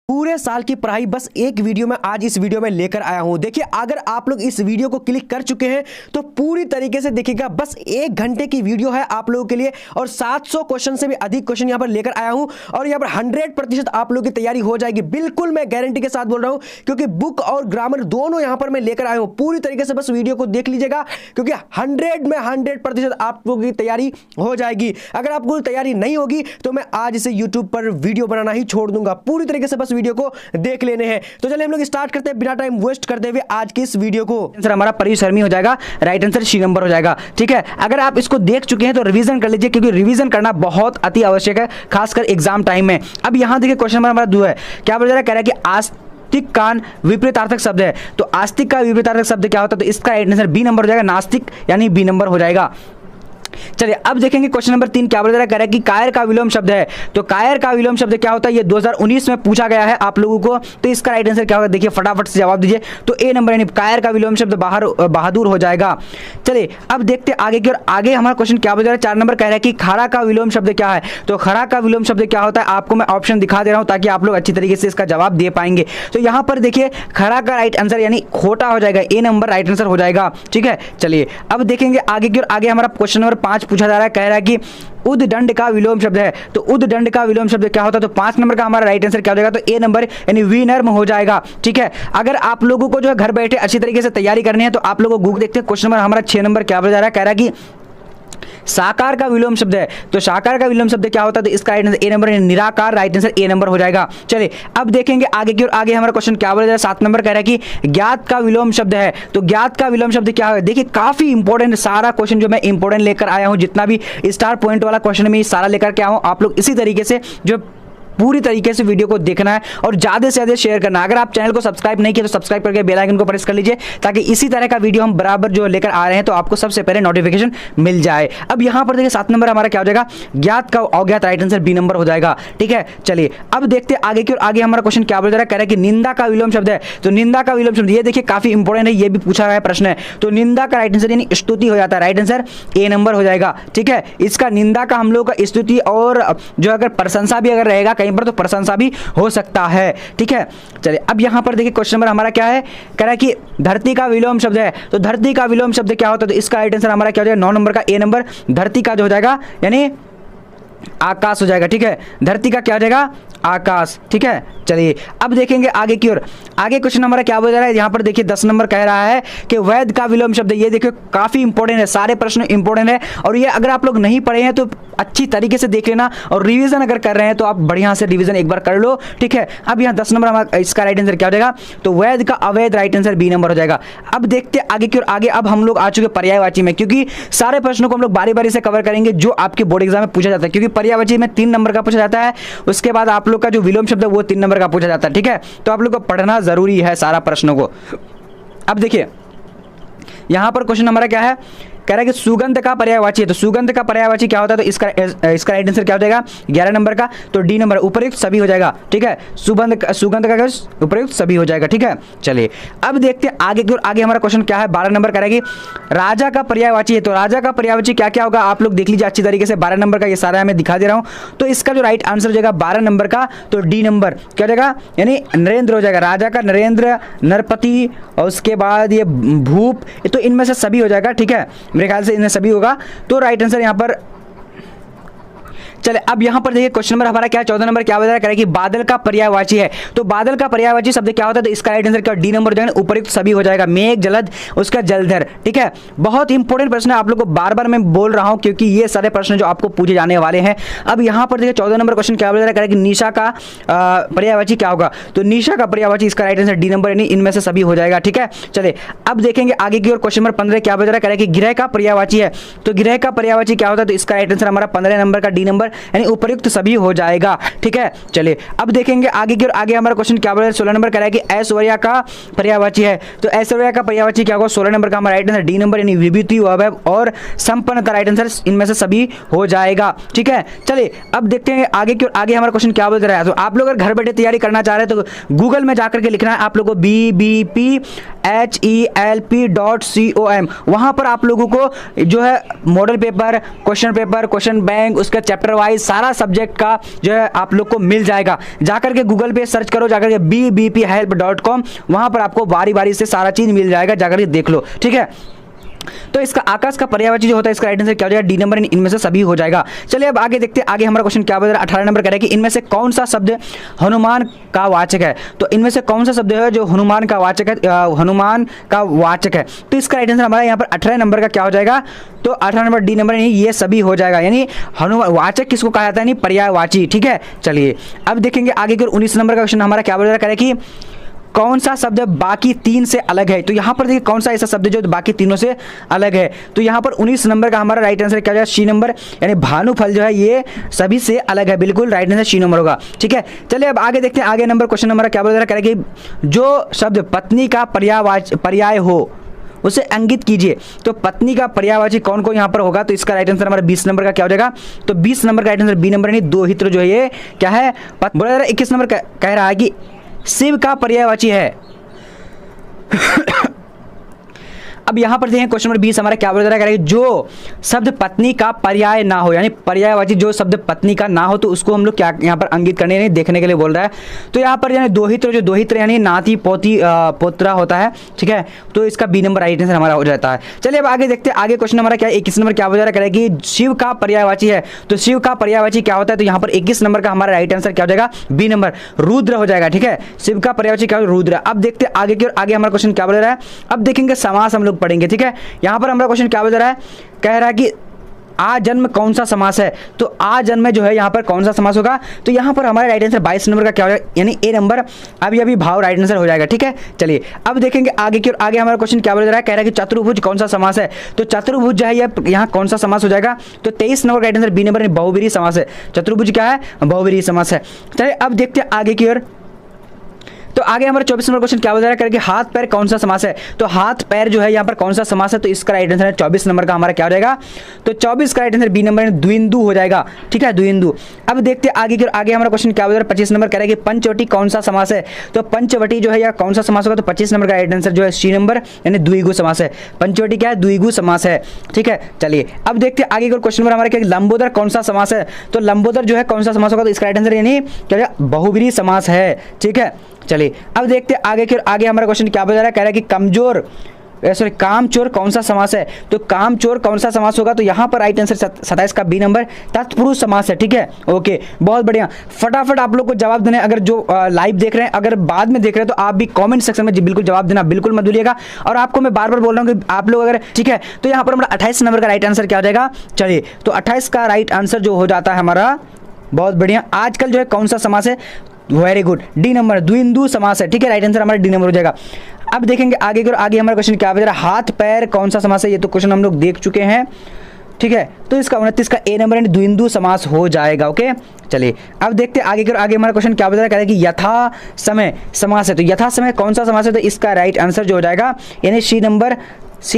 पूरे साल की पढ़ाई बस एक वीडियो में आज इस वीडियो में लेकर आया हूं। देखिए, अगर आप लोग इस वीडियो को क्लिक कर चुके हैं तो पूरी तरीके से देखिएगा। बस 1 घंटे की वीडियो है आप लोगों के लिए और 700 क्वेश्चन से भी अधिक क्वेश्चन यहां पर लेकर आया हूं और यहां पर 100% आप लोगों की तैयारी हो जाएगी। बिल्कुल मैं गारंटी के साथ बोल रहा हूं, क्योंकि बुक और ग्रामर दोनों यहां पर मैं लेकर आया हूं। पूरी तरीके से बस वीडियो को देख लीजिएगा, क्योंकि 100% आप लोगों की तैयारी हो जाएगी। अगर आपको तैयारी नहीं होगी तो मैं आज इसे यूट्यूब पर वीडियो बनाना ही छोड़ दूंगा। पूरी तरीके से बस वीडियो को देख लेने हैं। तो चलिए हम लोग स्टार्ट करते हैं बिना टाइम वेस्ट करते हुए आज की इस वीडियो को। आंसर हमारा परिसरमी हो जाएगा, राइट आंसर सी नंबर हो जाएगा। ठीक है, अगर आप इसको देख चुके हैं तो रिवीजन कर लीजिए, क्योंकि रिवीजन करना बहुत अति आवश्यक है, खासकर एग्जाम टाइम में। अब यहां देखिए क्वेश्चन नंबर हमारा 2 है। क्या बोल रहा है? कह रहा है कि आस्तिक का विपरीतार्थक शब्द है। तो आस्तिक का विपरीतार्थक शब्द क्या होता है? तो इसका राइट आंसर बी नंबर हो जाएगा। नास्तिक यानी बी नंबर हो जाएगा। चलिए अब देखेंगे क्वेश्चन नंबर 3 क्या बोल रहा है? कह रहा है कि कायर का विलोम शब्द है। तो कायर का विलोम शब्द क्या होता है? ये 2019 में पूछा गया है आप लोगों को। तो इसका राइट आंसर क्या होगा? देखिए फटाफट से जवाब दीजिए। तो ए नंबर यानी कायर का विलोम शब्द बहादुर हो जाएगा। चलिए अब देखते आगे की ओर। आगे हमारा क्वेश्चन क्या बोल रहा है? 4 नंबर कह रहा है कि खड़ा का विलोम शब्द क्या है। तो खड़ा का विलोम शब्द क्या होता है? आपको मैं ऑप्शन दिखा दे रहा हूं ताकि आप लोग अच्छी तरीके से इसका जवाब दे पाएंगे। तो यहां पर देखिए खड़ा का राइट आंसर यानी खोटा हो जाएगा। ए नंबर राइट आंसर हो जाएगा। ठीक है, चलिए अब देखेंगे आगे की ओर। आगे हमारा क्वेश्चन नंबर 5 पूछा जा रहा है। कह रहा है कि उद्दंड का विलोम शब्द है। तो उद्दंड का विलोम शब्द क्या होता है? तो 5 नंबर का हमारा राइट आंसर क्या हो जाएगा? तो ए नंबर यानी विनर्म हो जाएगा। ठीक है, अगर आप लोगों को जो है घर बैठे अच्छी तरीके से तैयारी करनी है तो आप लोगों को गूगल देखते हैं। क्वेश्चन नंबर हमारा 6 नंबर क्या बोला जा रहा है? कह रहा है कि साकार का विलोम शब्द है। तो साकार का विलोम शब्द क्या होता है? तो इसका राइट आंसर ए नंबर निराकार राइट आंसर ए नंबर हो जाएगा। चलिए अब देखेंगे आगे की ओर। आगे हमारा क्वेश्चन क्या बोला जा रहा है? 7 नंबर कह रहा है कि ज्ञात का विलोम शब्द है। तो ज्ञात का विलोम शब्द क्या है? देखिए काफी इंपॉर्टेंट सारा क्वेश्चन जो मैं इंपॉर्टेंट लेकर आया हूं, जितना भी स्टार पॉइंट वाला क्वेश्चन में सारा लेकर के आया हूं। आप लोग इसी तरीके से जो पूरी तरीके से वीडियो को देखना है और ज़्यादा से ज़्यादा शेयर करना है। अगर आप चैनल को सब्सक्राइब नहीं किया तो सब्सक्राइब करके बेल आइकन को प्रेस कर लीजिए, ताकि इसी तरह का वीडियो हम बराबर जो लेकर आ रहे हैं तो आपको सबसे पहले नोटिफिकेशन मिल जाए। अब यहाँ पर देखिए 7 नंबर हमारा क्या हो जाएगा? ज्ञात का अज्ञात राइट आंसर बी नंबर हो जाएगा। ठीक है, चलिए अब देखते आगे की ओर। आगे हमारा क्वेश्चन क्या बोल रहा है? कह रहा है कि निंदा का विलोम शब्द है। तो निंदा का विलोम शब्द ये देखिए काफी इंपॉर्टेंट है, ये भी पूछा गया प्रश्न है। तो निंदा का राइट आंसर यानी स्तुति हो जाता है। राइट आंसर ए नंबर हो जाएगा। ठीक है, इसका निंदा का हम लोग का स्तुति और जो अगर प्रशंसा भी अगर रहेगा कहीं पर तो प्रशंसा हो सकता है। ठीक है, चलिए अब यहां पर देखिए क्वेश्चन नंबर हमारा क्या है? कह रहा है कि धरती का विलोम शब्द है। तो धरती का विलोम शब्द क्या होता है? तो इसका राइट आंसर हमारा क्या हो जाएगा? 9 नंबर का ए नंबर धरती का जो हो जाएगा यानी आकाश हो जाएगा। ठीक है, धरती का क्या हो जाएगा? आकाश। ठीक है, चलिए अब देखेंगे आगे की ओर। आगे क्वेश्चन हमारा क्या बोल रहा है? यहाँ पर देखिए 10 नंबर कह रहा है कि वैध का विलोम शब्द। ये देखिए काफी इंपॉर्टेंट है, सारे प्रश्न इंपॉर्टेंट है और ये अगर आप लोग नहीं पढ़े हैं तो अच्छी तरीके से देख लेना और रिवीजन अगर कर रहे हैं तो आप बढ़िया से रिवीजन एक बार कर लो। ठीक है, अब यहाँ 10 नंबर हमारा इसका राइट आंसर क्या हो जाएगा? तो वैध का अवैध राइट आंसर बी नंबर हो जाएगा। अब देखते आगे की ओर। आगे अब हम लोग आ चुके पर्यायवाची में, क्योंकि सारे प्रश्नों को हम लोग बारी बारी से कवर करेंगे जो आपके बोर्ड एग्जाम में पूछा जाता है। क्योंकि पर्यायवाची में 3 नंबर का पूछा जाता है, उसके बाद आप लोग का जो विलोम शब्द है वो 3 नंबर का पूछा जाता है। ठीक है, तो आप लोग को पढ़ना जरूरी है सारा प्रश्नों को। अब देखिए यहां पर क्वेश्चन हमारा क्या है? कह रहा है कि सुगंध का पर्यायवाची है। तो सुगंध का पर्यायवाची क्या होता है? तो इसका राइट आंसर क्या हो जाएगा? 11 नंबर का, तो डी नंबर उपयुक्त सभी हो जाएगा। ठीक है, सुगंध का उपयुक्त सभी हो जाएगा। ठीक है, चलिए अब देखते हैं आगे की ओर। आगे हमारा क्वेश्चन क्या है? 12 नंबर कह रहा है कि राजा का पर्यायवाची है। तो राजा का पर्यायवाची क्या क्या होगा? आप लोग देख लीजिए अच्छी तरीके से। 12 नंबर का ये सारा मैं दिखा दे रहा हूं। तो इसका जो राइट आंसर हो जाएगा 12 नंबर का, तो डी नंबर क्या हो जाएगा? यानी नरेंद्र हो जाएगा। राजा का नरेंद्र, नरपति और उसके बाद ये भूप, तो इनमें से सभी हो जाएगा। ठीक है, मेरे ख्याल से इनमें सभी होगा। तो राइट आंसर यहां पर चले। अब यहां पर देखिए क्वेश्चन नंबर हमारा क्या है? 14 नंबर क्या बता रहा है कि बादल का पर्यायवाची है। तो बादल का पर्यायवाची शब्द क्या होता है? तो इसका राइट आंसर क्या? डी नंबर हो जाएगा। उपयुक्त सभी हो जाएगा। मेघ, जलद, उसका जलधर। ठीक है, बहुत इंपॉर्टेंट प्रश्न है, आप लोग को बार बार मैं बोल रहा हूं क्योंकि ये सारे प्रश्न जो आपको पूछे जाने वाले हैं। अब यहां पर देखिए 14 नंबर क्वेश्चन क्या बता रहा है कि निशा का पर्यायवाची क्या होगा? तो निशा का पर्यायवाची इसका राइट आंसर डी नंबर यानी इनमें से सभी हो जाएगा। ठीक है, चले अब देखेंगे आगे की ओर। क्वेश्चन नंबर 15 क्या बता रहा है कि गृह का पर्यायवाची है। तो गृह का पर्यायवाची क्या होता है? तो इसका राइट आंसर हमारा 15 नंबर का डी नंबर यानी उपयुक्त सभी हो जाएगा। ठीक है, चलिए अब देखेंगे आगे की ओर। आगे हमारा क्वेश्चन क्या बोल रहा है? 16 नंबर कह रहा है कि ऐश्वर्या का पर्यायवाची है। तो ऐश्वर्या का पर्यायवाची क्या होगा? 16 नंबर का हमारा राइट आंसर डी नंबर यानी विभूति, वैभव और संपन्नता राइट आंसर इनमें से सभी हो जाएगा। ठीक है, चलिए अब देखते हैं आगे की ओर। आगे हमारा क्वेश्चन क्या बोल रहा है? तो आप लोग अगर घर बैठे तैयारी करना चाह रहे हैं तो गूगल में जाकर के लिखना है आप लोगों को BBPHELP.com। वहां पर आप लोगों को जो है मॉडल पेपर, क्वेश्चन बैंक, उसका चैप्टर वाइज सारा सब्जेक्ट का जो है आप लोग को मिल जाएगा। जाकर के गूगल पे सर्च करो, जाकर के bbphelp.com, वहां पर आपको बारी बारी से सारा चीज मिल जाएगा, जाकर के देख लो, ठीक है। तो इसका आकाश का पर्यायवाची जो होता है इसका राइट आंसर क्या हो जाएगा, डी नंबर, इनमें से सभी हो जाएगा। चलिए अब आगे देखते हैं, आगे हमारा क्वेश्चन क्या बता रहा है, 18 नंबर कह रहा है कि इनमें से कौन सा शब्द हनुमान का वाचक है। तो इनमें से कौन सा शब्द है जो हनुमान का वाचक है, हनुमान का वाचक है। तो इसका राइट आंसर हमारा यहाँ पर 18 नंबर का क्या हो जाएगा, तो 18 नंबर डी नंबर, यानी ये सभी हो जाएगा। यानी हनुमान वाचक किसको कहा जाता है, यानी पर्यायवाची, ठीक है। चलिए अब देखेंगे आगे के 19 नंबर का क्वेश्चन हमारा क्या बोल रहा है कि कौन सा शब्द बाकी तीन से अलग है। तो यहाँ पर देखिए कौन सा ऐसा शब्द जो बाकी तीनों से अलग है। तो यहाँ पर 19 नंबर का हमारा राइट आंसर क्या हो जाएगा, सी नंबर, यानी भानुफल जो है ये सभी से अलग है, बिल्कुल राइट आंसर सी नंबर होगा, ठीक है। चलिए अब आगे देखते हैं, आगे नंबर क्वेश्चन हमारा क्या बोल रहा है कि जो शब्द पत्नी का पर्याय हो उसे अंकित कीजिए। तो पत्नी का पर्यायवाची कौन कौन यहाँ पर होगा, तो इसका राइट आंसर हमारा 20 नंबर का क्या हो जाएगा, तो 20 नंबर का राइट आंसर बी नंबर, यानी दो हित्र जो है ये क्या है, बोला जा रहा है। 21 नंबर कह रहा है कि शिव का पर्यायवाची है। अब यहां पर देखें क्वेश्चन नंबर 20 हमारा क्या बोल रहा है, जो शब्द पत्नी का पर्याय ना हो, यानी पर्यायवाची जो शब्द पत्नी का ना हो, तो उसको हम लोग क्या यहाँ पर अंकित करने नहीं देखने के लिए बोल रहा है। तो यहाँ पर यानी दोहित्र, जो दोहित्र यानी नाती पोती पोत्रा होता है, ठीक है। तो इसका बी नंबर राइट आंसर हमारा हो जाता है। चलिए अब आगे देखते हैं, आगे क्वेश्चन हमारा क्या 21 नंबर क्या बोल रहा है कि शिव का पर्यायवाची है। तो शिव का पर्यायवाची क्या होता है, तो यहाँ पर 21 नंबर का हमारा राइट आंसर क्या हो जाएगा, बी नंबर, रुद्र हो जाएगा, ठीक है। शिव का पर्यायवाची क्या, रुद्र। अब देखते हैं आगे की ओर, आगे हमारा क्वेश्चन क्या बोल रहा है, अब देखेंगे समास हम लोग पढ़ेंगे, ठीक है। यहां पर हमारा क्वेश्चन क्या बता रहा है, कह रहा है कि आ जन्म कौन सा समास है। तो आ जन्म जो है यहाँ पर कौन सा समास होगा, तो यहाँ पर हमारा राइट आंसर 22 नंबर का क्या हो जाएगा, यानी ए नंबर, अभी भाव राइट आंसर हो जाएगा, ठीक है। चलिए अब देखेंगे आगे की ओर, आगे हमारा क्वेश्चन क्या बोल रहा है, कह रहा है कि चतुर्भुज कौन सा समास है। तो चतुर्भुज जो है यहाँ कौन सा समास हो जाएगा, तो 23 नंबर का राइट आंसर बी नंबर, बहुब्रीहि समास है। चतुर्भुज क्या है, बहुब्रीहि समास है। चलिए अब देखते हैं आगे की ओर, तो आगे हमारा 24 नंबर क्वेश्चन क्या बता रहा है कि हाथ पैर कौन सा समास है। तो हाथ पैर जो है यहाँ पर कौन सा समास है, तो इसका राइट आंसर है 24 नंबर का हमारा क्या हो जाएगा, तो 24 का राइट आंसर बी नंबर, द्विंदु हो जाएगा, ठीक है, द्विंदु। अब देखते हैं आगे आगे हमारा क्वेश्चन क्या बता रहा है, 25 नंबर कह रहा है कि पंचवटी कौन सा समास है। तो पंचवटी जो है या कौन सा समास होगा, तो 25 नंबर का राइट आंसर जो है सी नंबर, यानी द्विगु समास है। पंचवटी क्या है, द्विगु समास है, ठीक है। चलिए अब देखते हैं आगे क्वेश्चन नंबर हमारा क्या, लंबोदर कौन सा समास है। तो लंबोदर जो है कौन सा समास होगा, तो इसका राइट आंसर यानी क्या, बहुब्रीहि समास है, ठीक है। चलिए अब देखते हैं आगे हमारा क्वेश्चन क्या बता रहा है, कह रहा है कि कामचोर कौन सा समास है। तो कामचोर कौन सा समास होगा, तो यहाँ पर राइट आंसर 27 का बी नंबर, तत्पुरुष समास है, ठीक है। ओके, बहुत बढ़िया, फटाफट आप लोग को जवाब देना है। अगर जो लाइव देख रहे हैं, अगर बाद में देख रहे हैं, तो आप भी कमेंट सेक्शन में बिल्कुल जवाब देना बिल्कुल मत भूलिएगा। और आपको मैं बार बार बोल रहा हूँ कि आप लोग अगर, ठीक है, तो यहाँ पर हमारा 28 नंबर का राइट आंसर क्या हो जाएगा। चलिए तो 28 का राइट आंसर जो हो जाता है हमारा, बहुत बढ़िया, आजकल जो है कौन सा समास है, वेरी गुड, डी नंबर, द्विंदु समास है, ठीक है। राइट आंसर हमारा डी नंबर हो जाएगा। अब देखेंगे आगे हमारा क्वेश्चन क्या बता रहा है, हाथ पैर कौन सा समास है। ये तो क्वेश्चन हम लोग देख चुके हैं, ठीक है। तो इसका 29 का ए नंबर, यानी द्विंदु समास हो जाएगा, ओके। चलिए अब देखते हैं आगे हमारा क्वेश्चन क्या बता रहा है कि यथा समय समास है। तो यथा समय कौन सा समास है, तो इसका राइट आंसर जो हो जाएगा, यानी सी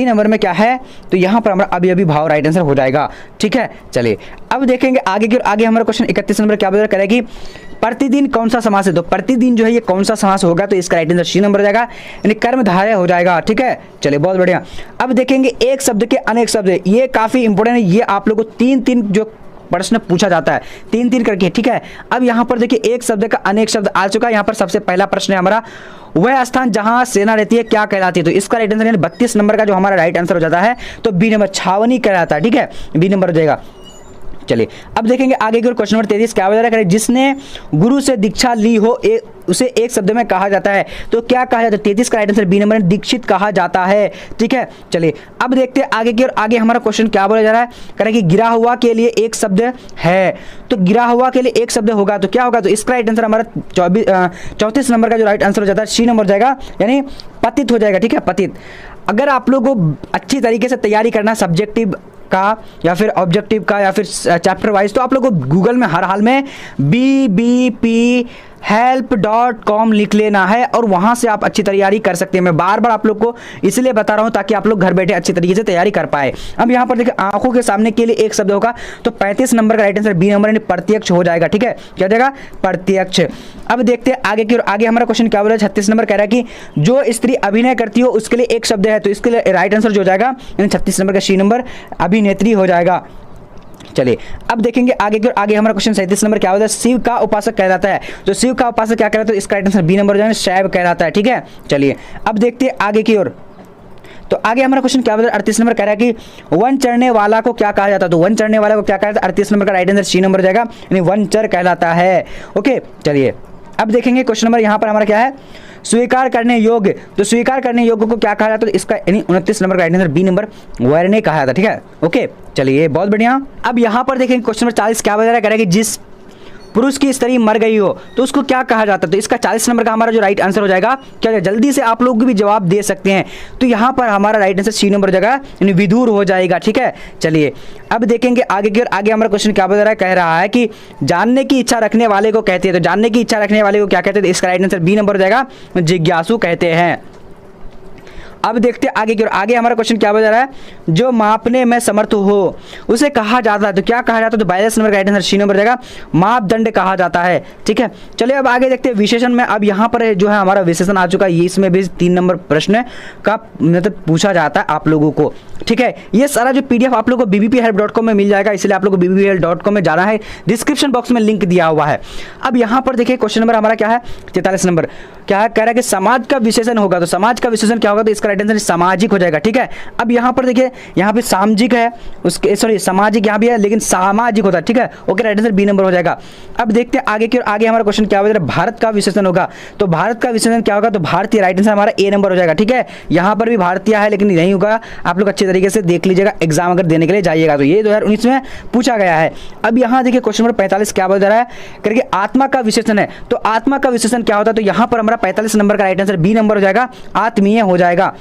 नंबर में क्या है, तो यहाँ पर हमारा अभी भाव राइट आंसर हो जाएगा, ठीक है। चलिए अब देखेंगे आगे हमारा क्वेश्चन 31 नंबर क्या बता रहा है कि प्रतिदिन कौन सा समास है। तो प्रतिदिन जो है ये कौन सा समास होगा, तो इसका राइट आंसर सी नंबर हो जाएगा, यानी कर्मधारय हो जाएगा, ठीक है। चलिए बहुत बढ़िया। अब देखेंगे एक शब्द के अनेक शब्द, ये काफी इंपॉर्टेंट है, ये आप लोगों को 3 जो प्रश्न पूछा जाता है 3 करके, ठीक है। अब यहाँ पर देखिए एक शब्द का अनेक शब्द आ चुका है। यहाँ पर सबसे पहला प्रश्न है हमारा, वह स्थान जहां सेना रहती है क्या कहलाती है। तो इसका राइट आंसर यानी 32 नंबर का जो हमारा राइट आंसर हो जाता है, तो बी नंबर, छावनी कहलाता है, ठीक है, बी नंबर हो जाएगा। चलिए अब देखेंगे आगे की ओर, क्वेश्चन नंबर 23 क्या बता रहा है, जिसने गुरु से दीक्षा ली हो उसे एक शब्द में कहा जाता है। तो क्या कहा जाता है, 33 का राइट आंसर बी नंबर, दीक्षित कहा जाता है, ठीक है। चलिए अब देखते हैं आगे की ओर, आगे हमारा क्वेश्चन क्या बोला जा रहा है, कह रहा है कि गिरा हुआ के लिए एक शब्द है। तो गिरा हुआ के लिए एक शब्द होगा, तो क्या होगा, तो इसका राइट आंसर हमारा 34 नंबर का जो राइट आंसर हो जाता है, सी नंबर हो जाएगा, यानी पतित हो जाएगा, ठीक है, पतित। अगर आप लोगों को अच्छी तरीके से तैयारी करना सब्जेक्टिव का या फिर ऑब्जेक्टिव का या फिर चैप्टर वाइज, तो आप लोगों को गूगल में हर हाल में bbphelp.com लिख लेना है और वहां से आप अच्छी तैयारी कर सकते हैं। मैं बार बार आप लोग को इसलिए बता रहा हूं ताकि आप लोग घर बैठे अच्छी तरीके से तैयारी कर पाए। अब यहां पर देखिए आंखों के सामने के लिए एक शब्द होगा, तो 35 नंबर का राइट आंसर बी नंबर, यानी प्रत्यक्ष हो जाएगा, ठीक है, क्या हो जाएगा, प्रत्यक्ष। अब देखते हैं आगे हमारा क्वेश्चन क्या बोला है, 36 नंबर कह रहा है कि जो स्त्री अभिनय करती हो उसके लिए एक शब्द है। तो इसके लिए राइट आंसर जो हो जाएगा, यानी 36 नंबर का सी नंबर, अभिनेत्री हो जाएगा। चलिए अब देखेंगे आगे की ओर। आगे हमारा क्वेश्चन 37 नंबर क्या होता है, शिव का उपासक कहलाता है। तो शिव का उपासक क्या कहलाता है, इसका राइट आंसर बी नंबर हो जाएगा, शैव कहलाता है। ठीक है, चलिए अब देखते हैं आगे की ओर। तो आगे हमारा क्वेश्चन क्या बता 38 नंबर कह रहा है कि वन चढ़ने वाला को क्या कहा जाता है। तो वन चढ़ने वाला को क्या कहा जाता है, 38 नंबर का राइट आंसर सी नंबर हो जाएगा, यानी वनचर कहलाता है। ओके, चलिए अब देखेंगे क्वेश्चन नंबर यहाँ पर हमारा क्या है, स्वीकार करने योग्य। तो स्वीकार करने योग्य को क्या कहा जाता है, तो इसका यानी 29 नंबर का राइट आंसर बी नंबर वरने कहा जाता है। ठीक है, ओके चलिए बहुत बढ़िया। अब यहाँ पर देखेंगे क्वेश्चन नंबर 40 क्या बता रहा है, कह रहा है कि जिस पुरुष की स्त्री मर गई हो तो उसको क्या कहा जाता है। तो इसका 40 नंबर का हमारा जो राइट आंसर हो जाएगा, क्या जल्दी से आप लोग भी जवाब दे सकते हैं। तो यहाँ पर हमारा राइट आंसर सी नंबर हो जाएगा, यानी विदुर हो जाएगा। ठीक है, चलिए अब देखेंगे आगे की ओर। आगे हमारा क्वेश्चन क्या बता रहा है, कह रहा है कि जानने की इच्छा रखने वाले को कहते हैं। तो जानने की इच्छा रखने वाले को क्या कहते हैं, इसका राइट आंसर बी नंबर हो जाएगा, जिज्ञासु कहते हैं। अब देखते हैं आगे की ओर। आगे हमारा क्वेश्चन क्या बता रहा है, जो मापने में समर्थ हो उसे कहा जाता है। तो क्या कहा जाता है, तो 42 नंबर का राइट आंसर सी नंबर जाएगा, मापदंड कहा जाता है। ठीक है, चलिए अब आगे देखते हैं विशेषण में। अब यहाँ पर जो है हमारा विशेषण आ चुका है, इसमें भी 3 नंबर प्रश्न का मतलब पूछा जाता है आप लोगों को। ठीक है, ये सारा जो पीडीएफ आप लोगों को bbphelp.com में मिल जाएगा, इसलिए आप लोगों को bbphelp.com में जाना है, डिस्क्रिप्शन बॉक्स में लिंक दिया हुआ है। अब यहाँ पर देखिए क्वेश्चन नंबर हमारा क्या है, 43 नंबर क्या है, कह रहा है कि समाज का विशेषण होगा। तो समाज का विशेषण क्या होगा, तो इसका राइट आंसर सामाजिक हो जाएगा। ठीक है, अब यहाँ पर देखिए, यहाँ पे सामाजिक है, उसके सॉरी सामाजिक यहाँ भी है लेकिन सामाजिक होता है। ठीक है, okay right answer B number हो जाएगा। अब देखते हैं आगे की ओर। आगे हमारा क्वेश्चन क्या होगा, भारत का विशेषण होगा। तो भारत का विशेषण क्या होगा, तो भारतीय, राइट आंसर हमारा ए नंबर हो जाएगा। ठीक है, यहाँ पर भी भारतीय है लेकिन नहीं होगा, आप लोग अच्छे तरीके से देख लीजिएगा, एग्जाम अगर देने के लिए जाइएगा तो ये 2019 में पूछा गया है। अब यहाँ देखिए क्वेश्चन नंबर 45 क्या बोल रहा है, करके आत्मा का विशेषण है। तो आत्मा का विशेषण क्या होता है, तो यहाँ पर हमारा 45 नंबर का राइट आंसर बी नंबर हो जाएगा, आत्मीय हो जाएगा।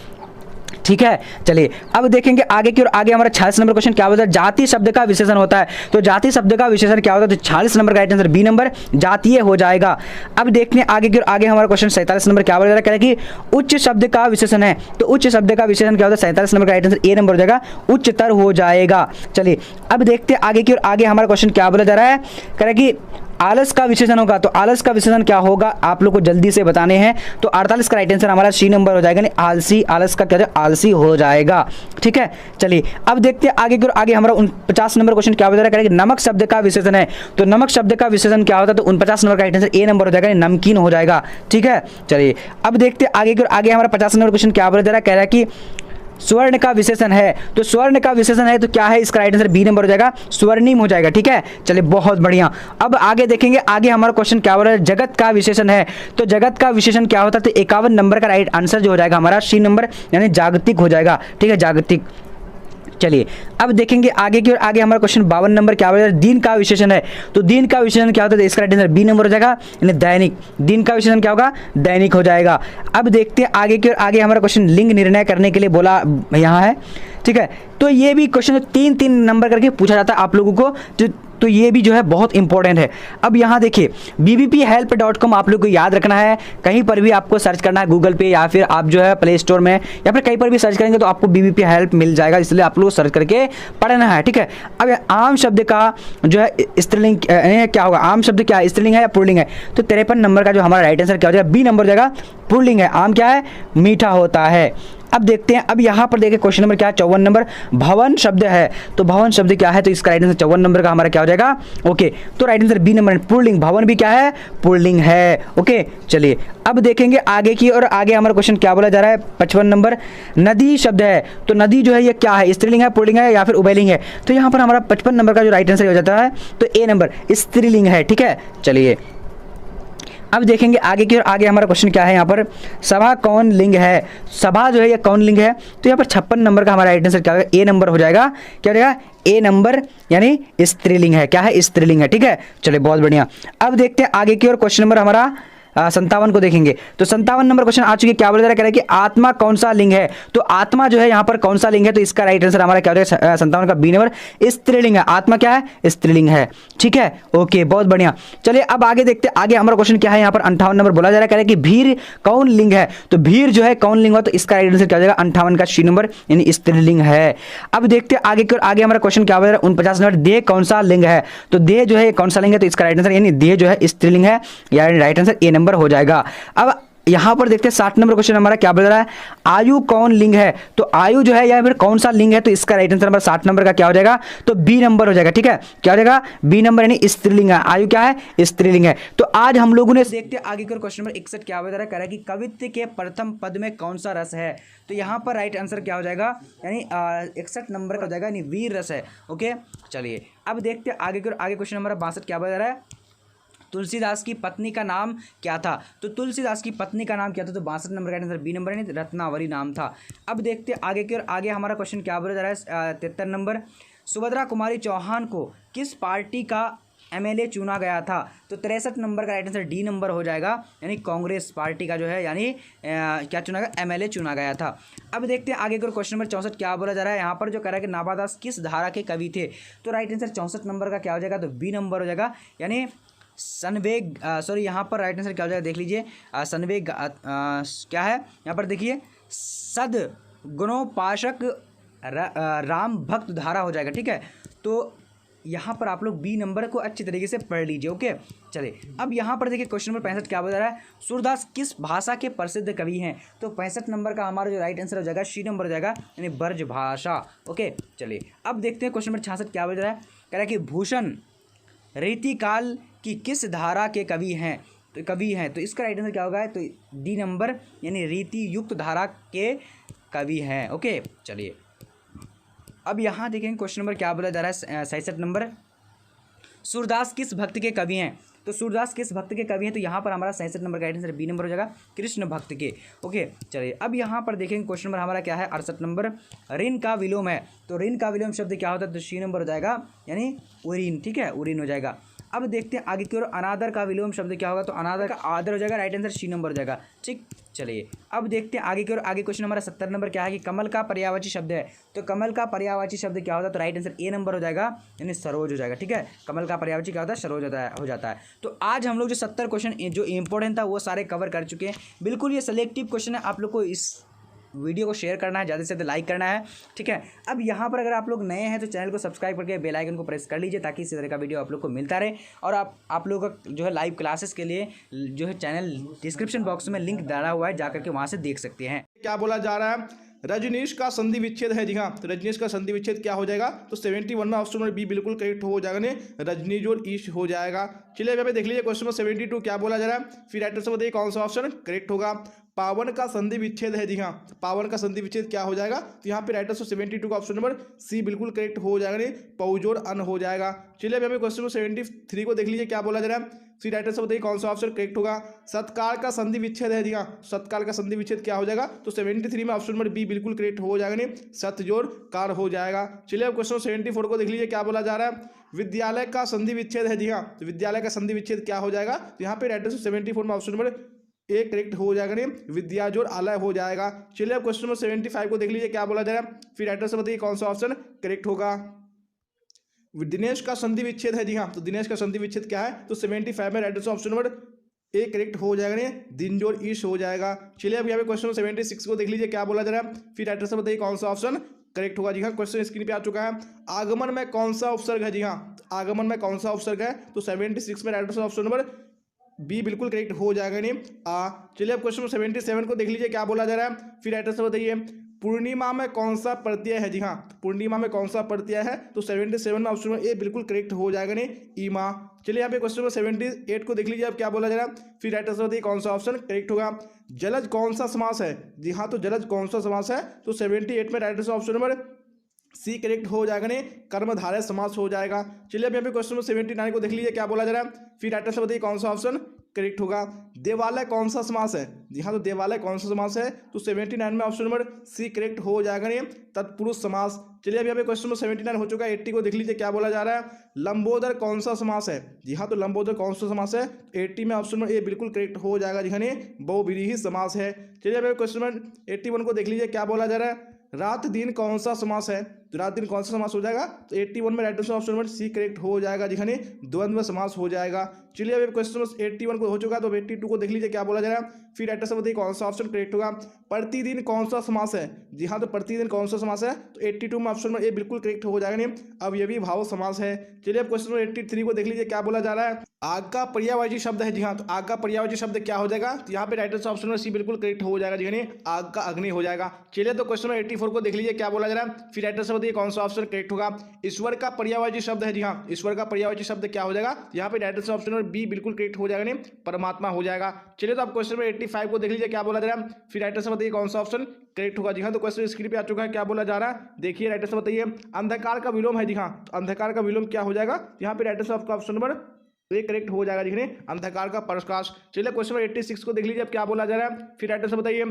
ठीक है, चलिए अब देखेंगे आगे की ओर। आगे हमारा 46 नंबर क्वेश्चन क्या होता है, जाति शब्द का विशेषण होता है। तो जाति शब्द का विशेषण क्या होता है, तो 46 नंबर का राइट आंसर बी नंबर, जातीय हो जाएगा। अब देखते हैं आगे की ओर। आगे हमारा क्वेश्चन 47 नंबर क्या बोल रहा है, कि उच्च शब्द का विशेषण है। तो उच्च शब्द का विशेषण क्या होता है, 47 नंबर का राइट आंसर ए नंबर हो जाएगा, उच्चतर हो जाएगा। चलिए अब देखते हैं आगे की ओर। आगे हमारा क्वेश्चन क्या बोला जा रहा है, कह रहा है कि आलस का विशेषण होगा। तो आलस का विशेषण क्या होगा, आप लोग को जल्दी से बताने हैं। तो 48 का राइट आंसर हमारा सी नंबर हो जाएगा, आलसी, आलस का क्या आलसी हो जाएगा। ठीक है, चलिए अब देखते हैं आगे की ओर। आगे हमारा 49 नंबर क्वेश्चन क्या बता रहा है, नमक शब्द का विशेषण है। तो नमक शब्द का विशेषण क्या होता है, तो 49 नंबर का राइट आंसर ए नंबर हो जाएगा, नमकीन हो जाएगा। ठीक है, चलिए अब देखते हैं आगे की ओर। आगे हमारा 50 नंबर क्वेश्चन क्या बता रहा है, कह रहा है कि स्वर्ण का विशेषण है। तो स्वर्ण का विशेषण है तो क्या है, इसका राइट आंसर बी नंबर हो जाएगा, स्वर्णिम हो जाएगा। ठीक है, चलिए बहुत बढ़िया। अब आगे देखेंगे। आगे हमारा क्वेश्चन क्या हो रहा है, जगत का विशेषण है। तो जगत का विशेषण क्या होता है, तो 51 नंबर का राइट आंसर जो हो जाएगा हमारा सी नंबर, यानी जागतिक हो जाएगा। ठीक है, जागतिक। चलिए अब देखेंगे आगे की ओर। आगे हमारा क्वेश्चन 52 नंबर क्या होगा, दिन का विशेषण है। तो दिन का विशेषण क्या होता है, इसका राइट आंसर बी नंबर हो जाएगा, यानी दैनिक। दिन का विशेषण क्या होगा, दैनिक हो जाएगा। अब देखते हैं आगे की ओर। आगे हमारा क्वेश्चन लिंग निर्णय करने के लिए बोला यहाँ है। ठीक है, तो ये भी क्वेश्चन 3-3 नंबर करके पूछा जाता है आप लोगों को, तो ये भी जो है बहुत इंपॉर्टेंट है। अब यहाँ देखिए bbphelp.com आप लोग को याद रखना है, कहीं पर भी आपको सर्च करना है गूगल पे या फिर आप जो है प्ले स्टोर में या फिर कहीं पर भी सर्च करेंगे तो आपको bbp हेल्प मिल जाएगा, इसलिए आप लोग सर्च करके पढ़ना है। ठीक है, अब आम शब्द का जो है स्त्रीलिंग क्या होगा, आम शब्द क्या है, स्त्रीलिंग है या पुल्लिंग है। तो 53 नंबर का जो हमारा राइट आंसर क्या हो जाएगा, बी नंबर हो जाएगा, पुल्लिंग है। आम क्या है, मीठा होता है। अब देखते हैं। अब यहाँ पर देखिए क्वेश्चन नंबर क्या है, 54 नंबर, भवन शब्द है। तो भवन शब्द क्या है, तो इसका राइट आंसर 54 नंबर का हमारा क्या हो जाएगा, ओके। तो राइट आंसर बी नंबर, पुल्लिंग। भवन भी क्या है, पुल्लिंग है। ओके, चलिए अब देखेंगे आगे की। और आगे हमारा क्वेश्चन क्या बोला जा रहा है, 55 नंबर, नदी शब्द है। तो नदी जो है ये क्या है, स्त्रीलिंग है, पुल्लिंग है या फिर उभयलिंग है। तो यहाँ पर हमारा 55 नंबर का जो राइट आंसर हो जाता है तो ए नंबर, स्त्रीलिंग है। ठीक है, चलिए अब देखेंगे आगे की ओर। आगे हमारा क्वेश्चन क्या है, यहाँ पर सभा कौन लिंग है। सभा जो है ये कौन लिंग है। तो यहाँ पर 56 नंबर का हमारा राइट आंसर क्या होगा, ए नंबर हो जाएगा। क्या हो जाएगा, ए नंबर, यानी स्त्रीलिंग है। क्या है, स्त्रीलिंग है। ठीक है, चलिए बहुत बढ़िया। अब देखते हैं आगे की ओर। क्वेश्चन नंबर हमारा 57 को देखेंगे। तो 57 नंबर क्वेश्चन आ चुके, क्या बोल रहा है, कि आत्मा कौन सा लिंग है। तो आत्मा जो है यहाँ पर कौन सा लिंग है, तो इसका राइट आंसर हमारा क्या हो जाएगा, 57 का बी नंबर, स्त्रीलिंग है। आत्मा क्या है, स्त्रीलिंग है। ठीक है, ओके बहुत बढ़िया। चलिए अब आगे देखते हैं। आगे हमारा क्वेश्चन क्या है, यहाँ पर 58 नंबर बोला जा रहा है कि भीर कौन लिंग है। तो भीर जो है कौन लिंग हो, तो इसका राइट आंसर क्या हो जाएगा, 58 का सी नंबर, यानी स्त्रीलिंग है। अब देखते हैं आगे की ओर। आगे हमारा क्वेश्चन क्या बोल रहा है, 49 नंबर, देह कौन सा लिंग है। तो देह जो है कौन सा लिंग है, तो इसका राइट आंसर यानी देह जो है स्त्रीलिंग है, यानी राइट आंसर ए नंबर हो जाएगा। अब यहाँ पर देखते हैं 60 नंबर क्वेश्चन हमारा क्या बता रहा है, आयु कौन लिंग है। तो आयु जो है या फिर कौन सा लिंग है, तो इसका राइट आंसर नंबर 60 नंबर का क्या हो जाएगा, तो बी नंबर हो जाएगा। ठीक है, क्या हो जाएगा, बी नंबर, यानी स्त्रीलिंग है। आयु क्या है, स्त्रीलिंग है। तो आज हम लोगों ने देखते हैं आगे का क्वेश्चन नंबर 61 क्या बता रहा है, कह रहा है कि कवित्व के प्रथम पद में कौन सा रस है। तो यहाँ पर राइट आंसर क्या हो जाएगा, यानी 61 नंबर का हो जाएगा, यानी वीर रस है। ओके, चलिए अब देखते हैं आगे क्वेश्चन नंबर 62 क्या बता रहा है, तुलसीदास की पत्नी का नाम क्या था। तो तुलसीदास की पत्नी का नाम क्या था, तो 62 नंबर का आंसर बी नंबर है, रत्नावली नाम था। अब देखते हैं आगे हमारा क्वेश्चन क्या बता रहा है, 73 नंबर, सुभद्रा कुमारी चौहान को किस पार्टी का एमएलए चुना गया था। तो 63 नंबर का राइट आंसर डी नंबर हो जाएगा, यानी कांग्रेस पार्टी का जो है, यानी क्या चुना गया, एमएलए चुना गया था। अब देखते हैं आगे क्वेश्चन नंबर 64 क्या बोला जा रहा है, यहाँ पर जो कह रहा है कि नाभादास किस धारा के कवि थे। तो राइट आंसर 64 नंबर का क्या हो जाएगा, तो बी नंबर हो जाएगा, यानी सनवेग, सॉरी यहाँ पर राइट आंसर क्या हो जाएगा, देख लीजिए, सनवेग क्या है, यहाँ पर देखिए सद गुणोपासक राम भक्त धारा हो जाएगा। ठीक है, तो यहाँ पर आप लोग बी नंबर को अच्छी तरीके से पढ़ लीजिए। ओके, चलिए अब यहाँ पर देखिए क्वेश्चन नंबर 65 क्या बता रहा है, सूरदास किस भाषा के प्रसिद्ध कवि हैं। तो 65 नंबर का हमारा जो राइट आंसर हो जाएगा, सी नंबर हो जाएगा, यानी ब्रज भाषा। ओके, चलिए अब देखते हैं क्वेश्चन नंबर 66 क्या बता रहा है, कह रहा है कि भूषण रीतिकाल की किस धारा के कवि हैं। तो इसका राइट आंसर क्या होगा, तो डी नंबर, यानी रीति युक्त धारा के कवि हैं। ओके, चलिए अब यहाँ देखेंगे क्वेश्चन नंबर क्या बोला जा रहा है, 67 नंबर, सूरदास किस भक्त के कवि हैं। तो सूरदास किस भक्त के कवि हैं, तो यहाँ पर हमारा 67 नंबर का राइट आंसर बी नंबर हो जाएगा, कृष्ण भक्त के। ओके, चलिए अब यहाँ पर देखेंगे क्वेश्चन नंबर हमारा क्या है, 68 नंबर, ऋण का विलोम है। तो ऋण का विलोम शब्द क्या होता है, तो सी नंबर हो जाएगा, यानी उरीन। ठीक है, उरीन हो जाएगा। अब देखते हैं आगे की ओर, अनादर का विलोम शब्द क्या होगा, तो अनादर का आदर हो जाएगा, राइट आंसर सी नंबर हो जाएगा। ठीक, चलिए अब देखते हैं आगे की ओर, आगे क्वेश्चन नंबर 70 नंबर क्या है कि कमल का पर्यायवाची शब्द है। तो कमल का पर्यायवाची शब्द क्या होता है, तो राइट आंसर ए नंबर हो जाएगा, यानी सरोज हो जाएगा। ठीक है, कमल का पर्यायवाची क्या होता है, सरोज हो जाता है। तो आज हम लोग जो 70 क्वेश्चन जो इंपॉर्टेंट था वो सारे कवर कर चुके हैं। बिल्कुल ये सिलेक्टिव क्वेश्चन है, आप लोग को इस वीडियो को शेयर करना है, ज़्यादा से ज़्यादा लाइक करना है। ठीक है, अब यहाँ पर अगर आप लोग नए हैं तो चैनल को सब्सक्राइब करके बेल आइकन को प्रेस कर लीजिए, ताकि इसी तरह का वीडियो आप लोग को मिलता रहे। और आप लोगों का जो है लाइव क्लासेस के लिए जो है चैनल डिस्क्रिप्शन बॉक्स में लिंक डाला हुआ है, जाकर के वहाँ से देख सकते हैं। क्या बोला जा रहा है, रजनीश का संधि विच्छेद है। जी हाँ, तो रजनीश का संधि विच्छेद क्या हो जाएगा, तो 71 में ऑप्शन नंबर बी बिल्कुल करेक्ट हो जाएगा, नहीं रजनीश और ईश हो जाएगा। चलिए यहाँ पे देख लीजिए क्वेश्चन नंबर 72 क्या बोला जा रहा है, फिर राइट आंसर बताइए कौन सा ऑप्शन करेक्ट होगा। पावन का संधि विच्छेद है। जी हाँ, पावन का संधि विच्छेद क्या हो जाएगा, तो यहाँ पे राइट आंसर 72 का ऑप्शन नंबर सी बिल्कुल करेक्ट हो जाएगा, नहीं पौजोर अन हो जाएगा। चलिए यहाँ पे क्वेश्चन नंबर 73 को देख लीजिए क्या बोला जा रहा है, सी राइट आंसर बताइए कौन सा ऑप्शन करेक्ट होगा। सत्काल का संधि विच्छेद है। जी हाँ, सत्काल का संधि विच्छेद क्या हो जाएगा, तो 73 में ऑप्शन नंबर बी बिल्कुल करेक्ट हो जाएगा, नहीं सतजोड़ कार हो जाएगा। चलिए अब क्वेश्चन 74 को देख लीजिए क्या बोला जा रहा है, विद्यालय का संधि विच्छेद है। जी हाँ, तो विद्यालय का संधि विच्छेद क्या हो जाएगा, तो यहाँ पे राइट आंसर 74 में ऑप्शन नंबर ए करेक्ट हो जाएगा, नहीं विद्या जोड़ आलय हो जाएगा। चलिए अब क्वेश्चन नंबर 75 को देख लीजिए क्या बोला जा रहा है, फिर राइट आंसर बताइए कौन सा ऑप्शन करेक्ट होगा। दिनेश का संधि विच्छेद है। जी हाँ, तो दिनेश का संधि विच्छेद क्या है, तो 75 में right answer option number A correct हो जाएगा, नहीं दिन जोड़ ईश हो जाएगा। चलिए अब यहाँ पे क्वेश्चन 76 को देख लीजिए क्या बोला जा रहा है, फिर राइट आंसर बताइए कौन सा ऑप्शन करेक्ट होगा। जी हाँ, क्वेश्चन स्क्रीन पे आ चुका है, आगमन में कौन सा उपसर्ग है। जी हाँ, आगमन में कौन सा उपसर्ग है, तो 76 में right answer option number B बिल्कुल करेक्ट हो जाएगा, नहीं चलिए अब क्वेश्चन 77 को देख लीजिए क्या बोला जा रहा है, फिर राइट आंसर बताइए पूर्णिमा में कौन सा प्रत्यय है। जी हाँ, पूर्णिमा में कौन सा प्रत्यय है, तो 77 में ऑप्शन ए बिल्कुल करेक्ट हो जाएगा, नहीं ईमा। चलिए यहाँ पे क्वेश्चन नंबर 78 को देख लीजिए अब क्या बोला जा रहा है, फिर राइट आंसर बताइए कौन सा ऑप्शन करेक्ट होगा। जलज कौन सा समास है। जी हाँ, तो जलज कौन सा समास है, तो 78 में right answer option number C correct हो जाएगा, नहीं कर्मधारय समास हो जाएगा। चलिए अब यहाँ पे क्वेश्चन नंबर 79 को देख लीजिए क्या बोला जा रहा है, फिर राइट आंसर बताइए कौन सा ऑप्शन करेक्ट होगा। देवालय कौन सा समास है। जी हाँ, तो देवालय कौन सा समास है, तो 79 में ऑप्शन नंबर सी करेक्ट हो जाएगा, नहीं तत्पुरुष समास। चलिए अब यहाँ पे क्वेश्चन नंबर 79 हो चुका है। 80 को देख लीजिए क्या बोला जा रहा है, लंबोदर कौन सा समास है। जी हाँ, तो लंबोदर कौन सा समास है, 80 में ऑप्शन नंबर ए बिल्कुल करेक्ट हो जाएगा। जी हाँ, नहीं बहुव्रीहि समास है। चलिए अब क्वेश्चन नंबर 81 को देख लीजिए क्या बोला जा रहा है, रात दिन कौन सा समास है। दिन कौन सा समास हो जाएगा? तो 81 में right answer option number C correct हो जाएगा जी। हाँ, द्वंद्व समास हो जाएगा। चलिए अब क्वेश्चन नंबर 81 को हो चुका, तो 82 को देख लीजिए क्या बोला जा रहा है। फिर राइट आंसर बताइए कौन सा ऑप्शन करेक्ट होगा। प्रतिदिन कौन सा समास है? जी हाँ, तो प्रतिदिन कौन सा समास है? तो 82 में ऑप्शन नंबर ए बिल्कुल करेक्ट हो जाएगा नहीं। अब ये भी भाव समास है। चलिए अब क्वेश्चन नंबर 83 को देख लीजिए क्या बोला जा रहा है। आग का पर्यायवाची शब्द है। जी हाँ, तो आग का पर्यायवाची शब्द क्या हो जाएगा? तो यहाँ पे right answer option number C बिल्कुल करेक्ट हो जाएगा जी। आग का अग्नि हो जाएगा। चलिए तो क्वेश्चन नंबर 84 को देख लीजिए क्या बोला जा रहा है। फिर राइट आंसर बताइए कौन सा ऑप्शन करेक्ट होगा। ईश्वर का पर्यायवाची शब्द है। जी हाँ, ईश्वर का पर्यायवाची शब्द क्या हो जाएगा? यहाँ पे right answer option number B बिल्कुल करेक्ट हो जाएगा नहीं, परमात्मा हो जाएगा। चलिए तो आप क्वेश्चन नंबर 85 को देख लीजिए क्या बोला जा रहा है। फिर राइट आंसर बताइए कौन सा ऑप्शन करेक्ट होगा। जी हाँ, तो क्वेश्चन स्क्रीन पे आ चुका है, क्या बोला जा रहा है देखिए। राइट आंसर बताइए अंधकार का विलोम है। जी हाँ, तो अंधकार का विलोम क्या हो जाएगा? यहाँ पे राइट आंसर आपका ऑप्शन नंबर ये करेक्ट हो जाएगा। देखने अंधकार का प्रकाश। चलिए क्वेश्चन नंबर 86 को देख लीजिए अब क्या बोला जा रहा है। फिर राइट आंसर बताइए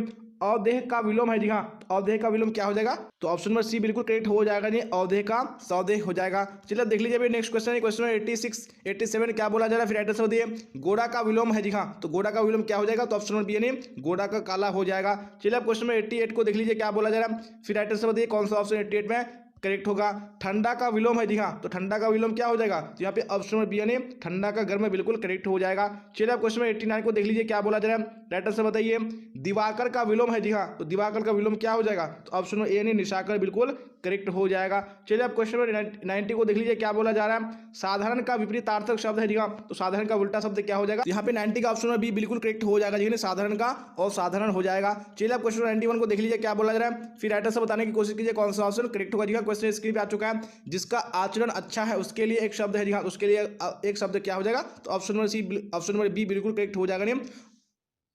अवदेह का विलोम है। जी हाँ, अवदेह का विलोम क्या हो जाएगा? तो ऑप्शन नंबर सी बिल्कुल करेक्ट हो जाएगा जी, अवदेह का सौदेह हो जाएगा। चलिए देख लीजिए नेक्स्ट क्वेश्चन है, क्वेश्चन नंबर 86 87 क्या बोला जा रहा है। फिर राइट आंसर बताइए गोरा का विलोम है। जी हाँ, तो गोरा का विलोम क्या हो जाएगा? तो ऑप्शन नंबर बी यानी गोरा का काला हो जाएगा। चलिए क्वेश्चन नंबर 88 को देख लीजिए क्या बोला जा रहा है। फिर राइट आंसर बताइए कौन सा ऑप्शन 88 में करेक्ट होगा। ठंडा का विलोम है। जी हाँ, तो ठंडा का विलोम क्या हो जाएगा? तो यहाँ पे ऑप्शन नंबर बी यानी ठंडा का गर्म बिल्कुल करेक्ट हो जाएगा। चलिए आप क्वेश्चन नंबर 89 को देख लीजिए क्या बोला जा रहा है। राइट आंसर बताइए दिवाकर का विलोम है। जी हाँ, तो दिवाकर का विलोम क्या हो जाएगा? तो ऑप्शन नंबर ए यानी निशाकर बिल्कुल करेक्ट हो जाएगा। चलिए आप क्वेश्चन नंबर 90 को देख लीजिए क्या बोला जा रहा है। साधारण का विपरीतार्थक शब्द है। जी हाँ, तो साधारण का उल्टा शब्द क्या हो जाएगा? यहाँ पे 90 का ऑप्शन नंबर बी बिल्कुल करेक्ट हो जाएगा जी, साधारण का और साधारण हो जाएगा। चलिए आप क्वेश्चन 91 को देख लीजिए क्या बोला जा रहा है। फिर राइट आंसर बताने की कोशिश कीजिए कौन सा ऑप्शन करेक्ट होगा। जी हाँ, क्वेश्चन स्क्रीन पे आ चुका है। जिसका आचरण अच्छा है उसके लिए एक शब्द है। जी हाँ, उसके लिए एक शब्द क्या हो जाएगा? तो option number C option number B बिल्कुल करेक्ट हो जाएगा नहीं,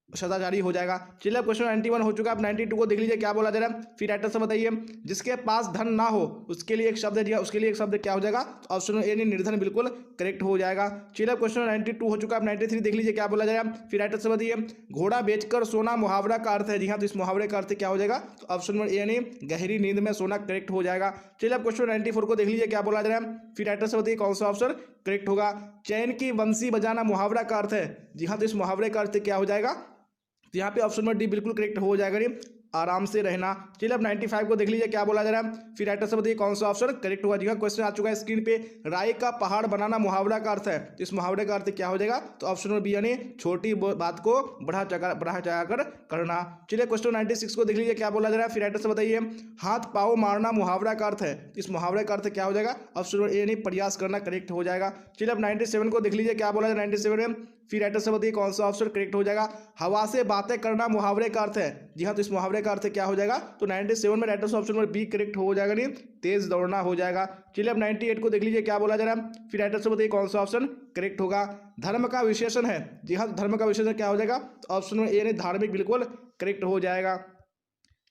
सदाचारी हो जाएगा। चलिए क्वेश्चन 91 हो चुका है। आप 92 को देख लीजिए क्या बोला जा रहा है। फिर राइट आंसर बताइए जिसके पास धन ना हो उसके लिए एक शब्द है। उसके लिए एक शब्द क्या हो जाएगा? तो ऑप्शन ए निर्धन बिल्कुल करेक्ट हो जाएगा। चलिए क्वेश्चन 92 हो चुका है। आप 93 देख लीजिए क्या बोला जा रहा है। फिर राइट आंसर बताइए घोड़ा बेचकर सोना मुहावरा का अर्थ है। जी हाँ, तो इस मुहावरे का अर्थ क्या हो जाएगा? तो ऑप्शन नंबर ए यानी गहरी नींद में सोना करेक्ट हो जाएगा। चलिए आप क्वेश्चन 94 को देख लीजिए क्या बोला जा रहा है। फिर राइट आंसर बताइए कौन सा ऑप्शन करेक्ट होगा। चैन की बंसी बजाना मुहावरा का अर्थ है। जी हाँ, तो इस मुहावरे का अर्थ क्या हो जाएगा? तो यहाँ पे ऑप्शन नंबर डी बिल्कुल करेक्ट हो जाएगा नहीं, आराम से रहना। चलिए अब 95 को देख लीजिए क्या बोला जा रहा है। फिर राइट आंसर बताइए कौन सा ऑप्शन करेक्ट होगा। जी हाँ, क्वेश्चन आ चुका है स्क्रीन पे। राय का पहाड़ बनाना मुहावरा का अर्थ है। तो इस मुहावरे का अर्थ क्या हो जाएगा? तो ऑप्शन नंबर बी यानी छोटी बात को बढ़ा चढ़ा कर करना। चलिए क्वेश्चन 96 को देख लीजिए क्या बोला जा रहा है। फिर राइट आंसर बताइए हाथ पाँव मारना मुहावरा का अर्थ है। इस मुहावरे का अर्थ क्या हो जाएगा? ऑप्शन नंबर ए यानी प्रयास करना करेक्ट हो जाएगा। चलिए अब 97 को देख लीजिए क्या बोला जा रहा है 97 में। फिर राइट आंसर बताइए कौन सा ऑप्शन करेक्ट हो जाएगा। हवा से बातें करना मुहावरे का अर्थ है। जी हाँ, तो इस मुहावरे का अर्थ क्या हो जाएगा? तो 97 में right answer option number B correct हो जाएगा नहीं, तेज दौड़ना हो जाएगा। चलिए अब 98 को देख लीजिए क्या बोला जा रहा है। फिर राइट आंसर बताइए कौन सा ऑप्शन करेक्ट होगा। धर्म का विशेषण है। जी हाँ, धर्म का विशेषण क्या हो जाएगा? तो ऑप्शन नंबर ए यानी धार्मिक बिल्कुल करेक्ट हो जाएगा।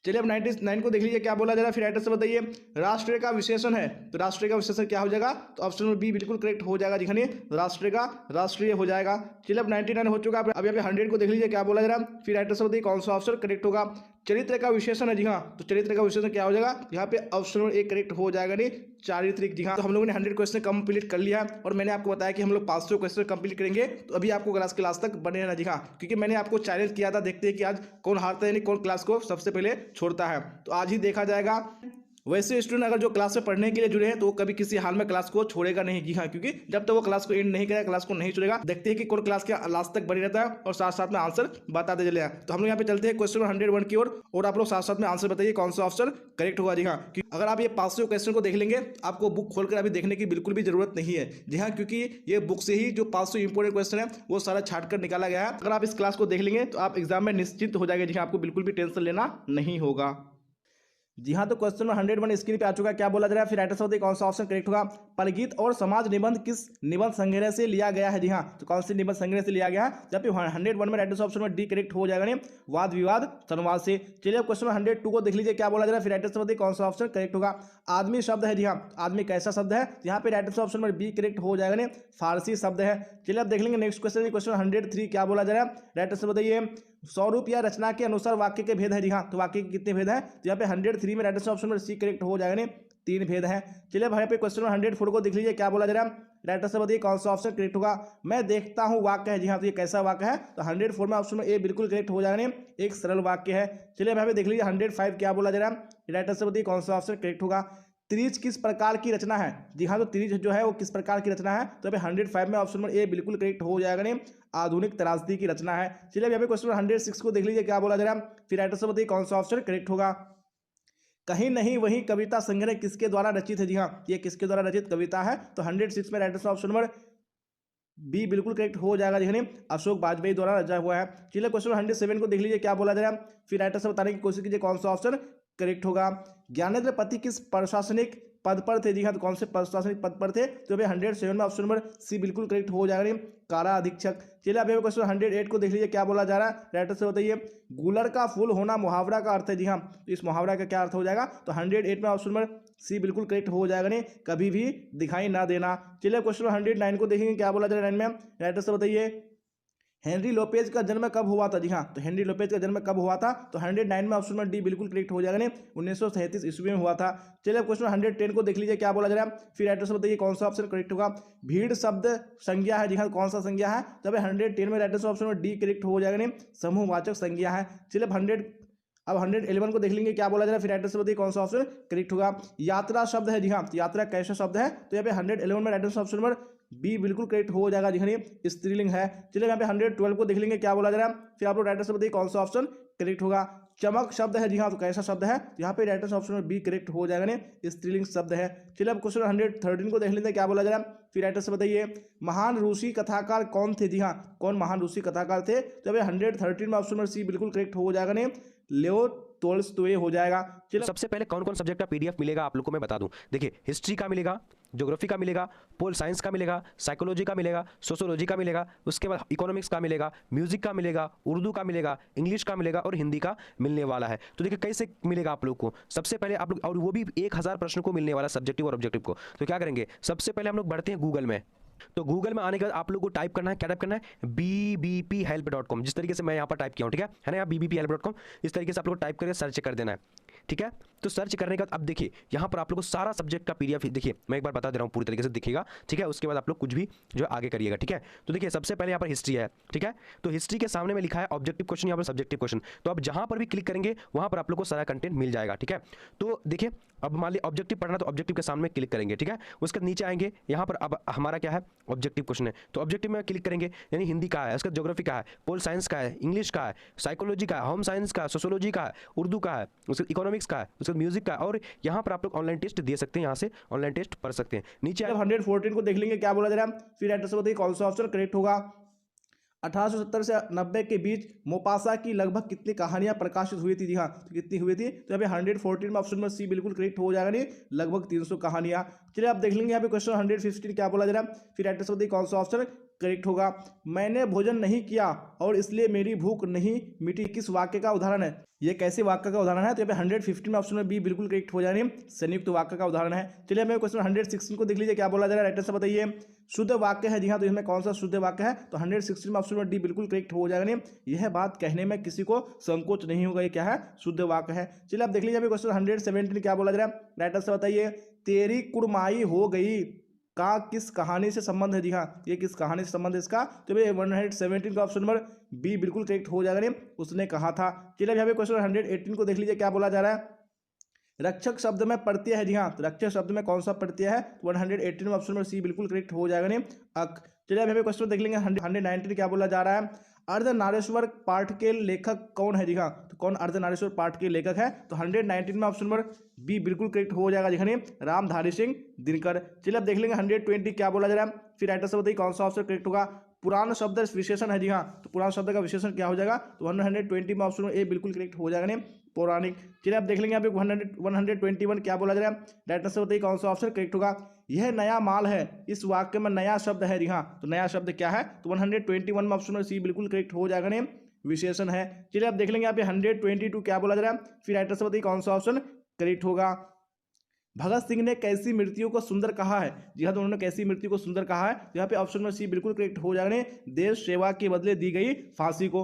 चलिए अब 99 को देख लीजिए क्या बोला जा रहा है। फिर राइट आंसर बताइए राष्ट्र का विशेषण है। तो राष्ट्र का विशेषण क्या हो जाएगा? तो ऑप्शन नंबर बी बिल्कुल करेक्ट हो जाएगा। दिखाने राष्ट्र का राष्ट्रीय हो जाएगा। चलिए अब 99 हो चुका है। अब यहाँ पे 100 को देख लीजिए क्या बोला जा रहा है। फिर राइट आंसर बताइए कौन सा ऑप्शन करेक्ट होगा। चरित्र का विशेषण है। जी हाँ, तो चरित्र का विशेषण क्या हो जाएगा? यहाँ पे ऑप्शन नंबर ए करेक्ट हो जाएगा नहीं, चारित्रिक। जी हाँ, तो हम लोगों ने 100 क्वेश्चन कंप्लीट कर लिया और मैंने आपको बताया कि हम लोग 500 क्वेश्चन कंप्लीट करेंगे। तो अभी आपको क्लास तक बने रहना। जी हाँ, क्योंकि मैंने आपको चैलेंज किया था, देखते हैं कि आज कौन हारता है, यानी कौन क्लास को सबसे पहले छोड़ता है। तो आज ही देखा जाएगा। वैसे स्टूडेंट अगर जो क्लास में पढ़ने के लिए जुड़े हैं तो वो कभी किसी हाल में क्लास को छोड़ेगा नहीं। जी हाँ, क्योंकि जब तक वो क्लास को एंड नहीं करेगा, क्लास को नहीं छोड़ेगा। देखते हैं कि कौन क्लास के लास्ट तक बनी रहता है और साथ साथ में आंसर बताते चले हैं। तो हम लोग यहाँ पे चलते हैं क्वेश्चन 101 की ओर और आप लोग साथ साथ में आंसर बताइए कौन सा ऑप्शन करेक्ट होगा। जी हाँ, अगर आप ये 500 क्वेश्चन को देख लेंगे आपको बुक खोलकर अभी देखने की बिल्कुल भी जरूरत नहीं है। जी हाँ, क्योंकि ये बुक से ही जो 500 इंपोर्टेंट क्वेश्चन है वो सारा छाट कर निकाला गया है। अगर आप इस क्लास को देख लेंगे तो आप एग्जाम में निश्चित हो जाएंगे। जी हाँ, आपको बिल्कुल भी टेंशन लेना नहीं होगा। जी हाँ, तो क्वेश्चन नंबर 101 स्क्रीन पे आ चुका है। क्या बोला जा रहा है। फिर राइट आंसर बताइए कौन सा ऑप्शन करेक्ट होगा। परगीत और समाज निबंध किस निबंध संग्रह से लिया गया है। जी हाँ, तो कौन से निबंध संग्रह से लिया गया है। जब 101 में राइट आंसर ऑप्शन में डी करेक्ट हो जाएगा नहीं, वाद विवाद संवाद से। चलिए अब क्वेश्चन 102 को देख लीजिए क्या बोला जा रहा है। फिर राइट आंसर बताइए कौन सा ऑप्शन करेक्ट होगा। आदमी शब्द है। जी हाँ, आदमी कैसा शब्द है। यहाँ पे राइट आंसर ऑप्शन में बी करेक्ट हो जाएगा नहीं, फारसी शब्द है। चलिए अब देख लेंगे नेक्स्ट क्वेश्चन, क्वेश्चन 103 क्या बोला जा रहा है। राइट आंसर बताइए स्वरूप या रचना के अनुसार वाक्य के भेद है। जी हाँ, तो वाक्य के कितने भेद हैं। तो यहाँ पे 103 में राइट आंसर ऑप्शन में सी करेक्ट हो जाएगा नहीं, 3 भेद हैं। चलिए अब यहाँ पे क्वेश्चन 104 को देख लीजिए क्या बोला जा रहा है। राइट आंसर बताइए कौन सा ऑप्शन करेक्ट होगा। मैं देखता हूँ वाक्य है। जी हाँ, तो ये कैसा वाक्य है। तो 104 में ऑप्शन में ए बिल्कुल करेक्ट हो जाएगा नहीं, एक सरल वाक्य है। चलिए अब यहाँ पे देख लीजिए 105 क्या बोला जा रहा है। राइट आंसर बताइए कौन सा ऑप्शन करेक्ट होगा। त्रिज किस प्रकार की रचना है? जी हाँ, तो त्रिज जो है वो किस प्रकार की रचना है? तो यहाँ पे 105 में ऑप्शन नंबर ए बिल्कुल करेक्ट हो जाएगा नहीं, आधुनिक त्रासदी की रचना है। चलिए अब यहाँ पे क्वेश्चन नंबर 106 को देख लीजिए क्या बोला जा रहा है, फिर राइटर से बताइए कौन सा ऑप्शन करेक्ट होगा। कहीं नहीं वही कविता संग्रह किसके द्वारा रचित है? जी हाँ, ये किसके द्वारा रचित कविता है? तो 106 में राइटर ऑप्शन नंबर बी बिल्कुल करेक्ट हो जाएगा, देखिए अशोक वाजपेयी द्वारा रचा हुआ है। चलिए क्वेश्चन 107 को देख लीजिए क्या बोला जा रहा है, फिर राइटर से बताने की कोशिश कीजिए कौन सा ऑप्शन करेक्ट होगा। ज्ञानेंद्र पति किस प्रशासनिक पद पर थे? जी हाँ, तो कौन से प्रशासनिक पद पर थे? तो अभी 107 में ऑप्शन नंबर सी बिल्कुल करेक्ट हो जाएगा, कारा अधीक्षक। चलिए अभी क्वेश्चन 108 को देख लीजिए क्या बोला जा रहा है, राइटर से बताइए। गुलर का फूल होना मुहावरा का अर्थ है। जी हाँ, तो इस मुहावरा का क्या अर्थ हो जाएगा? तो 108 में ऑप्शन नंबर सी बिल्कुल करेक्ट हो जाएगा, नहीं कभी भी दिखाई ना देना। चलिए क्वेश्चन 109 को देखेंगे क्या बोला जा रहा है 9 में, राइटर से बताइए। हेनरी लोपेज का जन्म कब हुआ था? जी हाँ, तो हेनरी लोपेज का जन्म कब हुआ था? तो 109 में ऑप्शन नंबर डी बिल्कुल करेक्ट हो जाएगा, नहीं 1937 ईस्वी में हुआ था। चलिए क्वेश्चन 110 को देख लीजिए क्या बोला जा रहा है, फिर राइटर से बताइए कौन सा ऑप्शन करेक्ट होगा। भीड़ शब्द संज्ञा है। जी हाँ, कौन सा संज्ञा है? तो 110 में राइटर से ऑप्शन नंबर डी करेक्ट हो जाएगा, नहीं समूहवाचक संज्ञा है। चलिए अब 111 को देख लेंगे क्या बोला जा रहा है, फिर राइटर से बताइए कौन सा ऑप्शन करेक्ट होगा। यात्रा शब्द है। जी हाँ, यात्रा कैसा शब्द है? तो यहाँ पे 111 में राइटर से ऑप्शन नंबर बी बिल्कुल करेक्ट हो जाएगा, जी हाँ स्त्रीलिंग है। चलिए यहाँ पे 112 को देख लेंगे क्या बोला जा रहा है, फिर आप लोग राइटर से बताइए कौन सा ऑप्शन करेक्ट होगा। चमक शब्द है। जी हाँ, तो कैसा शब्द है? यहाँ पे राइटर ऑप्शन में बी करेक्ट हो जाएगा, नहीं स्त्रीलिंग शब्द है। चलिए अब क्वेश्चन 113 को देख लेते हैं क्या बोला जा रहा है, फिर राइटर से बताइए महान रूसी कथाकार कौन थे? जी हाँ, कौन महान रूसी कथाकार थे? तो अभी 113 में ऑप्शन नंबर सी बिल्कुल करेक्ट हो जाएगा, नहीं लियो टोल्स्टॉय हो जाएगा। चलो सबसे पहले कौन कौन सब्जेक्ट का पीडीएफ मिलेगा आप लोग को मैं बता दूं। देखिए हिस्ट्री का मिलेगा, ज्योग्राफी का मिलेगा, पोल साइंस का मिलेगा, साइकोलॉजी का मिलेगा, सोशियोलॉजी का मिलेगा, उसके बाद इकोनॉमिक्स का मिलेगा, म्यूजिक का मिलेगा, उर्दू का मिलेगा, इंग्लिश का मिलेगा और हिंदी का मिलने वाला है। तो देखिए कैसे मिलेगा आप लोग को, सबसे पहले आप लोग, और वो भी 1000 प्रश्न को मिलने वाला सब्जेक्टिव और ऑब्जेक्टिव को। तो क्या करेंगे, सबसे पहले हम लोग बढ़ते हैं गूगल में। तो गूगल में आने के बाद आप लोग को टाइप करना है, क्या टाइप करना है, bbphelp.com, जिस तरीके से मैं यहाँ पर टाइप किया हूँ, ठीक है ना, यहाँ bbphelp.com इस तरीके से आप लोग को टाइप करके सर्च कर देना है, ठीक है। तो सर्च करने के बाद अब देखिए यहाँ पर आप लोग को सारा सब्जेक्ट का पीडीएफ, देखिए मैं एक बार बता दे रहा हूँ पूरी तरीके से दिखेगा, ठीक है। उसके बाद आप लोग कुछ भी जो है आगे करिएगा, ठीक है। तो देखिए सबसे पहले यहाँ पर हिस्ट्री है, ठीक है। तो हिस्ट्री के सामने में लिखा है ऑब्जेक्टिव क्वेश्चन, यहाँ पर सब्जेक्टिव क्वेश्चन। तो आप जहाँ पर भी क्लिक करेंगे वहाँ पर आप लोग को सारा कंटेंट मिल जाएगा, ठीक है। तो देखिए अब मान लीजिए ऑब्जेक्टिव पढ़ना, तो ऑब्जेक्टिव के सामने क्लिक करेंगे, ठीक है। उसके नीचे आएंगे, यहाँ पर अब हमारा क्या है, ऑब्जेक्टिव क्वेश्चन है, तो ऑब्जेक्टिव में क्लिक करेंगे, यानी हिंदी का है, उसका ज्योग्राफी का है, पोल साइंस का है, इंग्लिश का है, साइकोलॉजी का है, होम साइंस का है, सोशियोलॉजी का है, उर्दू का है, उसके इकोनॉमिक्स का है, उसके म्यूजिक का है, और यहाँ पर आप लोग ऑनलाइन टेस्ट दे सकते हैं, यहाँ से ऑनलाइन टेस्ट पढ़ सकते हैं। नीचे 114 को देख लेंगे क्या बोला जा रहा है, फिर राइटर से बताइए कौन सा ऑप्शन करेक्ट होगा। 1870 से 90 के बीच मोपासा की लगभग कितनी कहानियां प्रकाशित हुई थी? जी हाँ, तो कितनी हुई थी? तो यहाँ पे 114 में ऑप्शन नंबर सी बिल्कुल करेक्ट हो जाएगा, नहीं लगभग 300 कहानियां। चलिए आप देख लेंगे यहाँ पे क्वेश्चन 115 क्या बोला जा रहा है, फिर राइटर से बताइए कौन सा ऑप्शन करेक्ट होगा। मैंने भोजन नहीं किया और इसलिए मेरी भूख नहीं मिटी, किस वाक्य का उदाहरण है? ये कैसे वाक्य का उदाहरण है? तो यहाँ पे 115 में ऑप्शन में बी बिल्कुल करेक्ट हो जाएंगे, संयुक्त वाक्य का उदाहरण है। चलिए हमें क्वेश्चन 116 को देख लीजिए क्या बोला जा रहा है, राइटर से बताइए शुद्ध वाक्य है। जी हाँ, तो इसमें कौन सा शुद्ध वाक्य है? तो 116 में ऑप्शन में डी बिल्कुल करेक्ट हो जाएगा, नहीं यह बात कहने में किसी को संकोच नहीं होगा, ये क्या है, शुद्ध वाक्य है। चलिए आप देख लीजिए क्वेश्चन 117 क्या बोला जा रहा है, राइटर से बताइए तेरी कुड़माई हो गई का किस कहानी से संबंध है? जी हाँ, ये किस कहानी से संबंध है इसका? तो भाई 117 का ऑप्शन नंबर बी बिल्कुल करेक्ट हो जाएगा, नहीं उसने कहा था। चलिए यहाँ पे क्वेश्चन 118 को देख लीजिए क्या बोला जा रहा है, रक्षक शब्द में प्रत्यय है। जी हाँ, तो रक्षक शब्द में कौन सा प्रत्यय है? 118 में ऑप्शन नंबर सी बिल्कुल करेक्ट हो जाएगा, नहीं अक। चलिए अब क्वेश्चन देख लेंगे 119 क्या बोला जा रहा है, अर्धनारीश्वर पाठ के लेखक कौन है? जी हाँ, तो कौन अर्धनारीश्वर पाठ के लेखक है? तो 119 में ऑप्शन नंबर बी बिल्कुल करेक्ट हो जाएगा, जी रामधारी सिंह दिनकर। चलिए अब देख लेंगे 120 क्या बोला जा रहा है, फिर राइटर से बताइए कौन सा ऑप्शन करेक्ट होगा। पुराण शब्द विशेषण है। जी हाँ, तो पुराण शब्द का विशेषण क्या हो जाएगा? तो 120 में ऑप्शन ए बिल्कुल करेक्ट हो जाएगा, नहीं पौराणिक। चलिए आप देख लेंगे यहाँ पे 121 क्या बोला जा रहा है, राइटर से बताइए कौन सा ऑप्शन करेक्ट होगा। यह नया माल है, इस वाक्य में नया शब्द है। जी हाँ, तो नया शब्द क्या है? तो 121 में ऑप्शन सी बिल्कुल करेक्ट हो जाएगा, नहीं विशेषण है। चलिए आप देख लेंगे यहाँ पे 122 क्या बोला जा रहा है, फिर राइटर से बताइए कौन सा ऑप्शन करेक्ट होगा। भगत सिंह ने कैसी मृत्यु को सुंदर कहा है? जी हाँ, तो उन्होंने कैसी मृत्यु को सुंदर कहा है? यहाँ पे ऑप्शन में सी बिल्कुल करेक्ट हो जाएगा, नहीं देश सेवा के बदले दी गई फांसी को।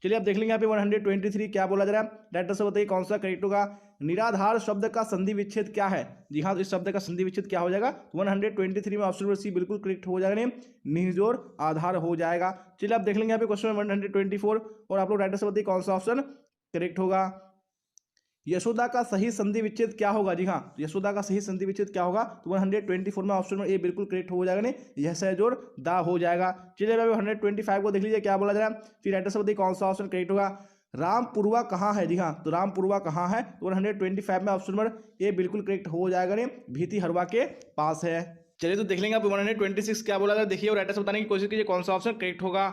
चलिए आप देख लेंगे यहाँ पे 123 क्या बोला जा रहा है, राइटर से बताइए कौन सा करेक्ट होगा। निराधार शब्द का संधि विच्छेद क्या है? जी हाँ, तो इस शब्द का संधि विच्छेद क्या हो जाएगा? 123 में ऑप्शन सी बिल्कुल करेक्ट हो जाएगा, नहीं निजोर आधार हो जाएगा। चलिए आप देख लेंगे यहाँ पे क्वेश्चन 124 और आप लोग राइटर से बताइए कौन सा ऑप्शन करेक्ट होगा। यशोदा का सही संधि विच्छेद क्या होगा? जी हाँ, तो यशोदा का सही संधि विच्छेद क्या होगा? तो 124 में ऑप्शन नंबर ए बिल्कुल करेक्ट हो जाएगा, नहीं यह सह जोड़ दा हो जाएगा। चलिए अभी 125 को देख लीजिए क्या बोला जा रहा है, फिर राइट आंसर बताइए कौन सा ऑप्शन करेक्ट होगा। रामपुरवा कहाँ है? जी हाँ, तो रामपुरवा कहाँ है? तो 125 में ऑप्शन नंबर ए बिल्कुल करेक्ट हो जाएगा, नहीं भीति हरवा के पास है। चलिए तो देख लेंगे आप 126 क्या बोला जा रहा है, देखिए और राइट आंसर बताने की कोशिश कीजिए कौन सा ऑप्शन करेक्ट होगा।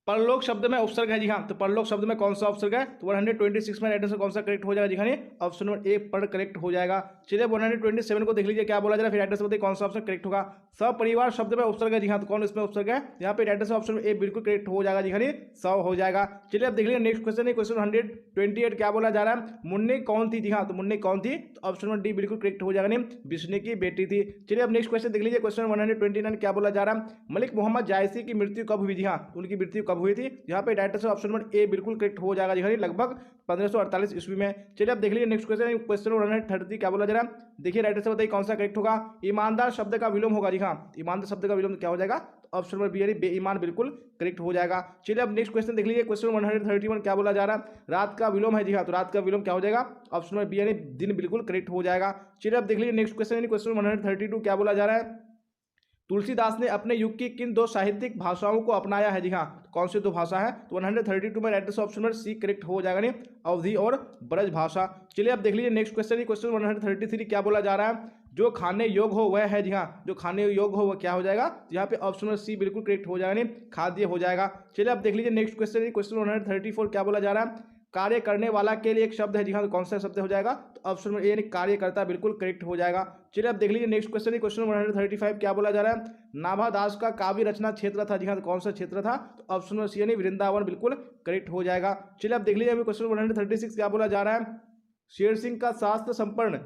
परलोक शब्द में उपसर्ग है। जी हाँ, तो परलोक शब्द में कौन सा उपसर्ग है? तो 126 में राइट आंसर कौन सा करेक्ट हो जाएगा? जी हाँ, ऑप्शन नंबर ए पर करेक्ट हो जाएगा। चलिए 127 को देख लीजिए क्या बोला जा रहा है, फिर राइट आंसर बताइए कौन सा ऑप्शन करेक्ट होगा। सपरिवार शब्द में उपसर्ग है। जी हाँ, तो कौन इसमें उपसर्ग है? यहाँ पे राइट आंसर ऑप्शन ए बिल्कुल करेक्ट हो जाएगा। जी हाँ, सब हो जाएगा। चलिए अब देख लीजिए नेक्स्ट क्वेश्चन है, क्वेश्चन 128 क्या बोला जा रहा है, मुन्नी कौन थी? जी हाँ, तो मुन्नी कौन थी? तो ऑप्शन नंबर डी बिल्कुल करेक्ट हो जाएगा, नहीं विष्णु की बेटी थी। चलिए अब नेक्स्ट क्वेश्चन देख लीजिए, क्वेश्चन 129 क्या बोला जा रहा है, मलिक मोहम्मद जायसी की मृत्यु कब हुई? जी हाँ, उनकी मृत्यु कब हुई थी? यहाँ पे right answer option number A बिल्कुल करेक्ट हो जाएगा। जी हाँ, लगभग 1548 ईस्वी में। चलिए अब देख लीजिए नेक्स्ट क्वेश्चन, क्वेश्चन 130 क्या बोला जा रहा है, देखिए राइट आंसर बताइए कौन सा करेक्ट होगा। ईमानदार शब्द का विलोम होगा। जी हाँ, ईमानदार शब्द का विलोम क्या हो जाएगा? ऑप्शन नंबर बी यानी बेईमान बिल्कुल करेक्ट हो जाएगा। चलिए अब नेक्स्ट क्वेश्चन देख लीजिए, क्वेश्चन 131 क्या बोला जा रहा है, रात का विलोम है। जी हाँ, तो रात का विलोम क्या हो जाएगा? ऑप्शन नंबर बी यानी दिन बिल्कुल करेक्ट हो जाएगा। चलिए अब देख लीजिए नेक्स्ट क्वेश्चन, क्वेश्चन 132 क्या बोला जा रहा है, तुलसीदास ने अपने युग की किन दो साहित्यिक भाषाओं को अपनाया है? जी हाँ, कौन सी दो भाषा है? तो 132 में right answer option number C correct हो जाएगा, नहीं अवधी और ब्रज भाषा। चलिए अब देख लीजिए नेक्स्ट क्वेश्चन, क्वेश्चन 133 क्या बोला जा रहा है, जो खाने योग हो वह है। जी हाँ, जो खाने योग हो वह क्या हो जाएगा? यहाँ पे ऑप्शन नंबर सी बिल्कुल करेक्ट हो जाएगा, नहीं खाद्य हो जाएगा। चलिए अब देख लीजिए नेक्स्ट क्वेश्चन, क्वेश्चन 134 क्या बोला जा रहा है, कार्य करने वाला के लिए एक शब्द है। जी हाँ, तो कौन सा शब्द हो जाएगा? तो ऑप्शन नंबर ए यानी कार्यकर्ता बिल्कुल करेक्ट हो जाएगा। चलिए अब देख लीजिए नेक्स्ट क्वेश्चन, क्वेश्चन 135 क्या बोला जा रहा है, नाभादास का काव्य रचना क्षेत्र था। जी हाँ, तो कौन सा क्षेत्र था? तो ऑप्शन नंबर सी यानी वृंदावन बिल्कुल करेक्ट हो जाएगा। चलिए अब देख लीजिए अभी क्वेश्चन 136 क्या बोला जा रहा है, शेर सिंह का शास्त्र संपन्न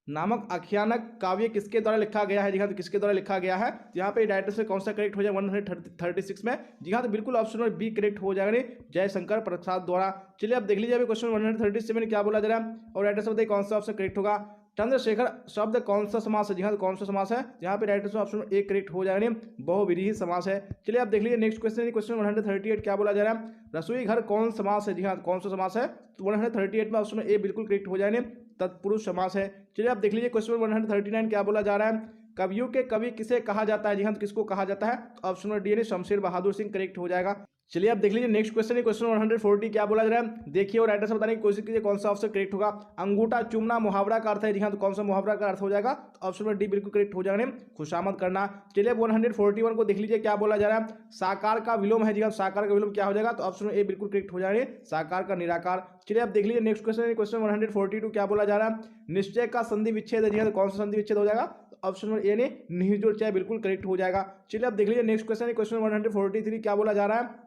नामक आख्यानक काव्य किसके द्वारा लिखा गया है? जी हाँ, तो किसके द्वारा लिखा गया है? तो यहाँ पे डायरेक्टर से कौन सा करेक्ट हो जाएगा 136 में? जी हाँ, तो बिल्कुल ऑप्शन नंबर बी करेक्ट हो जाएगा, जयशंकर प्रसाद द्वारा। चलिए अब देख लीजिए अभी क्वेश्चन 137 क्या बोला जा रहा है, और राइटर से बताइए कौन सा ऑप्शन करेक्ट होगा। चंद्रशेखर शब्द कौन सा समास है? जी हाँ, तो कौन सा समास है? यहाँ पे राइटर से ऑप्शन ए करेक्ट हो जाएगा, बहुव्रीहि समास है। चलिए अब देख लीजिए नेक्स्ट क्वेश्चन, क्वेश्चन 138 क्या बोला जा रहा है, रसोई घर कौन समास है? जी हाँ, कौन सा समास है? तो 138 में ऑप्शन ए बिल्कुल करेक्ट हो जाएगा, तत्पुरुष समास है। चलिए आप देख लीजिए क्वेश्चन 139 क्या बोला जा रहा है, कवियों के कवि किसे कहा जाता है? जी हाँ, तो किसको कहा जाता है? ऑप्शन नंबर डी यानी शमशेर बहादुर सिंह करेक्ट हो जाएगा। चलिए आप देख लीजिए नेक्स्ट क्वेश्चन, क्वेश्चन 140 क्या बोला जा रहा है, देखिए और राइटर से बताने की कोशिश कीजिए कौन सा ऑप्शन करेक्ट होगा। अंगूठा चूमना मुहावरा का अर्थ है। जी हाँ, तो कौन सा मुहावरा का अर्थ हो जाएगा? तो ऑप्शन नंबर डी बिल्कुल करेक्ट हो जाएगा, खुशामद करना। चलिए 141 को देख लीजिए क्या बोला जा रहा है, साकार का विलोम है। जी हाँ, साकार का विलोम क्या हो जाएगा? तो ऑप्शन ए बिल्कुल करेक्ट हो जाएगा, साकार का निराकार। चलिए आप देख लीजिए नेक्स्ट क्वेश्चन, क्वेश्चन 142 क्या बोला जा रहा है, निश्चय का संधि विच्छेद है। जी हाँ, तो कौन सा संधि विच्छेद हो जाएगा? ऑप्शन नंबर ए ने निहित चाहे बिल्कुल करेक्ट हो जाएगा। चलिए अब देख लीजिए नेक्स्ट क्वेश्चन, क्वेश्चन 143 क्या बोला जा रहा है,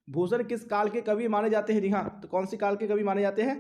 भूषण किस काल के कवि माने जाते हैं? जी हाँ, तो कौन सी काल के कवि माने जाते हैं?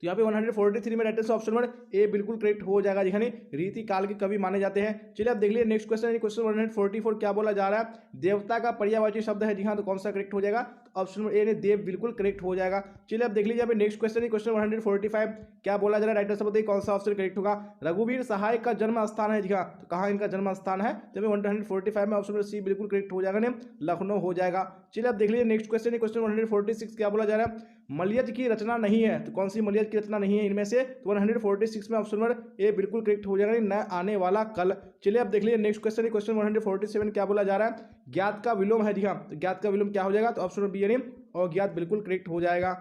तो यहाँ पे 143 में राइट ऑप्शन नंबर ए बिल्कुल करेक्ट हो जाएगा। जी हाँ, रीति काल के कवि माने जाते हैं। चलिए अब देख लीजिए नेक्स्ट क्वेश्चन, क्वेश्चन 144 क्या बोला जा रहा है, देवता का पर्यायवाची शब्द है। जी हाँ, तो कौन सा करेक्ट हो जाएगा? ऑप्शन नंबर ए ने देव बिल्कुल करेक्ट हो जाएगा। चलिए अब देख लीजिए अभी नेक्स्ट क्वेश्चन, क्वेश्चन 145 क्या बोला जा रहा है, राइट आंसर बताइए कौन सा ऑप्शन करेक्ट होगा। रघुवीर सहाय का जन्म स्थान है। जी हाँ, तो कहाँ इनका जन्म स्थान है? जब 145 में ऑप्शन नंबर सी बिल्कुल करेक्ट हो जाएगा, लखनऊ हो जाएगा। चलिए अब देख लीजिए नेक्स्ट क्वेश्चन, क्वेश्चन 146 क्या बोला जा रहा है, मलयज की रचना नहीं है। तो कौन सी मलयज की रचना नहीं है इनमें से? तो 146 में ऑप्शन नंबर ए बिल्कुल करेक्ट हो जाएगा, न आने वाला कल। चलिए अब देख लीजिए नेक्स्ट क्वेश्चन, क्वेश्चन 147 क्या बोला जा रहा है, ज्ञात का विलोम है। जी हाँ, तो ज्ञात का विलोम क्या हो जाएगा? तो ऑप्शन नंबर बी यानी अज्ञात बिल्कुल करेक्ट हो जाएगा।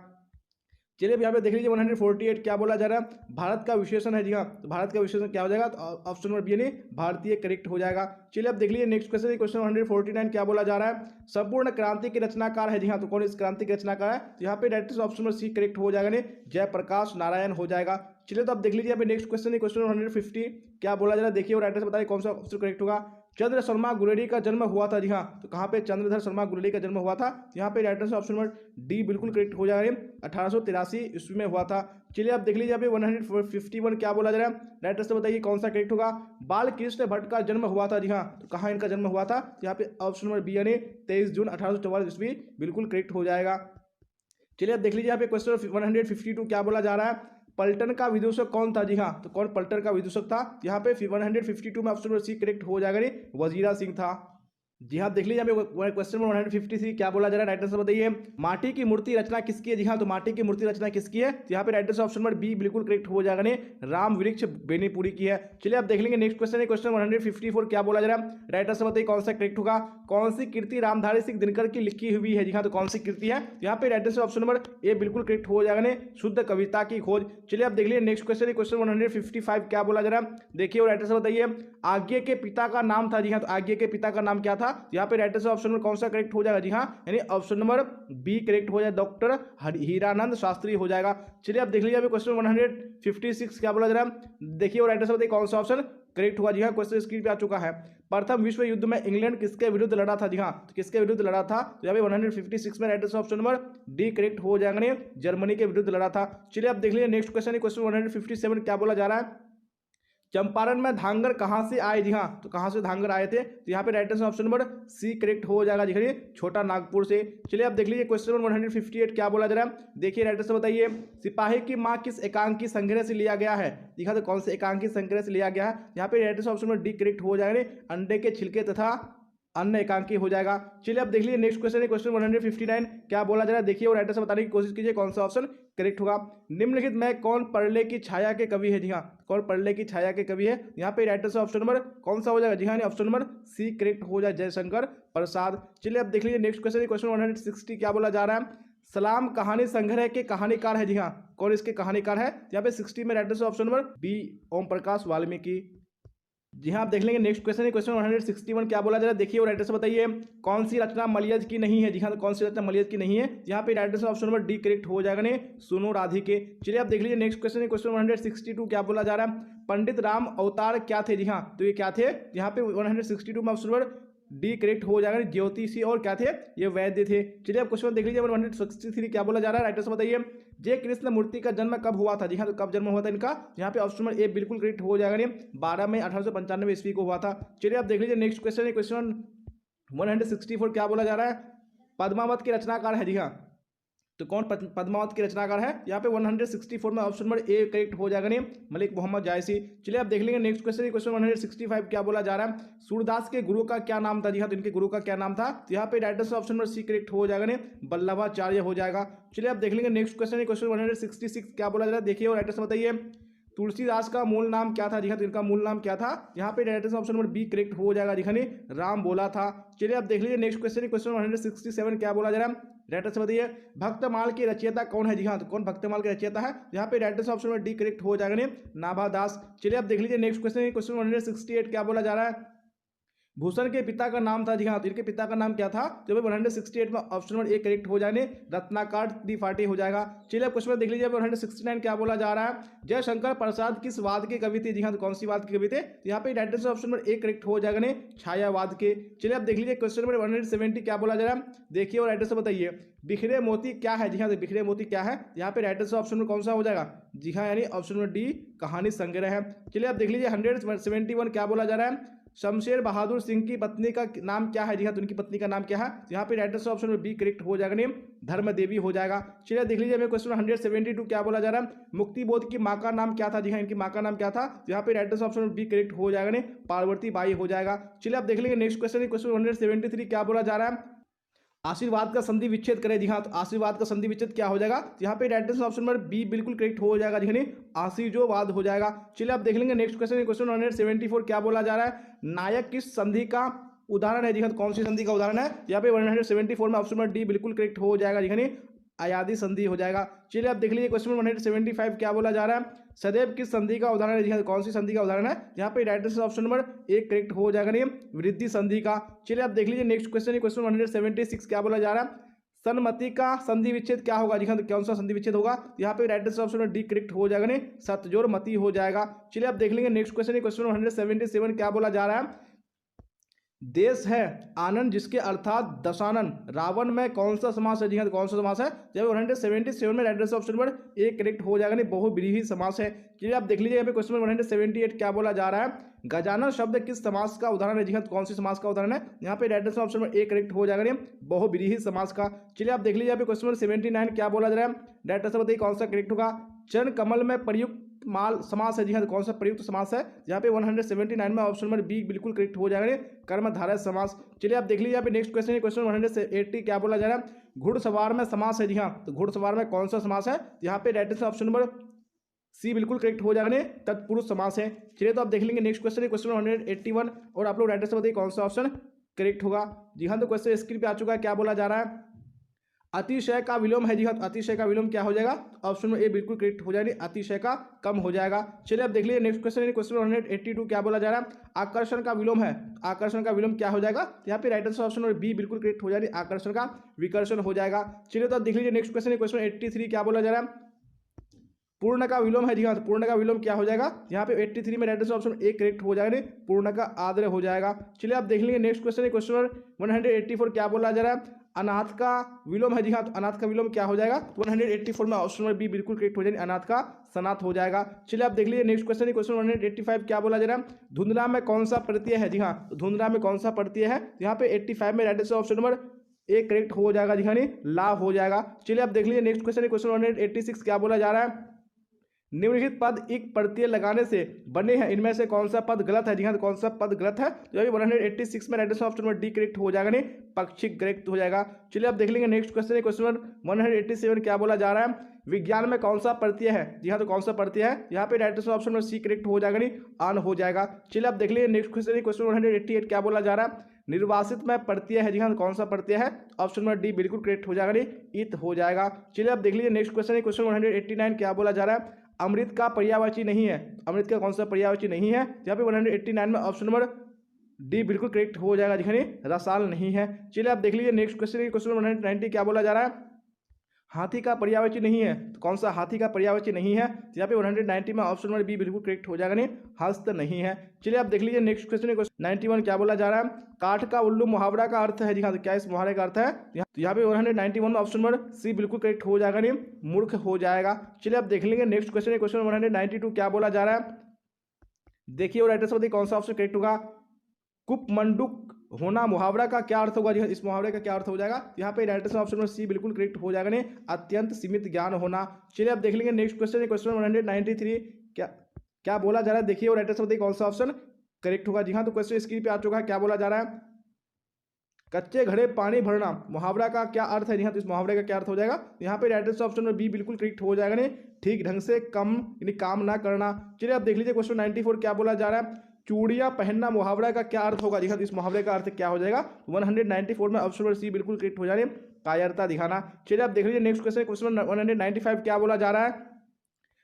चलिए अब यहाँ पे देख लीजिए 148 क्या बोला जा रहा है, भारत का विशेषण है। जी हाँ, तो भारत का विशेषण क्या हो जाएगा? तो ऑप्शन नंबर बी यानी भारतीय करेक्ट हो जाएगा। चलिए अब देख लीजिए नेक्स्ट क्वेश्चन, क्वेश्चन 149 क्या बोला जा रहा है, संपूर्ण क्रांति के रचनाकार है। जी हाँ, तो कौन इस क्रांति के रचनाकार है? तो यहाँ पे direct option number C correct हो जाएगा, जयप्रकाश नारायण हो जाएगा। चलिए तो अब देख लीजिए यहाँ पे नेक्स्ट क्वेश्चन, क्वेश्चन 150 क्या बोला जा रहा है, देखिए और राइटर से बताइए कौन सा ऑप्शन करेक्ट होगा। चंद्र शर्मा गुलेरी का जन्म हुआ था। जी हाँ, तो कहाँ पे चंद्रधर शर्मा गुलेरी का जन्म हुआ था? यहाँ पे राइटर से ऑप्शन नंबर डी बिल्कुल करेक्ट हो जाएगा, 1883 ईस्वी में हुआ था। चलिए अब देख लीजिए यहाँ पे 151 क्या बोला जा रहा है, राइटर से बताइए कौन सा करेक्ट होगा। बाल कृष्ण भट्ट का जन्म हुआ था। जी हाँ, तो कहाँ इनका जन्म हुआ था? यहाँ पे ऑप्शन नंबर बी यानी 23 जून 1844 ईस्वी बिल्कुल करेक्ट हो जाएगा। चलिए अब देख लीजिए यहाँ पे क्वेश्चन 152 क्या बोला जा रहा है, पलटन का विदूषक कौन था? जी हाँ, तो कौन पलटन का विदूषक था? यहाँ पे 152 में ऑप्शन नंबर सी करेक्ट हो जाएगा, वजीरा सिंह था। जी हाँ, देख लीजिए यहाँ पे क्वेश्चन नंबर 153 क्या बोला जा रहा है, राइट आंसर बताइए। माटी की मूर्ति रचना किसकी है? जी हाँ, तो माटी की मूर्ति रचना किसकी है? तो यहाँ पे right answer option number B बिल्कुल करेक्ट हो जाएगा, नहीं राम वृक्ष बेनीपुरी की है। चलिए आप देख लेंगे नेक्स्ट क्वेश्चन है, क्वेश्चन 154 क्या बोला जा रहा है, राइट आंसर बताइए कौन सा करेक्ट होगा। कौन सी कृति रामधारी सिंह दिनकर की लिखी हुई है? जी हाँ, तो कौन सी कृति है? यहाँ पे right answer option number A बिल्कुल करेक्ट हो जाएगा, नहीं शुद्ध कविता की खोज। चलिए आप देख लीजिए नेक्स्ट क्वेश्चन है, क्वेश्चन 155 क्या बोला जा रहा है, देखिए और राइट आंसर बताइए। आज्ञे के पिता का नाम था? जी हाँ, तो आज्ञे के पिता का नाम क्या था? यहाँ पे राइट आंसर ऑप्शन नंबर कौन सा करेक्ट हो जाएगा? जी हाँ, यानी ऑप्शन नंबर बी करेक्ट हो जाए, डॉक्टर हीरानंद शास्त्री हो जाएगा। चलिए आप देख लीजिए क्वेश्चन 156 क्या बोला जा रहा है, देखिए और राइट आंसर बताइए कौन सा ऑप्शन करेक्ट हुआ। जी हाँ, क्वेश्चन स्क्रीन पे आ चुका है। प्रथम विश्व युद्ध में इंग्लैंड किसके विरुद्ध लड़ा था? जी हाँ, तो किसके विरुद्ध लड़ा था? तो यहाँ पे 156 में right answer option number D correct हो जाएगा, नहीं जर्मनी के विरुद्ध लड़ा था। चलिए आप देख लीजिए नेक्स्ट क्वेश्चन है, क्वेश्चन 157 क्या बोला जा रहा है, चंपारण में धांगर कहां से आए? जी हाँ, तो कहां से धांगर आए थे? तो यहाँ पे right answer option number C correct हो जाएगा, देखिए छोटा नागपुर से। चलिए आप देख लीजिए क्वेश्चन नंबर 158 क्या बोला जा रहा है, देखिए राइट आंसर बताइए। सिपाही की मां किस एकांकी संग्रह से लिया गया है? देखा तो कौन से एकांकी संग्रह से लिया गया है? यहाँ पे right answer option number D correct हो जाएगा, अंडे के छिलके तथा अन्य एकांकी हो जाएगा। चलिए अब देख लीजिए नेक्स्ट क्वेश्चन है, क्वेश्चन 159 क्या बोला जा रहा है, देखिए और राइट आंसर बताने की कोशिश कीजिए कौन सा ऑप्शन करेक्ट होगा। निम्नलिखित में कौन परले की छाया के कवि है? जी हाँ, कौन परले की छाया के कवि है? यहाँ पे राइट आंसर ऑप्शन नंबर कौन सा हो जाएगा? जी हाँ, ऑप्शन नंबर सी करेक्ट हो जाए, जयशंकर प्रसाद। चलिए अब देख लीजिए नेक्स्ट क्वेश्चन है, क्वेश्चन 160 क्या बोला जा रहा है, सलाम कहानी संग्रह के कहानीकार है? जी हाँ, कौन इसके कहानीकार है? यहाँ पे 60 में right answer option number B Om Prakash Valmiki. जी हाँ, आप देख लेंगे नेक्स्ट क्वेश्चन है, क्वेश्चन 161 क्या बोला जा रहा है, देखिए और राइट आंसर बताइए। कौन सी रचना मलयज की नहीं है? जी हाँ, तो कौन सी रचना मलयज की नहीं है? यहाँ पे right answer option number D correct हो जाएगा, नहीं सुनो राधिके। चलिए आप देख लीजिए नेक्स्ट क्वेश्चन है, क्वेश्चन 162 क्या बोला जा रहा है, पंडित राम अवतार क्या थे? जी हाँ, तो ये क्या थे? यहाँ पे 162 में ऑप्शन नंबर डी करेक्ट हो जाएगा, ज्योतिषी और क्या थे? ये वैद्य थे। चलिए अब क्वेश्चन देख लीजिए 163 क्या बोला जा रहा है, राइट आंसर बताइए। जय कृष्ण मूर्ति का जन्म कब हुआ था? जी हाँ, तो कब जन्म हुआ था इनका? यहाँ पे ऑप्शन नंबर ए बिल्कुल करेक्ट हो जाएगा, नहीं 12 मई 1895 ईस्वी को हुआ था। चलिए आप देख लीजिए नेक्स्ट क्वेश्चन है, क्वेश्चन 164 क्या बोला जा रहा है, पद्मावत के रचनाकार है? जी हाँ, तो कौन पद्मावत के रचनाकार है? यहाँ पे 164 में ऑप्शन नंबर ए करेक्ट हो जाएगा, नहीं मलिक मोहम्मद जायसी। चलिए आप देख लेंगे नेक्स्ट क्वेश्चन, क्वेश्चन 165 क्या बोला जा रहा है, सूरदास के गुरु का क्या नाम था? जी हाँ, तो इनके गुरु का क्या नाम था? तो यहाँ पे right answer option number C correct हो जाएगा, नहीं वल्लभाचार्य हो जाएगा। चलिए आप देख लेंगे नेक्स्ट क्वेश्चन, क्वेश्चन 166 क्या बोला जा रहा है, देखिए और राइट आंसर बताइए। तुलसीदास का मूल नाम क्या था? जी हाँ, तो इनका मूल नाम क्या था? यहाँ पे right answer option number B correct हो जाएगा, जी हाँ, नहीं राम बोला था। चलिए आप देख लीजिए नेक्स्ट क्वेश्चन, क्वेश्चन 167 क्या बोला जा रहा है, राइट आंसर बताइए। भक्तमाल की रचयिता कौन है? जी हाँ, तो कौन भक्तमाल के रचयिता है? यहाँ पे right answer option number D correct हो जाएगा, नहीं नाभादास। चलिए आप देख लीजिए नेक्स्ट क्वेश्चन, क्वेश्चन 168 क्या बोला जा रहा है, भूषण के पिता का नाम था? जी हाँ, तो इनके पिता का नाम क्या था? तो 168 में ऑप्शन नंबर ए करेक्ट हो जाने रत्नाकर त्रिपाठी हो जाएगा। चलिए आप क्वेश्चन देख लीजिए 169 क्या बोला जा रहा है, जयशंकर प्रसाद किस वाद के कवि थे? जी हाँ, तो कौन सी वाद के कवि थे? यहाँ पे right answer option number A correct हो जाएगा, नहीं छायावाद के। चलिए आप देख लीजिए क्वेश्चन नंबर 170 क्या बोला जा रहा है, देखिए और राइट आंसर बताइए। बिखरे मोती क्या है? जी हाँ, तो बिखरे मोती क्या है? यहाँ पे राइट आंसर ऑप्शन नंबर कौन सा हो जाएगा? जी हाँ, यानी ऑप्शन नंबर डी कहानी संग्रह है। चलिए आप देख लीजिए 171 क्या बोला जा रहा है, शमशेर बहादुर सिंह की पत्नी का नाम क्या है? जी हाँ, तो उनकी पत्नी का नाम क्या है? यहाँ पे right answer option number B correct हो जाएगा, नेम धर्म देवी हो जाएगा। चलिए देख लीजिए क्वेश्चन 172 क्या बोला जा रहा है, मुक्ति बोध की माँ का नाम क्या था? जी हाँ, इनकी माँ का नाम क्या था? यहाँ पे right answer option number B correct हो जाएगा, नहीं पार्वती बाई हो जाएगा। चलिए आप देख लेंगे नेक्स्ट क्वेश्चन, क्वेश्चन 173 क्या बोला जा रहा है, आशीर्वाद का संधि विच्छेद करें? जी हाँ, तो आशीर्वाद का संधि विच्छेद क्या हो जाएगा? यहाँ पे right answer option number B बिल्कुल करेक्ट हो जाएगा, जी आशीर्वाद हो जाएगा। चलिए आप देख लेंगे नेक्स्ट क्वेश्चन, क्वेश्चन 174 क्या बोला जा रहा है, नायक किस संधि का उदाहरण है? जी हाँ, तो कौन सी संधि का उदाहरण है? यहाँ पे 174 में ऑप्शन नंबर डी बिल्कुल करेक्ट हो जाएगा, जी अयादी संधि हो जाएगा। चलिए आप देख लीजिए क्वेश्चन 175 क्या बोला जा रहा है, सदैव किस संधि का उदाहरण है? जी हाँ, कौन सी संधि का उदाहरण है? यहाँ पे right answer option number A correct हो जाएगा, नहीं वृद्धि संधि का। चलिए आप देख लीजिए नेक्स्ट क्वेश्चन, क्वेश्चन 176 क्या बोला जा रहा है, सन्मति का संधि विच्छेद क्या होगा? जी हाँ, तो कौन सा संधि विच्छेद होगा? यहाँ पे right answer option D correct हो जाएगा, नहीं सतजोर मति हो जाएगा। चलिए आप देख लेंगे नेक्स्ट क्वेश्चन, क्वेश्चन 177 क्या बोला जा रहा है, देश है आनंद जिसके अर्थात दशानन रावण में कौन सा समास है? जी हाँ, कौन सा समास है? जब 177 में right answer option number A correct हो जाएगा, नहीं बहुव्रीहि समास है। चलिए आप देख लीजिए यहाँ पे क्वेश्चन नंबर 178 क्या बोला जा रहा है, गजानन शब्द किस समास का उदाहरण है? जी हाँ, कौन सी समास का उदाहरण है? यहाँ पे right answer option number A correct हो जाएगा, नहीं बहुव्रीहि समास का। चलिए आप देख लीजिए यहाँ पे क्वेश्चन नंबर 79 क्या बोला जा रहा है, राइट आंसर बताइए कौन सा करेक्ट होगा, चरण कमल में प्रयुक्त माल समास है जी हाँ, तो कौन सा प्रयुक्त समास है? यहाँ पे 179 में ऑप्शन नंबर बी बिल्कुल करेक्ट हो जाएगा, कर्मधारय समास। चलिए आप देख लीजिए यहाँ पे नेक्स्ट क्वेश्चन है, क्वेश्चन 180 क्या बोला जा रहा है? घुड़सवार में समास है जी हाँ, तो घुड़सवार में कौन सा समास है? यहाँ पे right answer option number C बिल्कुल करेक्ट हो जाएगा, तत्पुरुष समास है। चलिए तो आप देख लेंगे नेक्स्ट क्वेश्चन है, क्वेश्चन 181 और आप लोग राइट आंसर बताइए कौन सा ऑप्शन करेक्ट होगा। जी हाँ, तो क्वेश्चन स्क्रीन पे आ चुका है, क्या बोला जा रहा है? अतिशय का विलोम है जी हाँ, तो अतिशय का विलोम क्या हो जाएगा? ऑप्शन में ए बिल्कुल करेक्ट हो जाएगी, अतिशय का कम हो जाएगा। चलिए आप देख लीजिए नेक्स्ट क्वेश्चन है, क्वेश्चन 182 क्या बोला जा रहा है? आकर्षण का विलोम है, आकर्षण का विलोम क्या हो जाएगा? यहाँ पे राइट आंसर ऑप्शन बी बिल्कुल करेक्ट हो जाएगी, आकर्षण का विकर्षण हो जाएगा। चलिए तो आप देख लीजिए नेक्स्ट क्वेश्चन है, क्वेश्चन 83 क्या बोला जा रहा है? पूर्ण का विलोम है जी हाँ, तो पूर्ण का विलोम क्या हो जाएगा? यहाँ पे 83 में right answer option A correct हो जाएगा, पूर्ण का आद्र हो जाएगा। चलिए आप देख लेंगे नेक्स्ट क्वेश्चन है, क्वेश्चन 184 क्या बोला जा रहा है? अनाथ का विलोम है जी हाँ, तो अनाथ का विलोम क्या हो जाएगा? 184 में ऑप्शन नंबर बी बिल्कुल करेक्ट हो जाएगा, अनाथ का सनाथ हो जाएगा। चलिए आप देख लीजिए नेक्स्ट क्वेश्चन है, क्वेश्चन 185 क्या बोला जा रहा है? धुंधला में कौन सा प्रत्यय है? जी हाँ, तो धुंधला में कौन सा प्रत्यय है? यहाँ पे 85 में right answer option number A correct हो जाएगा जी हाँ, लाभ हो जाएगा। चलिए आप देख लीजिए नेक्स्ट क्वेश्चन है, क्वेश्चन 186 क्या बोला जा रहा है? निम्नलिखित पद एक प्रत्यय लगाने से बने हैं, इनमें से कौन सा पद गलत है? जी हाँ, तो कौन सा पद गलत है? तो अभी 186 में right answer option number D correct हो जाएगा, पक्षिक करेक्ट हो जाएगा। चलिए आप देख लेंगे नेक्स्ट क्वेश्चन है, क्वेश्चन 187 क्या बोला जा रहा है? विज्ञान में कौन सा प्रत्यय है? जी हाँ, तो कौन सा प्रत्यय है? यहाँ पे right answer option number C correct हो जाएगा, आन हो जाएगा। चलिए आप देख लीजिए नेक्स्ट क्वेश्चन है, क्वेश्चन 188 क्या बोला जा रहा है? निर्वासित में प्रत्यय है, जी हाँ, तो कौन सा प्रत्यय है? ऑप्शन नंबर डी बिल्कुल करेक्ट हो जाएगा, इत हो जाएगा। चलिए आप देख लीजिए नेक्स्ट क्वेश्चन है, क्वेश्चन 189 क्या बोला जा रहा है? अमृत का पर्यायवाची नहीं है, अमृत का कौन सा पर्यायवाची नहीं है? यहाँ पे 189 में ऑप्शन नंबर डी बिल्कुल करेक्ट हो जाएगा, जिसमें रसाल नहीं है। चलिए आप देख लीजिए नेक्स्ट क्वेश्चन, क्वेश्चन 190 क्या बोला जा रहा है? हाथी का पर्यायवाची नहीं है, तो कौन सा हाथी का पर्यायवाची नहीं है? यहाँ पे 190 में ऑप्शन नंबर बी बिल्कुल करेक्ट हो जाएगा, हस्त नहीं है। चलिए आप देख लीजिए नेक्स्ट क्वेश्चन, क्वेश्चन 91 क्या बोला जा रहा है? काठ का उल्लू मुहावरा का अर्थ है, जी हाँ, तो क्या इस मुहावरे का अर्थ है? तो यहाँ पे 191 में ऑप्शन नंबर सी बिल्कुल करेक्ट हो जाएगा, मूर्ख हो जाएगा। चलिए आप देख लेंगे नेक्स्ट क्वेश्चन, क्वेश्चन 192 क्या बोला जा रहा है? देखिए और राइट आंसर बताइए कौन सा ऑप्शन करेक्ट होगा? कुपमंडूक होना मुहावरा का क्या अर्थ होगा? इस मुहावरे का क्या अर्थ हो जाएगा? यहाँ पे right answer option number C बिल्कुल करेक्ट हो जाएगा, अत्यंत सीमित ज्ञान होना। चलिए आप देख लेंगे नेक्स्ट क्वेश्चन, क्वेश्चन 193 क्या बोला जा रहा है? देखिए और राइट आंसर बताइए कौन सा ऑप्शन करेक्ट होगा। जी हाँ, तो क्वेश्चन स्क्रीन पे आ चुका है, क्या बोला जा रहा है? कच्चे घड़े पानी भरना मुहावरा का क्या अर्थ है? जी हाँ, तो इस मुहावरे का क्या अर्थ हो जाएगा? यहाँ पे राइट आंसर ऑप्शन में बी बिल्कुल करेक्ट हो जाएगा, ठीक ढंग से कम यानी काम ना करना। चलिए आप देख लीजिए क्वेश्चन 94 क्या बोला जा रहा है? चूड़ियां पहनना मुहावरा का क्या अर्थ होगा? जी हाँ, तो इस मुहावरे का अर्थ क्या हो जाएगा? 194 में ऑप्शन नंबर सी बिल्कुल करेक्ट हो जाए, कायरता दिखाना। चलिए आप देख लीजिए नेक्स्ट क्वेश्चन, क्वेश्चन 195 क्या बोला जा रहा है?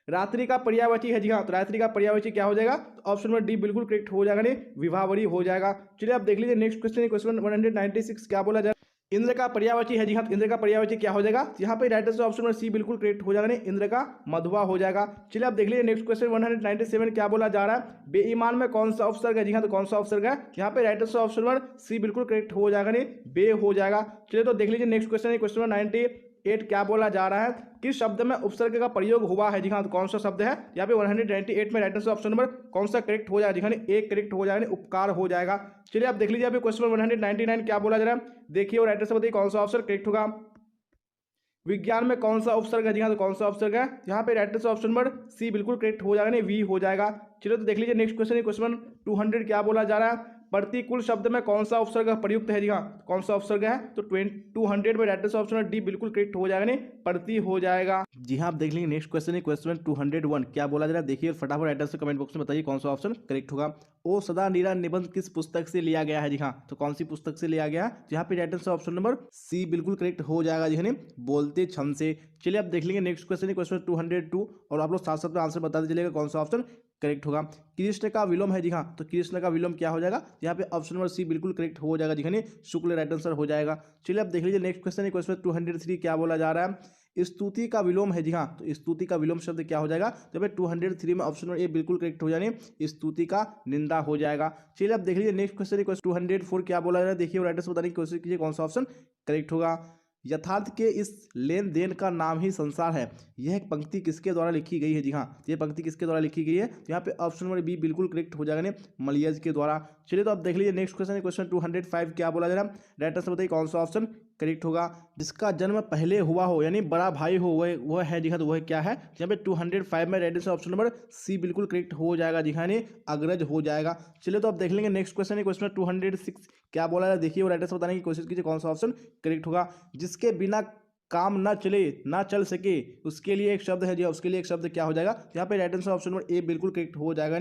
रात्रि का पर्यायवाची है, जी हाँ, तो रात्रि का पर्यायवाची क्या हो जाएगा? तो ऑप्शन नंबर डी बिल्कुल करेक्ट हो जाएगा, विवाहवरी हो जाएगा। चलिए आप देख लीजिए नेक्स्ट क्वेश्चन, क्वेश्चन 196 क्या बोला जा रहा है? इंद्र का पर्यायवाची है, जी हाँ, तो इंद्र का पर्यायवाची क्या हो जाएगा? यहाँ पे right answer option number C बिल्कुल करेक्ट हो जाएगा, इंद्र का मधुआ हो जाएगा। चलिए आप देख लीजिए नेक्स्ट क्वेश्चन 197 क्या बोला जा रहा है? बेईमान में कौन सा उपसर्ग है? जी हाँ, तो कौन सा उपसर्ग है? यहाँ पे right answer option number C बिल्कुल करेक्ट हो जाएगा, बे हो जाएगा। चलिए तो देख लीजिए नेक्स्ट क्वेश्चन, क्वेश्चन 98 क्या बोला जा रहा है? किस शब्द में उपसर्ग का प्रयोग हुआ है? जी हाँ, तो कौन सा शब्द है? यहाँ पे 198 में राइट आंसर ऑप्शन नंबर कौन सा करेक्ट हो जाएगा? जी हाँ, एक करेक्ट हो जाएगा, उपकार हो जाएगा। चलिए आप देख लीजिए अभी क्वेश्चन 199 क्या बोला जा रहा है? देखिए और राइट आंसर बताइए कौन सा ऑप्शन करेक्ट होगा? विज्ञान में कौन सा उपसर्ग है? जी हाँ, तो कौन सा उपसर्ग है? यहाँ पे right answer option number C बिल्कुल करेक्ट हो जाएगा, वी हो जाएगा। चलिए तो देख लीजिए नेक्स्ट क्वेश्चन, क्वेश्चन 200 क्या बोला जा रहा है? प्रतिकूल शब्द में कौन सा उपसर्ग प्रयुक्त है? जी हाँ, कौन सा उपसर्ग है? तो 200 में राइट आंसर ऑप्शन डी बिल्कुल करेक्ट हो जाएगा, प्रति हो जाएगा। जी हाँ, आप देख लेंगे नेक्स्ट क्वेश्चन, क्वेश्चन 201 क्या बोला जा रहा है? देखिए फटाफट राइट आंसर कमेंट बॉक्स में बताइए कौन सा ऑप्शन करेक्ट होगा। ओ सदा नीरा निबंध किस पुस्तक से लिया गया है? जी हाँ, तो कौन सी पुस्तक से लिया गया? यहाँ पे right answer option number C बिल्कुल करेक्ट हो जाएगा, जी बोलते छंद से। चलिए आप देख लेंगे नेक्स्ट क्वेश्चन, क्वेश्चन 202 और आप लोग साथ साथ में आंसर बताते चलेगा कौन सा ऑप्शन करेक्ट होगा। कृष्ण का विलोम है, जी हाँ, तो कृष्ण का विलोम क्या हो जाएगा? यहाँ पे ऑप्शन नंबर सी बिल्कुल करेक्ट हो जाएगा, जी शुक्ल राइट आंसर हो जाएगा। चलिए आप देख लीजिए नेक्स्ट क्वेश्चन, क्वेश्चन 203 क्या बोला जा रहा है? स्तुति का विलोम है, जी हाँ, तो स्तुति का विलोम शब्द क्या हो जाएगा? तो भाई 203 में ऑप्शन नंबर ए बिल्कुल करेक्ट हो जाने, स्तुति का निंदा हो जाएगा। चलिए आप देख लीजिए नेक्स्ट क्वेश्चन, क्वेश्चन 204 क्या बोला जा रहा है? देखिए राइट आंसर बताने की कोशिश कीजिए कौन सा ऑप्शन करेक्ट होगा। यथार्थ के इस लेन देन का नाम ही संसार है, यह पंक्ति किसके द्वारा लिखी गई है? जी हाँ, ये पंक्ति किसके द्वारा लिखी गई है? यहाँ पे ऑप्शन नंबर बी बिल्कुल करेक्ट हो जाएगा, मलियज के द्वारा। चलिए तो आप देख लीजिए नेक्स्ट क्वेश्चन, क्वेश्चन 205 क्या बोला जा रहा है? राइट आंसर बताइए कौन सा ऑप्शन करेक्ट होगा। जिसका जन्म पहले हुआ हो यानी बड़ा भाई हो वह है जी हाँ, तो वह क्या है, यहाँ पे 205 में right answer option number C बिल्कुल करेक्ट हो जाएगा जी हाँ, अग्रज हो जाएगा। चलिए तो अब देख लेंगे नेक्स्ट क्वेश्चन है, क्वेश्चन 206 क्या बोला है, देखिए और राइट आंसर बताने की कोशिश कीजिए कौन सा ऑप्शन करेक्ट होगा। जिसके बिना काम ना चले ना चल सके उसके लिए एक शब्द है जी, उसके लिए एक शब्द क्या हो जाएगा, यहाँ पे right answer option number A बिल्कुल करेक्ट हो जाएगा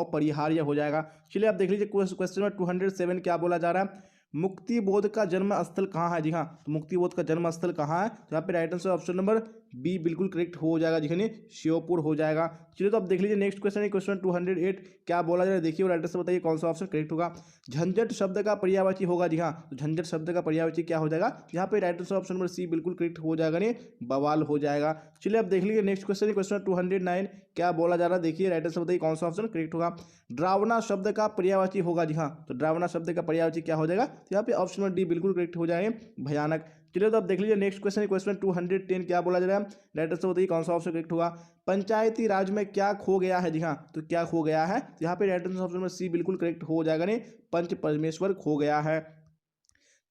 अपरिहार्य हो जाएगा। चलिए आप देख लीजिए क्वेश्चन नंबर 207 क्या बोला जा रहा है, मुक्ति बोध का जन्म स्थल कहाँ है जी हाँ, तो मुक्ति बोध का जन्म स्थल कहाँ है, तो यहाँ पे right answer option number B बिल्कुल करेक्ट हो जाएगा जी हाँ, श्योपुर हो जाएगा। चलिए तो आप देख लीजिए नेक्स्ट क्वेश्चन है, क्वेश्चन 208 क्या बोला जा रहा है, देखिए और राइट आंसर बताइए कौन सा ऑप्शन करेक्ट होगा। झंझट शब्द का पर्यायवाची होगा जी हाँ, तो झंझट शब्द का पर्यायवाची क्या हो जाएगा, यहाँ पे right answer option number C बिल्कुल करेक्ट हो जाएगा बवाल हो जाएगा। चलिए आप देख लीजिए नेक्स्ट क्वेश्चन है, क्वेश्चन 209 क्या बोला जा रहा है, देखिए राइट आंसर बताइए कौन सा ऑप्शन करेक्ट होगा। ड्रावना शब्द का पर्यायवाची होगा जी हाँ, तो ड्रावना शब्द का पर्यायवाची क्या हो जाएगा, यहाँ पे ऑप्शन नंबर डी बिल्कुल करेक्ट हो जाएंगे भयानक। चलिए तो आप देख लीजिए नेक्स्ट क्वेश्चन है, क्वेश्चन 210 क्या बोला जा रहा है, राइट आंसर बताइए कौन सा ऑप्शन करेक्ट होगा। पंचायती राज में क्या खो गया है जी हाँ, तो क्या खो गया है, यहाँ पे right answer option number C बिल्कुल करेक्ट हो जाएगा पंच परमेश्वर खो गया है।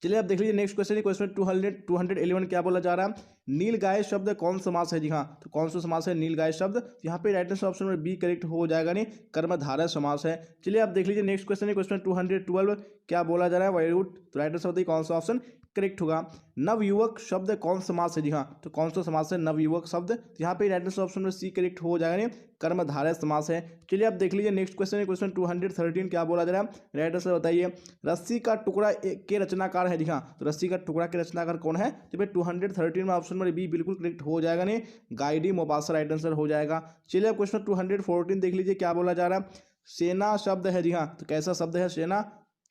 चलिए आप देख लीजिए नेक्स्ट क्वेश्चन है, क्वेश्चन 211 क्या बोला जा रहा है, नीलगाय शब्द कौन समास है जी हाँ, तो कौन सा समास है नीलगाय शब्द, यहाँ पे right answer option number B correct हो जाएगा कर्मधारय समास है। चलिए आप देख लीजिए नेक्स्ट क्वेश्चन है, क्वेश्चन 212 क्या बोला जा रहा है, वैरूट, तो राइट आंसर बताइए कौन सा ऑप्शन करेक्ट होगा। नवयुवक शब्द कौन समास है जी हाँ, तो कौन सा समास है नवयुवक शब्द, यहाँ पे राइट आंसर ऑप्शन में सी करेक्ट हो जाएगा कर्मधारय समास है। चलिए आप देख लीजिए नेक्स्ट क्वेश्चन है, क्वेश्चन 213 क्या बोला जा रहा है, राइट आंसर बताइए। रस्सी का टुकड़ा के रचनाकार है जी हाँ, तो रस्सी का टुकड़ा के रचनाकार कौन है, तो भाई 213 में ऑप्शन नंबर बी बिल्कुल करेक्ट हो जाएगा गाइडी मोबासा राइट आंसर हो जाएगा। चलिए आप क्वेश्चन 214 देख लीजिए क्या बोला जा रहा है, सेना शब्द है जी हाँ, तो कैसा शब्द है सेना,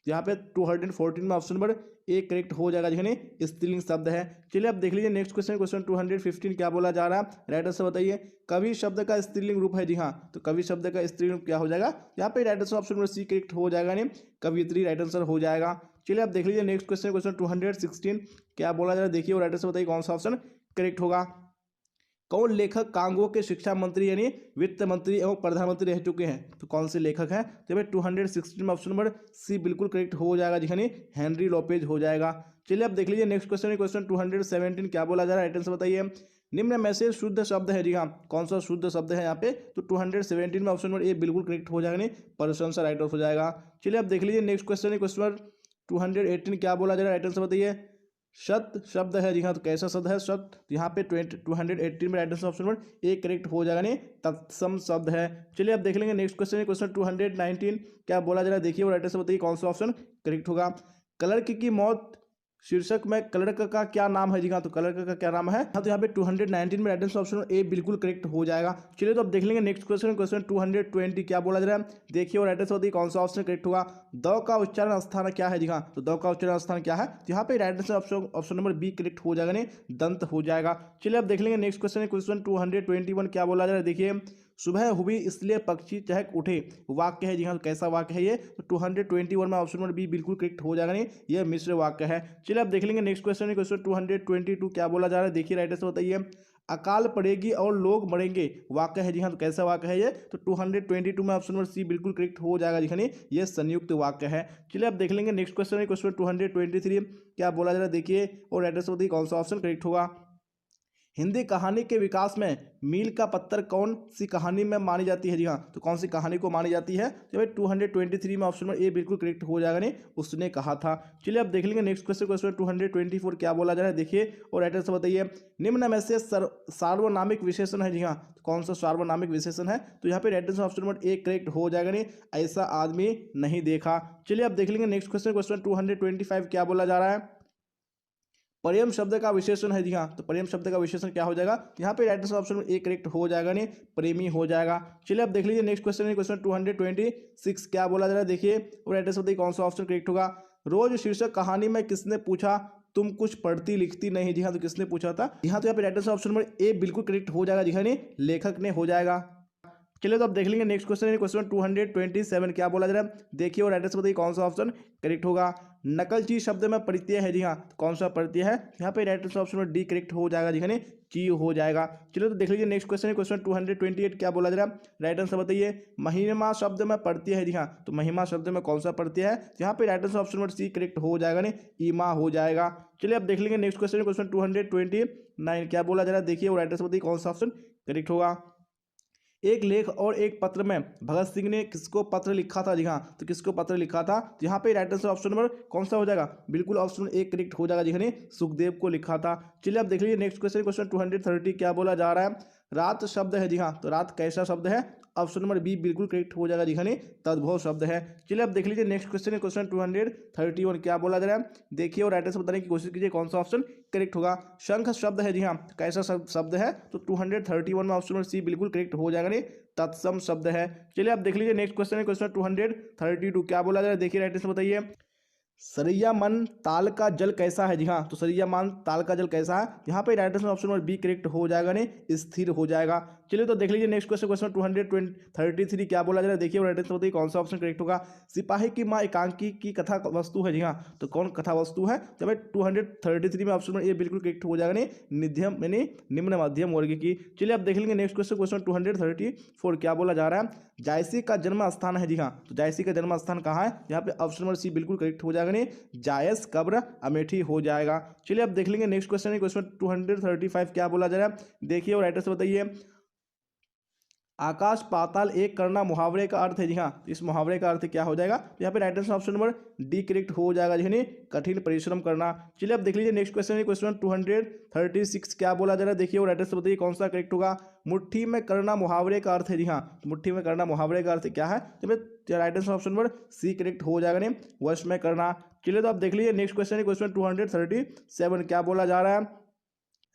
यहाँ पे 214 में ऑप्शन नंबर ए करेक्ट हो जाएगा जी स्त्रीलिंग शब्द है। चलिए आप देख लीजिए नेक्स्ट क्वेश्चन, क्वेश्चन 215 क्या बोला जा रहा है, राइट आंसर बताइए। कवि शब्द का स्त्रीलिंग रूप है जी हाँ, तो कवि शब्द का स्त्रीलिंग रूप क्या हो जाएगा, यहाँ पे right answer option number C correct हो जाएगा कवियत्री राइट आंसर हो जाएगा। चलिए आप देख लीजिए नेक्स्ट क्वेश्चन, क्वेश्चन 216 क्या बोला जा रहा है, देखिए और राइट आंसर बताइए कौन सा ऑप्शन करेक्ट होगा। कौन लेखक कांगो के शिक्षा मंत्री यानी वित्त मंत्री एवं प्रधानमंत्री रह चुके हैं, तो कौन से लेखक हैं, तो भाई 216 में ऑप्शन नंबर सी बिल्कुल करेक्ट हो जाएगा जी हेनरी लोपेज हो जाएगा। चलिए आप देख लीजिए नेक्स्ट क्वेश्चन, क्वेश्चन 217 क्या बोला जा रहा है, राइट आंसर बताइए। निम्न में से शुद्ध शब्द है जी हाँ, कौन सा शुद्ध शब्द है यहाँ पे, तो 217 में ऑप्शन नंबर ए बिल्कुल करेक्ट हो जाएगा प्रशंसा राइट आंसर हो जाएगा। चलिए आप देख लीजिए नेक्स्ट क्वेश्चन, क्वेश्चन 218 क्या बोला जा रहा है, राइट आंसर बताइए। शत शब्द है जी हाँ, तो कैसा शब्द है शत, तो यहाँ पे 218 में right answer option number A correct हो जाएगा तत्सम शब्द है। चलिए आप देख लेंगे नेक्स्ट क्वेश्चन, क्वेश्चन 219 क्या बोला जा रहा है, देखिए और राइट आंसर बताइए कौन सा ऑप्शन करेक्ट होगा। क्लर्क की मौत शीर्षक में क्लर्क का क्या नाम है जी हाँ, तो क्लर्क का क्या नाम है, हाँ तो यहाँ पे 219 में राइट आंसर ऑप्शन ए बिल्कुल करेक्ट हो जाएगा। चलिए तो अब देख लेंगे नेक्स्ट क्वेश्चन, क्वेश्चन 220 क्या बोला जा रहा है, देखिए और राइट आंसर बताइए कौन सा ऑप्शन करेक्ट होगा। द का उच्चारण स्थान क्या है जी हाँ, तो द का उच्चारण स्थान क्या है, तो यहाँ पे right answer option number B correct हो जाएगा दंत हो जाएगा। चलिए अब देख लेंगे नेक्स्ट क्वेश्चन, क्वेश्चन 221 क्या बोला जा रहा है, देखिए सुबह हुई इसलिए पक्षी चहक उठे वाक्य है जी हाँ, तो कैसा वाक्य है ये, तो 221 में ऑप्शन नंबर बी बिल्कुल करेक्ट हो जाएगा ये मिश्र वाक्य है। चलिए आप देख लेंगे नेक्स्ट क्वेश्चन, क्वेश्चन 222 क्या बोला जा रहा है, देखिए राइट आंसर बताइए। अकाल पड़ेगी और लोग मरेंगे वाक्य है जी हाँ, तो कैसा वाक्य है ये, तो 222 में ऑप्शन नंबर सी बिल्कुल करेक्ट हो जाएगा जी हाँ, ये संयुक्त वाक्य है। चलिए आप देख लेंगे नेक्स्ट क्वेश्चन, क्वेश्चन 223 क्या बोला जा रहा है, देखिए और राइट आंसर बताइए कौन सा ऑप्शन करेक्ट होगा। हिंदी कहानी के विकास में मील का पत्थर कौन सी कहानी में मानी जाती है जी हाँ, तो कौन सी कहानी को मानी जाती है, तो भाई 223 में ऑप्शन नंबर ए बिल्कुल करेक्ट हो जाएगा उसने कहा था। चलिए आप देख लेंगे नेक्स्ट क्वेश्चन, क्वेश्चन 224 क्या बोला जा रहा है, देखिए और राइट आंसर बताइए। निम्न में से सार्वनामिक विशेषण है जी हाँ, तो कौन सा सार्वनामिक विशेषण है, तो यहाँ पे right answer option number A correct हो जाएगा ऐसा आदमी नहीं देखा। चलिए आप देख लेंगे नेक्स्ट क्वेश्चन, क्वेश्चन 225 क्या बोला जा रहा है। प्रेम शब्द का विशेषण है जी हाँ, तो प्रेम शब्द का विशेषण क्या हो जाएगा, यहाँ पे right answer option A correct हो जाएगा प्रेमी हो जाएगा। चलिए आप देख लीजिए नेक्स्ट क्वेश्चन, क्वेश्चन 226 क्या बोला जा रहा है, देखिए और राइट आंसर बताइए कौन सा ऑप्शन करेक्ट होगा। रोज शीर्षक कहानी में किसने पूछा तुम कुछ पढ़ती लिखती नहीं जी हाँ, तो किसने पूछा था, यहाँ तो यहाँ पे right answer option number A बिल्कुल करेक्ट हो जाएगा जी हाँ, लेखक ने हो जाएगा। चलिए तो अब देख लेंगे नेक्स्ट क्वेश्चन है क्वेश्चन 227 क्या बोला जा रहा है, देखिए और एड्रेस बताइए कौन सा ऑप्शन करेक्ट होगा। नकलची शब्द में प्रत्यय है जी हाँ, तो कौन सा प्रत्यय है, यहाँ पे राइट आंसर ऑप्शन में डी करेक्ट हो जाएगा जी हाँ, ची हो जाएगा। चलिए तो देख लीजिए नेक्स्ट क्वेश्चन है क्वेश्चन 228 क्या बोला जा रहा है, राइट आंसर बताइए। महिमा शब्द में प्रत्यय है जी हाँ, तो महिमा शब्द में कौन सा प्रत्यय है, यहाँ पे राइट आंसर ऑप्शन में सी करेक्ट हो जाएगा नहीं, ईमा हो जाएगा। चलिए अब देख लेंगे नेक्स्ट क्वेश्चन है क्वेश्चन 229 क्या बोला जा रहा है, देखिए और राइट आंसर बताइए कौन सा ऑप्शन करेक्ट होगा। एक लेख और एक पत्र में भगत सिंह ने किसको पत्र लिखा था, जी हाँ, तो किसको पत्र लिखा था, यहाँ पे राइट आंसर ऑप्शन नंबर कौन सा हो जाएगा, बिल्कुल ऑप्शन नंबर एक करेक्ट हो जाएगा जी हाँ, सुखदेव को लिखा था। चलिए अब देख लीजिए नेक्स्ट क्वेश्चन क्वेश्चन 230 क्या बोला जा रहा है, रात शब्द है जी हाँ, तो रात कैसा शब्द है, ऑप्शन नंबर बी बिल्कुल करेक्ट हो जाएगा जी हाँ, तद्भव शब्द है। चलिए अब देख लीजिए नेक्स्ट क्वेश्चन है क्वेश्चन 231 क्या बोला जा रहा है, देखिए और राइट आंसर बताने की कोशिश कीजिए कौन सा ऑप्शन करेक्ट होगा। शंख शब्द है जी हाँ, कैसा शब्द है, तो 231 में ऑप्शन नंबर सी बिल्कुल करेक्ट हो जाएगा नहीं, तत्सम शब्द है। चलिए अब देख लीजिए नेक्स्ट क्वेश्चन है क्वेश्चन 232 क्या बोला जा रहा है, देखिए राइट आंसर बताइए। सरिया मन ताल का जल कैसा है, जी हाँ, तो सरिया मन ताल का जल कैसा है, यहाँ पे right answer option number B correct हो जाएगा नहीं, स्थिर हो जाएगा। चलिए तो देख लीजिए नेक्स्ट क्वेश्चन क्वेश्चन 233 क्या बोला जा रहा है, देखिए राइट आंसर बताइए कौन सा ऑप्शन करेक्ट होगा। सिपाही की माँ एकांकी की कथा वस्तु है, जी हाँ, तो कौन कथा वस्तु है, जब 233 में ऑप्शन नंबर ए बिल्कुल करेक्ट हो जाएगा नहीं, निध्यम यानी निम्न मध्यम वर्ग की। चलिए अब देख लेंगे नेक्स्ट क्वेश्चन क्वेश्चन 234 क्या बोला जा रहा है, जायसी का जन्म स्थान है, जी हाँ, तो जायसी का जन्म स्थान कहाँ है, यहाँ पे ऑप्शन नंबर सी बिल्कुल करेक्ट हो जाएगा नहीं, जायस कब्र अमेठी हो जाएगा। चलिए अब देख लेंगे नेक्स्ट क्वेश्चन है क्वेश्चन 235 क्या बोला जा रहा है, देखिए और राइटर से बताइए। आकाश पाताल एक करना मुहावरे का अर्थ है, जी हाँ, इस मुहावरे का अर्थ क्या हो जाएगा, यहाँ पे right answer option number D correct हो जाएगा जी हाँ, कठिन परिश्रम करना। चलिए अब देख लीजिए नेक्स्ट क्वेश्चन है क्वेश्चन 236 क्या बोला जा रहा है, देखिए और राइट आंसर बताइए कौन सा करेक्ट होगा। मुट्ठी में करना मुहावरे का अर्थ है, जी हाँ, तो मुट्ठी में करना मुहावरे का अर्थ क्या है, जब right answer option number C correct हो जाएगा नहीं, वश में करना। चलिए तो आप देख लीजिए नेक्स्ट क्वेश्चन है क्वेश्चन 237 क्या बोला जा रहा है।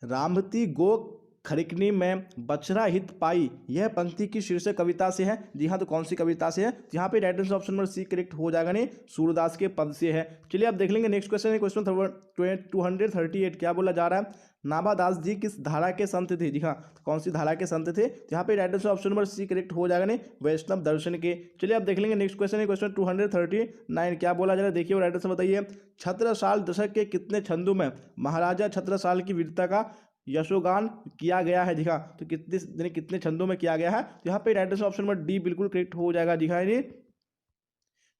रामती गो खरिकनी में बछड़ा हित पाई, यह पंक्ति की शीर्षक कविता से है, जी हाँ, तो कौन सी कविता से है, यहाँ पे right answer option number C correct हो जाएगा नहीं, सूरदास के पद से है। चलिए आप देख लेंगे नेक्स्ट क्वेश्चन है क्वेश्चन 238 क्या बोला जा रहा है। नाभादास जी किस धारा के संत थे, जी हाँ, तो कौन सी धारा के संत थे, यहाँ पे right answer option number C correct हो जाएगा नहीं, वैष्णव दर्शन के। चलिए आप देख लेंगे नेक्स्ट क्वेश्चन है क्वेश्चन 239 क्या बोला जा रहा है, देखिए और राइट आंसर बताइए। छत्रसाल दशक के कितने छंदों में महाराजा छत्रसाल की वीरता का यशोगान किया गया है, जी हाँ, तो कितने छंदों में किया गया है, तो यहाँ पे right answer option number D बिल्कुल करेक्ट हो जाएगा, जी हाँ,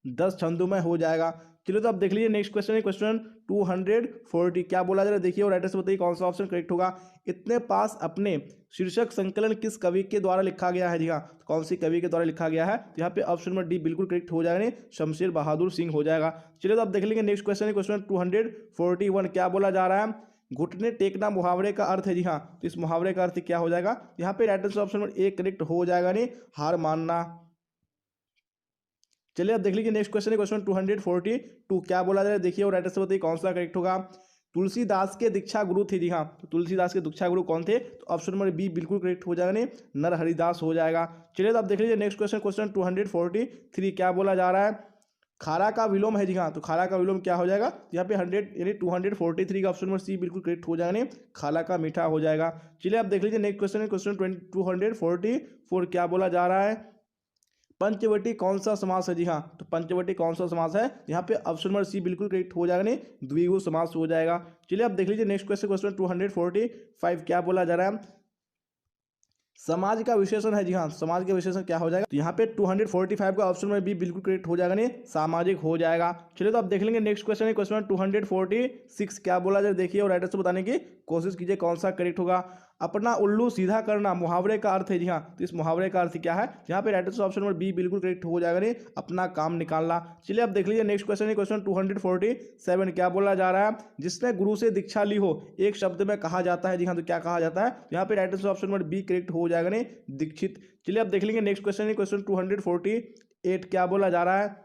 10 छंदों में हो जाएगा। चलिए तो आप देख लीजिए नेक्स्ट क्वेश्चन है क्वेश्चन 240 क्या बोला जा रहा है, देखिए और राइट आंसर बताइए कौन सा ऑप्शन करेक्ट होगा। इतने पास अपने शीर्षक संकलन किस कवि के द्वारा लिखा गया है, जी हाँ, तो कौन सी कवि के द्वारा लिखा गया है, तो यहाँ पे ऑप्शन नंबर डी बिल्कुल करेक्ट हो जाएगा, शमशेर बहादुर सिंह हो जाएगा। चलिए तो आप देख लेंगे नेक्स्ट क्वेश्चन है क्वेश्चन 241 क्या बोला जा रहा है। घुटने टेकना मुहावरे का अर्थ है, जी हाँ, तो इस मुहावरे का अर्थ क्या हो जाएगा, यहाँ पे right answer option number A correct हो जाएगा नहीं, हार मानना। चलिए अब देख लीजिए नेक्स्ट क्वेश्चन है क्वेश्चन 242 क्या बोला जा रहा है, देखिए और राइट आंसर बताइए कौन सा करेक्ट होगा। तुलसीदास के दीक्षा गुरु थे, जी हाँ, तो तुलसीदास के दीक्षा गुरु कौन थे, तो ऑप्शन नंबर बी बिल्कुल करेक्ट हो जाएगा नहीं, नरहरिदास हो जाएगा। चलिए तो आप देख लीजिए नेक्स्ट क्वेश्चन 243 क्या बोला जा रहा है। खारा का विलोम है, जी हाँ, तो खारा का विलोम क्या हो जाएगा, यहाँ पे 100 यानी 243 का ऑप्शन नंबर सी बिल्कुल करेक्ट हो जाएगा नहीं, खाला का मीठा हो जाएगा। चलिए आप देख लीजिए नेक्स्ट क्वेश्चन है क्वेश्चन 244 क्या बोला जा रहा है। पंचवटी कौन सा समास है, जी हाँ, तो पंचवटी कौन सा समास है, यहाँ पे ऑप्शन नंबर सी बिल्कुल करेक्ट हो जाएगा नहीं, द्विगु समास हो जाएगा। चलिए आप देख लीजिए नेक्स्ट क्वेश्चन 245 क्या बोला जा रहा है। समाज का विशेषण है, जी हाँ, समाज का विशेषण क्या हो जाएगा, तो यहाँ पे 245 का ऑप्शन में भी बिल्कुल करेक्ट हो जाएगा नहीं, सामाजिक हो जाएगा। चलिए तो आप देख लेंगे नेक्स्ट क्वेश्चन है क्वेश्चन 246 क्या बोला जाए, देखिए और राइट आंसर बताने की कोशिश कीजिए कौन सा करेक्ट होगा। अपना उल्लू सीधा करना मुहावरे का अर्थ है, जी हाँ, तो इस मुहावरे का अर्थ क्या है, यहाँ पे right answer option number B बिल्कुल करेक्ट हो जाएगा नहीं, अपना काम निकालना। चलिए आप देख लीजिए नेक्स्ट क्वेश्चन है क्वेश्चन 247 क्या बोला जा रहा है। जिसने गुरु से दीक्षा ली हो एक शब्द में कहा जाता है, जी हाँ, तो क्या कहा जाता है, यहाँ पे right answer option number B correct हो जाएगा नहीं, दीक्षित। चलिए आप देख लेंगे नेक्स्ट क्वेश्चन है क्वेश्चन 248 क्या बोला जा रहा है।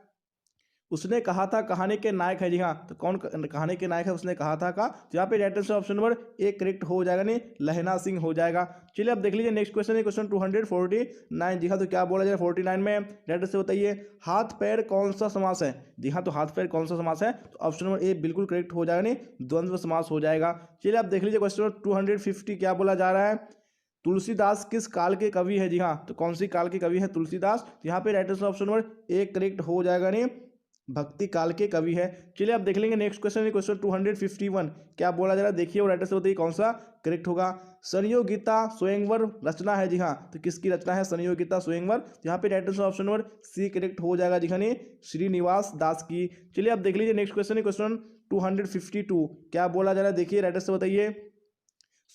उसने कहा था कहानी के नायक है, जी हाँ, तो कौन कहानी के नायक है, उसने कहा था का, तो यहाँ पे right answer option number A correct हो जाएगा नहीं, लहना सिंह हो जाएगा। चलिए आप देख लीजिए नेक्स्ट क्वेश्चन है क्वेश्चन 249 जी हाँ, तो क्या बोला जाए 49 में राइट आंसर बताइए। हाथ पैर कौन सा समास है, जी हाँ, तो हाथ पैर कौन सा समास है, तो ऑप्शन नंबर ए बिल्कुल करेक्ट हो जाएगा नहीं, द्वंद्व समास हो जाएगा। चलिए आप देख लीजिए क्वेश्चन 250 क्या बोला जा रहा है। तुलसीदास किस काल के कवि है? जी हाँ, तो कौन सी काल के कवि है? तुलसीदास। यहाँ पे right answer option number A correct हो जाएगा नहीं, भक्ति काल के कवि है। चलिए अब देख लेंगे नेक्स्ट क्वेश्चन, क्वेश्चन 251 क्या बोला जा रहा है, देखिए और राइट आंसर बताइए कौन सा करेक्ट होगा। सरयू गीता स्वयंवर रचना है? जी हाँ, तो किसकी रचना है सरयू गीता स्वयंवर? यहाँ पे right answer option number C correct हो जाएगा जी हाँ, श्रीनिवास दास की। चलिए अब देख लीजिए नेक्स्ट क्वेश्चन, क्वेश्चन 252 क्या बोला जा रहा है, देखिए राइट आंसर बताइए।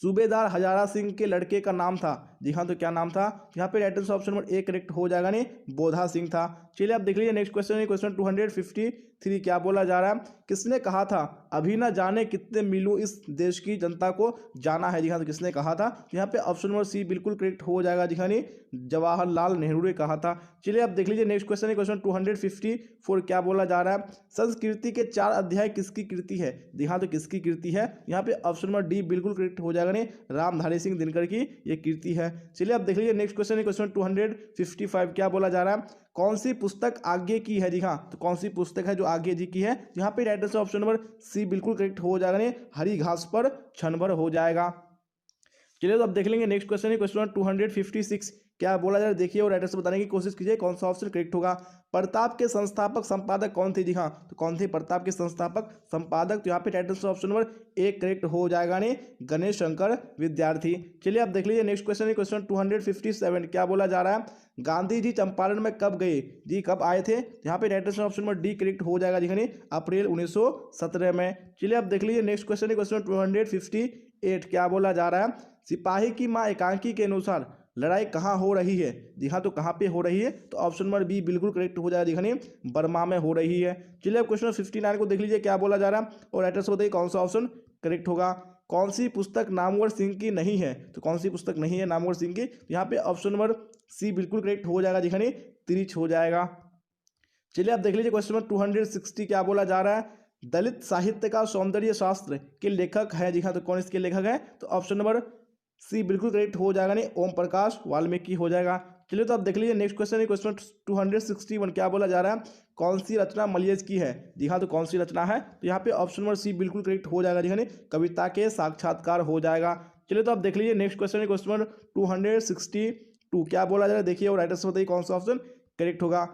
सूबेदार हजारा सिंह के लड़के का नाम था? जी हाँ, तो क्या नाम था? यहाँ पे right answer option number A correct हो जाएगा नहीं, बोधा सिंह था। चलिए आप देख लीजिए नेक्स्ट क्वेश्चन, क्वेश्चन 253 क्या बोला जा रहा है, किसने कहा था अभी न जाने कितने मीलों इस देश की जनता को जाना है? जी हाँ, तो किसने कहा था? यहाँ पे ऑप्शन नंबर सी बिल्कुल करेक्ट हो जाएगा जी हाँ, जवाहरलाल नेहरू ने कहा था। चलिए आप देख लीजिए नेक्स्ट क्वेश्चन, क्वेश्चन 254 क्या बोला जा रहा है, संस्कृति के 4 अध्याय किसकी कृति है? जी हाँ, तो किसकी कृति है? यहाँ पे ऑप्शन नंबर डी बिल्कुल करेक्ट हो जाएगा नहीं, रामधारी सिंह दिनकर की ये कृति है। चलिए आप देख लीजिए नेक्स्ट क्वेश्चन, क्वेश्चन 255 क्या बोला जा रहा है, कौन सी पुस्तक आगे की है? जी हाँ, तो कौन सी पुस्तक है जो आगे जी की है? यहाँ पे right answer option number C बिल्कुल करेक्ट हो जाएगा नहीं, हरी घास पर क्षण भर हो जाएगा। चलिए तो अब देख लेंगे नेक्स्ट क्वेश्चन, क्वेश्चन 256 क्या बोला जा रहा है, देखिए और राइट आंसर बताने की कोशिश कीजिए कौन सा ऑप्शन करेक्ट होगा। प्रताप के संस्थापक संपादक कौन थे? जी हाँ, तो कौन थे प्रताप के संस्थापक संपादक? तो यहाँ पे right answer option number A correct हो जाएगा नहीं, गणेश शंकर विद्यार्थी। चलिए आप देख लीजिए नेक्स्ट क्वेश्चन, क्वेश्चन 257 क्या बोला जा रहा है, गांधी जी चंपारण में कब गए? जी कब आए थे? यहाँ पे right answer option number D correct हो जाएगा जी हाँ, अप्रैल 1917 में। चलिए आप देख लीजिए नेक्स्ट क्वेश्चन, क्वेश्चन 258 क्या बोला जा रहा है, सिपाही की मां एकांकी के अनुसार लड़ाई कहाँ हो रही है? जी हाँ, तो कहाँ पे हो रही है? तो ऑप्शन नंबर बी बिल्कुल करेक्ट हो जाएगा जी हाँ, बर्मा में हो रही है। चलिए अब क्वेश्चन 59 को देख लीजिए क्या बोला जा रहा है और राइट आंसर बताइए कौन सा ऑप्शन करेक्ट होगा। कौन सी पुस्तक नामवर सिंह की नहीं है? तो कौन सी पुस्तक नहीं है नामवर सिंह की? यहाँ पे ऑप्शन नंबर सी बिल्कुल करेक्ट हो जाएगा जी हाँ, तिरिच हो जाएगा। चलिए आप देख लीजिए क्वेश्चन नंबर 260 क्या बोला जा रहा है, दलित साहित्य का सौंदर्य शास्त्र के लेखक है? जी हाँ, तो कौन इसके लेखक है? तो ऑप्शन नंबर सी बिल्कुल करेक्ट हो जाएगा नहीं, ओम प्रकाश वाल्मीकि हो जाएगा। चलिए तो आप देख लीजिए नेक्स्ट क्वेश्चन, क्वेश्चन 261 क्या बोला जा रहा है, कौन सी रचना मलियज की है? जी हाँ, तो कौन सी रचना है? तो यहाँ पे ऑप्शन नंबर सी बिल्कुल करेक्ट हो जाएगा जी हाँ, कविता के साक्षात्कार हो जाएगा। चलिए तो आप देख लीजिए नेक्स्ट क्वेश्चन, क्वेश्चन 262 क्या बोला जा रहा है, देखिए और राइट आंसर बताइए कौन सा ऑप्शन करेक्ट होगा।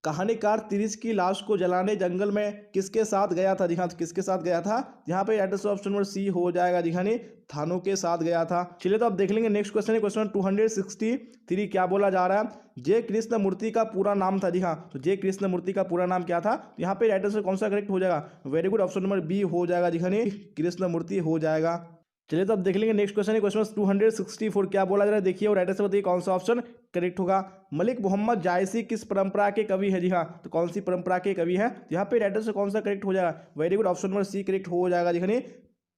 कहानीकार तिरिच की लाश को जलाने जंगल में किसके साथ गया था? जी हाँ, तो किसके साथ गया था? यहाँ पे right answer option number C हो जाएगा जी हाँ, थानों के साथ गया था। चलिए तो आप देख लेंगे नेक्स्ट क्वेश्चन, क्वेश्चन 263 क्या बोला जा रहा है, जय कृष्ण मूर्ति का पूरा नाम था? जी हाँ, तो जय कृष्ण मूर्ति का पूरा नाम क्या था? यहाँ पे राइट आंसर कौन सा करेक्ट हो जाएगा? Very good, option number B हो जाएगा जी हाँ, कृष्ण मूर्ति हो जाएगा। चलिए तो अब देख लेंगे नेक्स्ट क्वेश्चन, क्वेश्चन 264 क्या बोला जा रहा है, देखिए और राइट आंसर बताइए कौन सा ऑप्शन करेक्ट होगा। मलिक मोहम्मद जायसी किस परंपरा के कवि है? जी हाँ, तो कौन सी परंपरा के कवि है? यहाँ पे राइट आंसर कौन सा करेक्ट हो जाएगा? Very good, option number C correct हो जाएगा जी हाँ,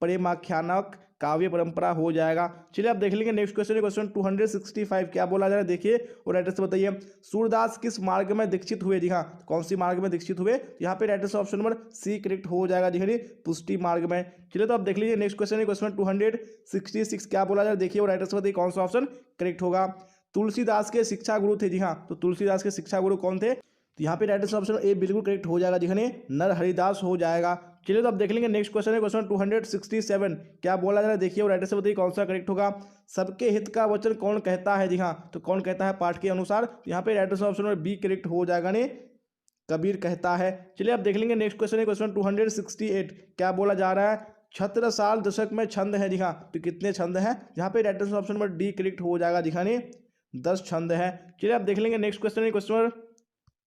प्रेमाख्यानक काव्य परंपरा हो जाएगा। चलिए आप देख लेंगे नेक्स्ट क्वेश्चन, क्वेश्चन 265 क्या बोला जा रहा है, देखिए और राइट आंसर बताइए। सूरदास किस मार्ग में दीक्षित हुए? जी हाँ, कौन सी मार्ग में दीक्षित हुए? यहाँ पे right answer option number C correct हो जाएगा जी हाँ, पुष्टि मार्ग में। चलिए तो आप देख लीजिए नेक्स्ट क्वेश्चन, क्वेश्चन 266 क्या बोला जा रहा है, देखिए और राइट आंसर बताइए कौन सा ऑप्शन करेक्ट होगा। तुलसीदास के शिक्षा गुरु थे? जी हाँ, तो तुलसीदास के शिक्षा गुरु कौन थे? तो यहाँ पे राइट आंसर ऑप्शन ए बिल्कुल करेक्ट हो जाएगा जी हाँ, नरहरिदास हो जाएगा। चलिए तो आप देख लेंगे नेक्स्ट क्वेश्चन है, क्वेश्चन 267 क्या बोला जा रहा है, देखिए और राइट आंसर बताइए कौन सा करेक्ट होगा। सबके हित का वचन कौन कहता है? जी हाँ, तो कौन कहता है पाठ के अनुसार? यहाँ पे right answer option number B correct हो जाएगा ने, कबीर कहता है। चलिए आप देख लेंगे नेक्स्ट क्वेश्चन है, क्वेश्चन 268 क्या बोला जा रहा है, छत्रसाल दशक में छंद है? जी हाँ, तो कितने छंद हैं? यहाँ पे right answer option number D correct हो जाएगा जी हाँ, 10 छंद है। चलिए आप देख लेंगे नेक्स्ट क्वेश्चन है, क्वेश्चन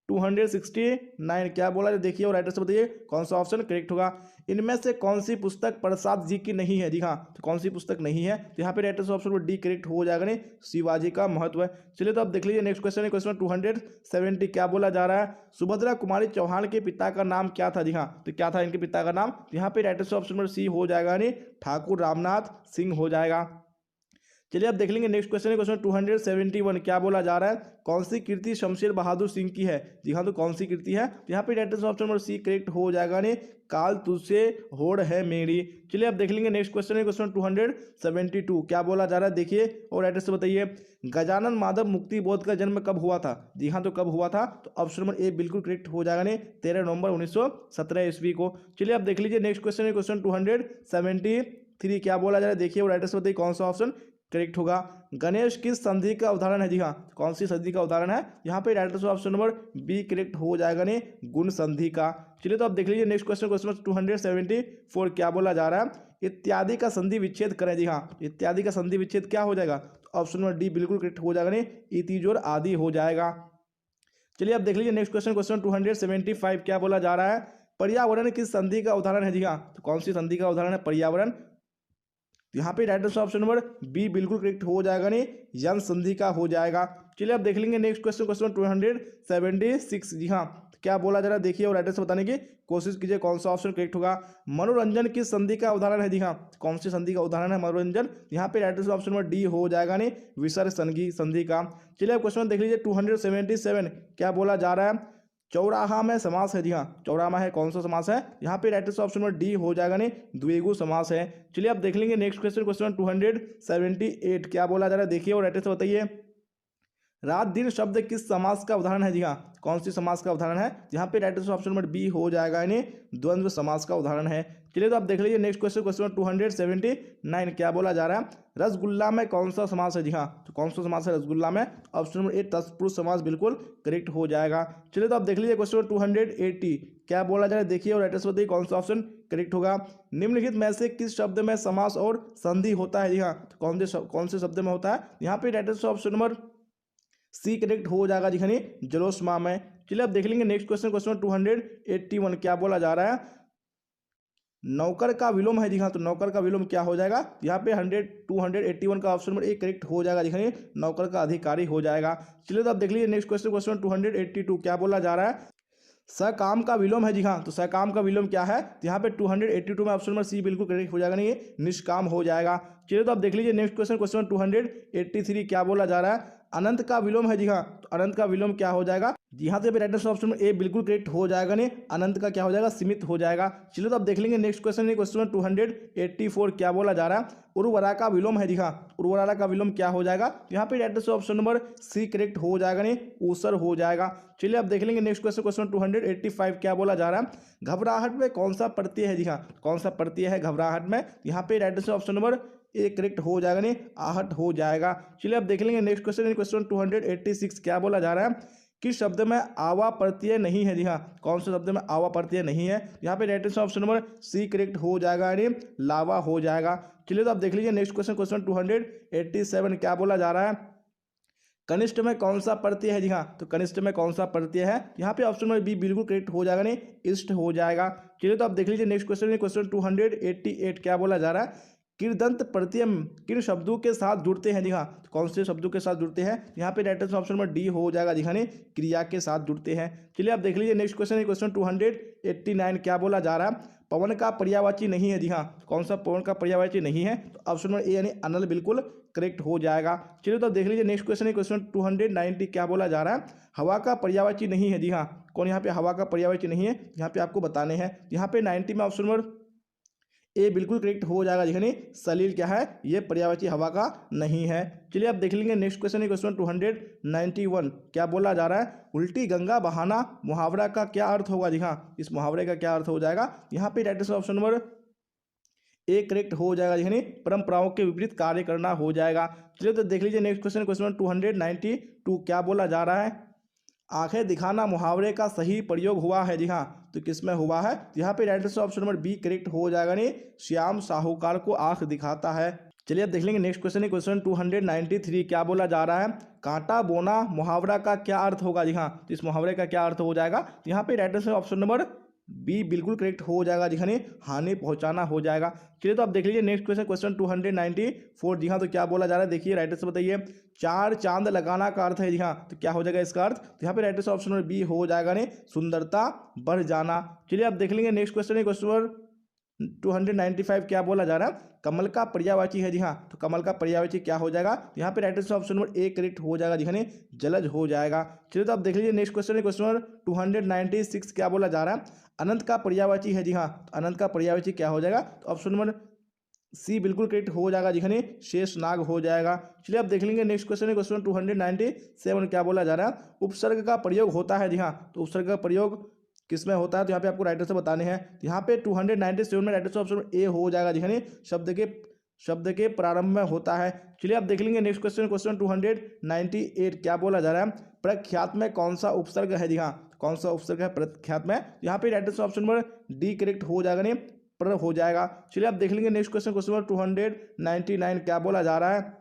269 क्या बोला है, देखिए और राइट आंसर बताइए कौन सा ऑप्शन करेक्ट होगा। इनमें से कौन सी पुस्तक प्रसाद जी की नहीं है? जी हाँ, तो कौन सी पुस्तक नहीं है? तो यहाँ पे right answer option D correct हो जाएगा ने, शिवाजी का महत्व। चलिए तो आप देख लीजिए नेक्स्ट क्वेश्चन है, क्वेश्चन 270 क्या बोला जा रहा है, सुभद्रा कुमारी चौहान के पिता का नाम क्या था? जी हाँ, तो क्या था इनके पिता का नाम? यहाँ पे right answer option number C हो जाएगा ने, ठाकुर रामनाथ सिंह हो जाएगा। चलिए अब देख लेंगे नेक्स्ट क्वेश्चन है, क्वेश्चन 271 क्या बोला जा रहा है, कौन सी कृति शमशेर बहादुर सिंह की है? जी हाँ, तो कौन सी कृति है? तो यहाँ पे right answer option number C correct हो जाएगा ने, काल तुझसे होड़ है मेरी। चलिए अब देख लेंगे नेक्स्ट क्वेश्चन है, क्वेश्चन 272 क्या बोला जा रहा है, देखिए और राइट आंसर बताइए। गजानन माधव मुक्ति बोध का जन्म कब हुआ था? जी हाँ, तो कब हुआ था? तो ऑप्शन नंबर ए बिल्कुल करेक्ट हो जाएगा ने, 13 नवंबर 1917 ईस्वी को। चलिए अब देख लीजिए नेक्स्ट क्वेश्चन है, क्वेश्चन 273 क्या बोला जा रहा है, देखिए और राइट आंसर बताइए कौन सा ऑप्शन करेक्ट होगा। गणेश किस संधि का उदाहरण है? जी हाँ, कौन सी संधि का उदाहरण है? यहाँ पे right answer option number B correct हो जाएगा ने गुण संधि का। चलिए तो आप देख लीजिए नेक्स्ट क्वेश्चन, क्वेश्चन 274 क्या बोला जा रहा है? इत्यादि का संधि विच्छेद करें। जी हाँ, इत्यादि का संधि विच्छेद क्या हो जाएगा? ऑप्शन नंबर डी बिल्कुल करेक्ट हो जाएगा ने इति जोड़ आदि हो जाएगा। चलिए आप देख लीजिए नेक्स्ट क्वेश्चन, क्वेश्चन 275 क्या बोला जा रहा है? पर्यावरण किस संधि का उदाहरण है? जी हाँ, तो कौन सी संधि का उदाहरण है पर्यावरण? यहाँ पे right answer option number B बिल्कुल करेक्ट हो जाएगा नहीं यन संधि का हो जाएगा। चलिए आप देख लेंगे नेक्स्ट क्वेश्चन, क्वेश्चन 276। जी हाँ, क्या बोला जा रहा है देखिए और राइट आंसर बताने की कोशिश कीजिए कौन सा ऑप्शन करेक्ट होगा। मनोरंजन किस संधि का उदाहरण है? जी हाँ, कौन सी संधि का उदाहरण है मनोरंजन? यहाँ पे right answer option number D हो जाएगा नहीं विसर्ग संधि का। चलिए आप क्वेश्चन देख लीजिए 277 क्या बोला जा रहा है? चौराहा में समास है। जी हाँ, चौराहा है कौन सा समास है? यहाँ पे right answer option number D हो जाएगा नहीं द्विगु समास है। चलिए आप देख लेंगे नेक्स्ट क्वेश्चन, क्वेश्चन 278 क्या बोला जा रहा है देखिए और राइट आंसर बताइए। रात दिन शब्द किस समास का उदाहरण है? जी हाँ, कौन सी समास का उदाहरण है? यहाँ पे right answer option number B हो जाएगा यानी द्वंद्व समास का उदाहरण है। चलिए तो आप देख लीजिए नेक्स्ट क्वेश्चन, क्वेश्चन 279 क्या बोला जा रहा है? रसगुल्ला में कौन सा समास है? जी हाँ, तो कौन सा समास है रसगुल्ला में? ऑप्शन नंबर ए तत्पुरुष समास बिल्कुल करेक्ट हो जाएगा। चलिए तो आप देख लीजिए क्वेश्चन 280 क्या बोला जा रहा है देखिए और राइट आंसर बताइए कौन सा ऑप्शन करेक्ट होगा। निम्नलिखित में से किस शब्द में समास और संधि होता है? जी हाँ, तो कौन से शब्द में होता है? यहाँ पे right answer option number C correct हो जाएगा जी खनी जलोष्मा में। चलिए अब देख लेंगे नेक्स्ट क्वेश्चन, क्वेश्चन 281 क्या बोला जा रहा है? नौकर का विलोम है। जी हाँ, तो नौकर का विलोम क्या हो जाएगा? यहाँ पे 281 का ऑप्शन नंबर ए करेक्ट हो जाएगा जी खनी नौकर का अधिकारी हो जाएगा। चलिए तो अब देख लीजिए नेक्स्ट क्वेश्चन, क्वेश्चन 282 क्या बोला जा रहा है? सकाम का विलोम है। जी हाँ, तो सकाम का विलोम क्या है? यहाँ पे 282 में ऑप्शन नंबर सी बिल्कुल करेक्ट हो जाएगा, नहीं ये निष्काम हो जाएगा। चलिए तो आप देख लीजिए नेक्स्ट क्वेश्चन, क्वेश्चन 283 क्या बोला जा रहा है? अनंत का विलोम है। जी हाँ, तो अनंत का विलोम क्या हो जाएगा? जी हाँ, तो राइट आंसर ऑप्शन ए बिल्कुल करेक्ट हो जाएगा, नहीं अनंत का क्या हो जाएगा? सीमित हो जाएगा। चलिए तो आप देख लेंगे नेक्स्ट क्वेश्चन, क्वेश्चन 284 क्या बोला जा रहा है? उर्वरा का विलोम है। जी हाँ, उर्वरा का विलोम क्या हो जाएगा? यहाँ पे right answer option number C correct हो जाएगा, नहीं ऊसर हो जाएगा। चलिए आप देख लेंगे नेक्स्ट क्वेश्चन, क्वेश्चन 285 क्या बोला जा रहा है? घबराहट में कौन सा प्रत्यय है? जी हाँ, कौन सा प्रत्यय है घबराहट में? यहाँ पे right answer option number A correct हो जाएगा, नहीं आहट हो जाएगा। चलिए आप देख लेंगे नेक्स्ट क्वेश्चन, क्वेश्चन 286 क्या बोला जा रहा है? किस शब्द में आवा प्रत्यय नहीं है? जी हाँ, कौन से शब्द में आवा प्रत्यय नहीं है? यहाँ पे right answer option number C correct हो जाएगा, यानी लावा हो जाएगा। चलिए तो आप देख लीजिए नेक्स्ट क्वेश्चन, क्वेश्चन 287 क्या बोला जा रहा है? कनिष्ठ में कौन सा प्रत्यय है? जी हाँ, तो कनिष्ठ में कौन सा प्रत्यय है? यहाँ पे ऑप्शन नंबर बी बिल्कुल करेक्ट हो जाएगा, नहीं इष्ट हो जाएगा। चलिए तो आप देख लीजिए नेक्स्ट क्वेश्चन, क्वेश्चन 288 क्या बोला जा रहा है? कृदंत प्रत्यय किन शब्दों के साथ जुड़ते हैं? जी हाँ, तो कौन से शब्दों के साथ जुड़ते हैं? यहाँ पे right answer option number D हो जाएगा, जी हाँ क्रिया के साथ जुड़ते हैं। चलिए आप देख लीजिए नेक्स्ट क्वेश्चन, क्वेश्चन 289 क्या बोला जा रहा है? पवन का पर्यायवाची नहीं है। जी हाँ, कौन सा पवन का पर्यायवाची नहीं है? तो ऑप्शन नंबर ए यानी अनल बिल्कुल करेक्ट हो जाएगा। चलिए तो आप देख लीजिए नेक्स्ट क्वेश्चन, क्वेश्चन 290 क्या बोला जा रहा है? हवा का पर्यायवाची नहीं है। जी हाँ, कौन यहाँ पे हवा का पर्यायवाची नहीं है? यहाँ पे आपको बताने हैं। यहाँ पे 90 में ऑप्शन नंबर ए बिल्कुल करेक्ट हो जाएगा, जी सलील क्या है? ये पर्यायवाची हवा का नहीं है। चलिए आप देख लेंगे नेक्स्ट क्वेश्चन, क्वेश्चन 291 क्या बोला जा रहा है? उल्टी गंगा बहाना मुहावरा का क्या अर्थ होगा? जी हाँ, इस मुहावरे का क्या अर्थ हो जाएगा? यहाँ पे right answer option number A correct हो जाएगा, जी परंपराओं के विपरीत कार्य करना हो जाएगा। चलिए तो देख लीजिए नेक्स्ट क्वेश्चन, क्वेश्चन 292 क्या बोला जा रहा है? आंखें दिखाना मुहावरे का सही प्रयोग हुआ है। जी हाँ, तो किस में हुआ है? यहाँ पे right answer option number B correct हो जाएगा, नहीं श्याम साहूकार को आंख दिखाता है। चलिए अब देख लेंगे नेक्स्ट क्वेश्चन, क्वेश्चन 293 क्या बोला जा रहा है? कांटा बोना मुहावरा का क्या अर्थ होगा? जी हाँ, तो इस मुहावरे का क्या अर्थ हो जाएगा? यहाँ पे right answer option number B बिल्कुल करेक्ट हो जाएगा, जी हाँ हानि पहुंचाना हो जाएगा। चलिए तो आप देख लीजिए नेक्स्ट क्वेश्चन, क्वेश्चन 294 जी हाँ, तो क्या बोला जा रहा है देखिए राइट आंसर बताइए। चार चांद लगाना का अर्थ है। जी हाँ, तो क्या हो जाएगा इसका अर्थ? तो यहाँ पे right answer option number B हो जाएगा, नहीं सुंदरता बढ़ जाना। चलिए आप देख लेंगे नेक्स्ट क्वेश्चन, क्वेश्चन 295 क्या बोला जा रहा है? कमल का पर्यायवाची है। जी हाँ, तो कमल का पर्यायवाची क्या हो जाएगा? यहाँ पे right answer option number A correct हो जाएगा, जी हाँ जलज हो जाएगा। चलिए तो आप देख लीजिए नेक्स्ट क्वेश्चन, क्वेश्चन 296 क्या बोला जा रहा है? अनंत का पर्यायवाची है। जी हाँ, तो अनंत का पर्यायवाची क्या हो जाएगा? तो ऑप्शन नंबर सी बिल्कुल करेक्ट हो जाएगा, जी हाँ शेष नाग हो जाएगा। चलिए आप देख लेंगे नेक्स्ट क्वेश्चन, क्वेश्चन 297 क्या बोला जा रहा है? उपसर्ग का प्रयोग होता है। जी हाँ, तो उपसर्ग का प्रयोग किस में होता है? तो यहाँ पे आपको राइट आंसर बताने हैं। यहाँ पे 297 में राइट आंसर ऑप्शन ए हो जाएगा, जी हाँ शब्द के शब्द के प्रारंभ में होता है। चलिए आप देख लेंगे नेक्स्ट क्वेश्चन, क्वेश्चन 298 क्या बोला जा रहा है, प्रख्यात में कौन सा उपसर्ग है। जी हाँ, कौन सा उपसर्ग है प्रख्यात में, यहाँ पे right answer option number D correct हो जाएगा, नहीं पर हो जाएगा। चलिए आप देख लेंगे नेक्स्ट क्वेश्चन, क्वेश्चन नंबर 299 क्या बोला जा रहा है,